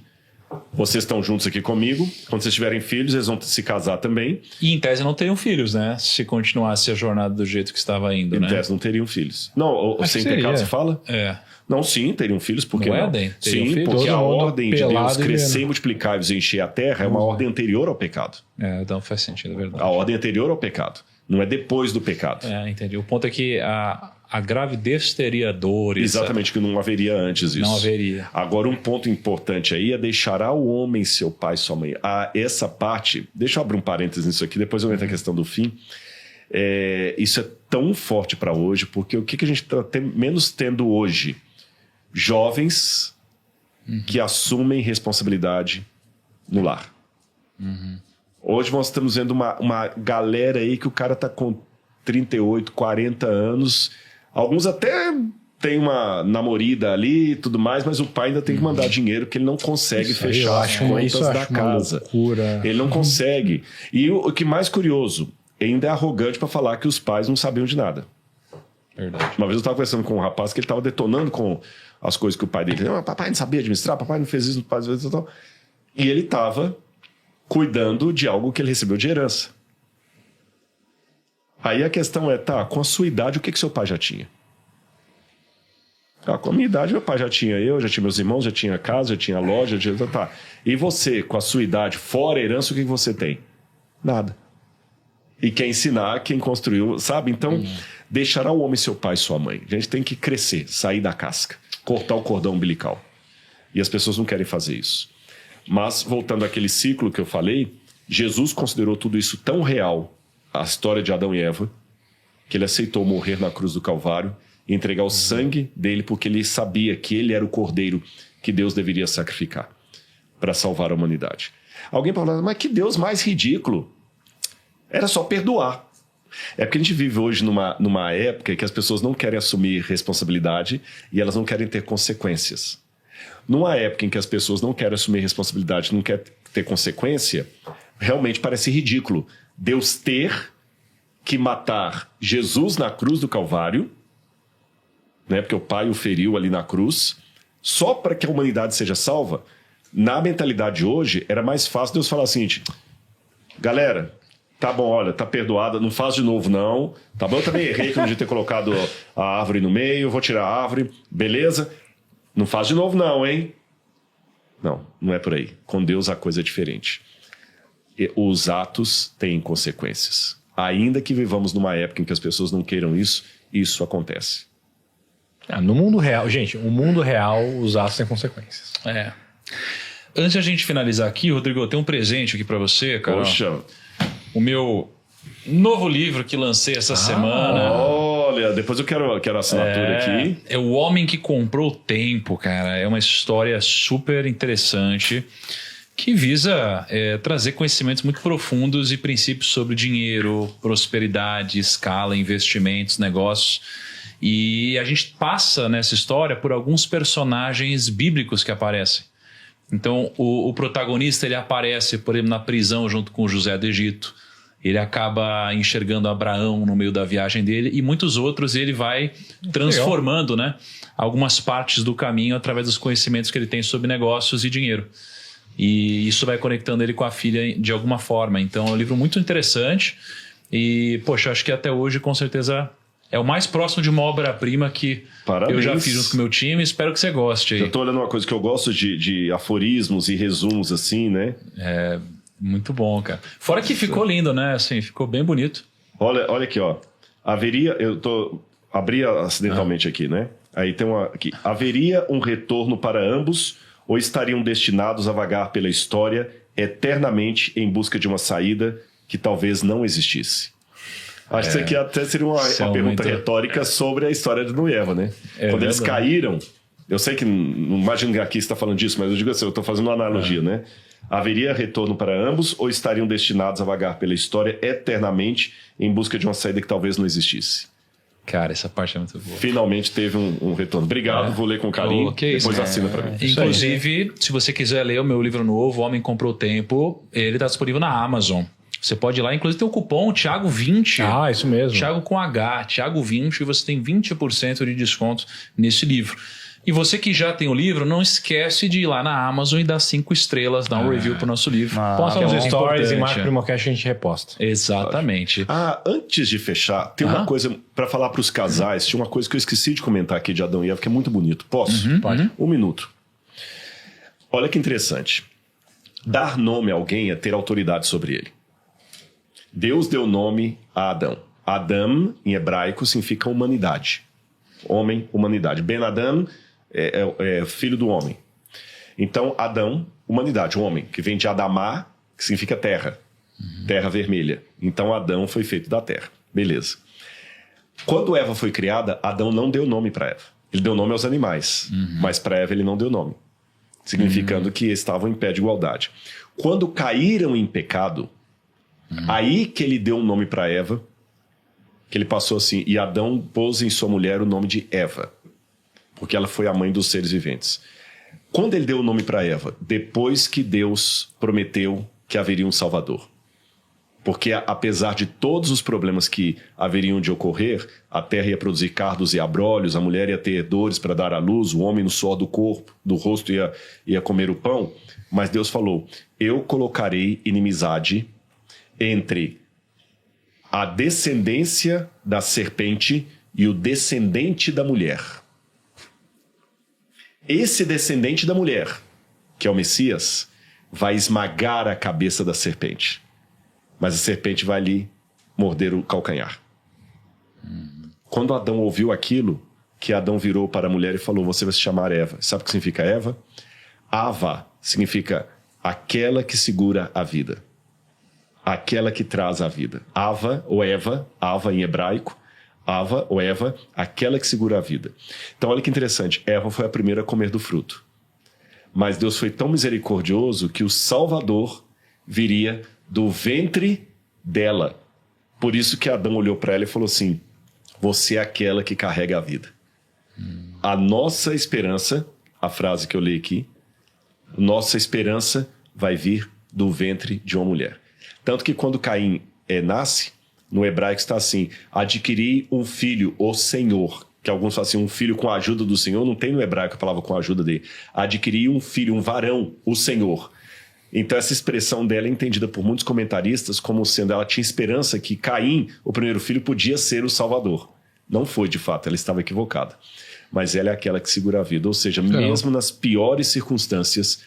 Vocês estão juntos aqui comigo. Quando vocês tiverem filhos, eles vão se casar também. E em tese não teriam filhos, né? Se continuasse a jornada do jeito que estava indo, né? Em tese não teriam filhos. Não, sem pecado se fala? É. Não, sim, teriam filhos, porque não? Éden, sim, filhos? Porque a ordem de Deus crescer, multiplicar e encher a terra é uma ordem anterior ao pecado. Então faz sentido, é verdade. A ordem anterior ao pecado, não é depois do pecado. Entendi. O ponto é que a gravidez teria dores. Exatamente, que não haveria antes isso. Não haveria. Agora, um ponto importante aí é deixará o homem seu pai e sua mãe. Essa parte, deixa eu abrir um parênteses nisso aqui, depois eu entro na questão do fim. Isso é tão forte para hoje, porque o que a gente está menos tendo hoje? Jovens que assumem responsabilidade no lar. Hoje nós estamos vendo uma galera aí que o cara tá com 38, 40 anos. Alguns até tem uma namorada ali e tudo mais, mas o pai ainda tem que mandar dinheiro porque ele não consegue fechar as contas da casa. Ele não consegue. E o que mais curioso, ainda é arrogante para falar que os pais não sabiam de nada. Verdade. Uma vez eu estava conversando com um rapaz que ele estava detonando com as coisas que o pai dele... Não, papai não sabia administrar, papai não fez isso, papai não fez isso. E ele estava cuidando de algo que ele recebeu de herança. Aí a questão é, com a sua idade, o que seu pai já tinha? Com a minha idade, meu pai já tinha já tinha meus irmãos, já tinha casa, já tinha loja, E você, com a sua idade, fora a herança, o que você tem? Nada. E quer ensinar quem construiu, sabe? Então, deixará o homem seu pai e sua mãe. A gente tem que crescer, sair da casca, cortar o cordão umbilical. E as pessoas não querem fazer isso. Mas, voltando àquele ciclo que eu falei, Jesus considerou tudo isso tão real, a história de Adão e Eva, que ele aceitou morrer na cruz do Calvário e entregar o sangue dele, porque ele sabia que ele era o cordeiro que Deus deveria sacrificar para salvar a humanidade. Alguém pode falar, mas que Deus mais ridículo. Era só perdoar. É porque a gente vive hoje numa época que as pessoas não querem assumir responsabilidade e elas não querem ter consequências. Numa época em que as pessoas não querem assumir responsabilidade, não querem ter consequência, realmente parece ridículo Deus ter que matar Jesus na cruz do Calvário, né, porque o Pai o feriu ali na cruz, só para que a humanidade seja salva. Na mentalidade de hoje, era mais fácil Deus falar o seguinte: galera, tá bom, olha, tá perdoada, não faz de novo não, tá bom, eu também errei que eu não devia ter colocado a árvore no meio, vou tirar a árvore, beleza? Não faz de novo não, hein? Não, não é por aí. Com Deus a coisa é diferente. Os atos têm consequências. Ainda que vivamos numa época em que as pessoas não queiram isso, isso acontece. No mundo real, gente, o mundo real, os atos têm consequências. Antes de a gente finalizar aqui, Rodrigo, eu tenho um presente aqui pra você, cara. Poxa. O meu novo livro que lancei essa semana. Olha, depois eu quero a assinatura aqui. É O Homem que Comprou o Tempo, cara. É uma história super interessante. que visa trazer conhecimentos muito profundos e princípios sobre dinheiro, prosperidade, escala, investimentos, negócios. E a gente passa nessa história por alguns personagens bíblicos que aparecem. Então, o protagonista ele aparece, por exemplo, na prisão junto com José do Egito. Ele acaba enxergando Abraão no meio da viagem dele, e muitos outros ele vai transformando, né, algumas partes do caminho através dos conhecimentos que ele tem sobre negócios e dinheiro. E isso vai conectando ele com a filha de alguma forma. Então é um livro muito interessante e, poxa, acho que até hoje com certeza é o mais próximo de uma obra-prima que eu já fiz junto com o meu time. Espero que você goste aí. Eu tô olhando uma coisa que eu gosto de aforismos e resumos assim, né? É, muito bom, cara. Fora que ficou lindo, né? Assim, ficou bem bonito. Olha aqui, ó. Abri acidentalmente aqui, né? Aí tem uma aqui. Haveria um retorno para ambos ou estariam destinados a vagar pela história eternamente em busca de uma saída que talvez não existisse? Acho que isso aqui até seria uma pergunta retórica sobre a história de Adão e Eva, né? Quando eles caíram, eu sei que não imagino que aqui você está falando disso, mas eu digo assim, eu estou fazendo uma analogia, né? Haveria retorno para ambos ou estariam destinados a vagar pela história eternamente em busca de uma saída que talvez não existisse? Cara, essa parte é muito boa. Finalmente teve um retorno. Obrigado, vou ler com carinho. Depois assina para mim. Inclusive, se você quiser ler o meu livro novo, O Homem Comprou Tempo, ele está disponível na Amazon. Você pode ir lá, inclusive tem o cupom Thiago20. Ah, isso mesmo. Thiago com H, Thiago20, e você tem 20% de desconto nesse livro. E você que já tem o livro, não esquece de ir lá na Amazon e dar 5 estrelas, dar um review pro nosso livro. Posta nos stories e marca Primocast, a gente reposta. Exatamente. Antes de fechar, tem uma coisa para falar para os casais. Tinha uma coisa que eu esqueci de comentar aqui de Adão e Eva, que é muito bonito. Posso? Pode. 1 minuto. Olha que interessante. Dar nome a alguém é ter autoridade sobre ele. Deus deu nome a Adão. Adam, em hebraico, significa humanidade. Homem, humanidade. Ben Adam é filho do homem. Então, Adão, humanidade, homem, que vem de Adamá, que significa terra. Terra vermelha. Então, Adão foi feito da terra. Beleza. Quando Eva foi criada, Adão não deu nome para Eva. Ele deu nome aos animais, mas para Eva ele não deu nome. Significando que estavam em pé de igualdade. Quando caíram em pecado, aí que ele deu um nome para Eva, que ele passou assim, e Adão pôs em sua mulher o nome de Eva, porque ela foi a mãe dos seres viventes. Quando ele deu o nome para Eva? Depois que Deus prometeu que haveria um Salvador. Porque apesar de todos os problemas que haveriam de ocorrer, a terra ia produzir cardos e abrolhos, a mulher ia ter dores para dar à luz, o homem no suor do corpo, do rosto ia comer o pão, mas Deus falou, eu colocarei inimizade entre a descendência da serpente e o descendente da mulher. Esse descendente da mulher, que é o Messias, vai esmagar a cabeça da serpente. Mas a serpente vai ali morder o calcanhar. Quando Adão ouviu aquilo, que Adão virou para a mulher e falou, você vai se chamar Eva. Sabe o que significa Eva? Ava significa aquela que segura a vida. Aquela que traz a vida. Ava ou Eva, Ava em hebraico, Ava ou Eva, aquela que segura a vida. Então olha que interessante, Eva foi a primeira a comer do fruto. Mas Deus foi tão misericordioso que o Salvador viria do ventre dela. Por isso que Adão olhou para ela e falou assim, você é aquela que carrega a vida. A nossa esperança, a frase que eu li aqui, nossa esperança vai vir do ventre de uma mulher. Tanto que quando Caim nasce, no hebraico está assim, adquirir um filho, o Senhor, que alguns falam assim, um filho com a ajuda do Senhor, não tem no hebraico a palavra com a ajuda dele. Adquirir um filho, um varão, o Senhor. Então essa expressão dela é entendida por muitos comentaristas como sendo, ela tinha esperança que Caim, o primeiro filho, podia ser o Salvador. Não foi de fato, ela estava equivocada. Mas ela é aquela que segura a vida, ou seja, mesmo nas piores circunstâncias,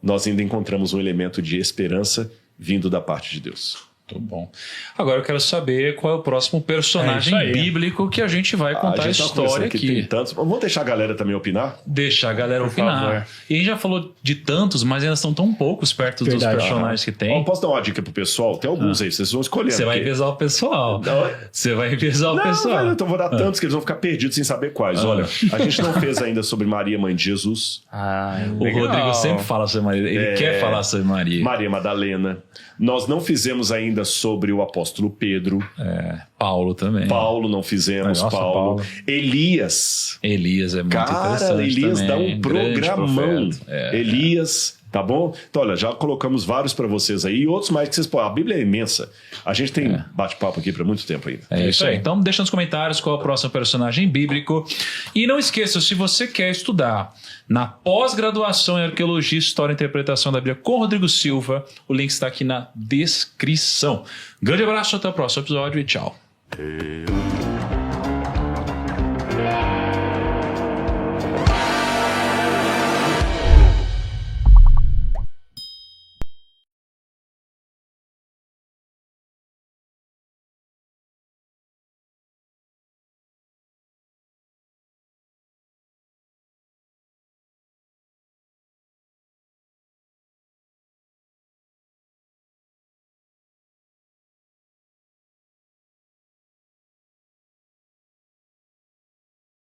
nós ainda encontramos um elemento de esperança vindo da parte de Deus. Muito bom. Agora eu quero saber qual é o próximo personagem bíblico que a gente vai contar a história aqui. Tem tantos. Vamos deixar a galera também opinar? Deixar a galera opinar. E a gente já falou de tantos, mas ainda são tão poucos perto dos personagens que tem. Posso dar uma dica pro pessoal? Tem alguns aí, vocês vão escolher. Você vai pesar o pessoal. Você vai pesar o pessoal. Então vou dar tantos que eles vão ficar perdidos sem saber quais. Olha, a gente não fez ainda sobre Maria, mãe de Jesus. O Rodrigo sempre fala sobre Maria. Ele quer falar sobre Maria. Maria Madalena. Nós não fizemos ainda sobre o apóstolo Pedro. Paulo também. Paulo não fizemos. Paulo. Elias. Elias é muito interessante. Cara, Elias também. dá um programão. Elias, tá bom? Então, olha, já colocamos vários para vocês aí e outros mais que vocês podem. A Bíblia é imensa. A gente tem bate-papo aqui para muito tempo ainda. É isso aí. Então, deixa nos comentários qual é o próximo personagem bíblico. E não esqueça, se você quer estudar na pós-graduação em Arqueologia, História e Interpretação da Bíblia com Rodrigo Silva, o link está aqui na descrição. Grande abraço, até o próximo episódio e tchau.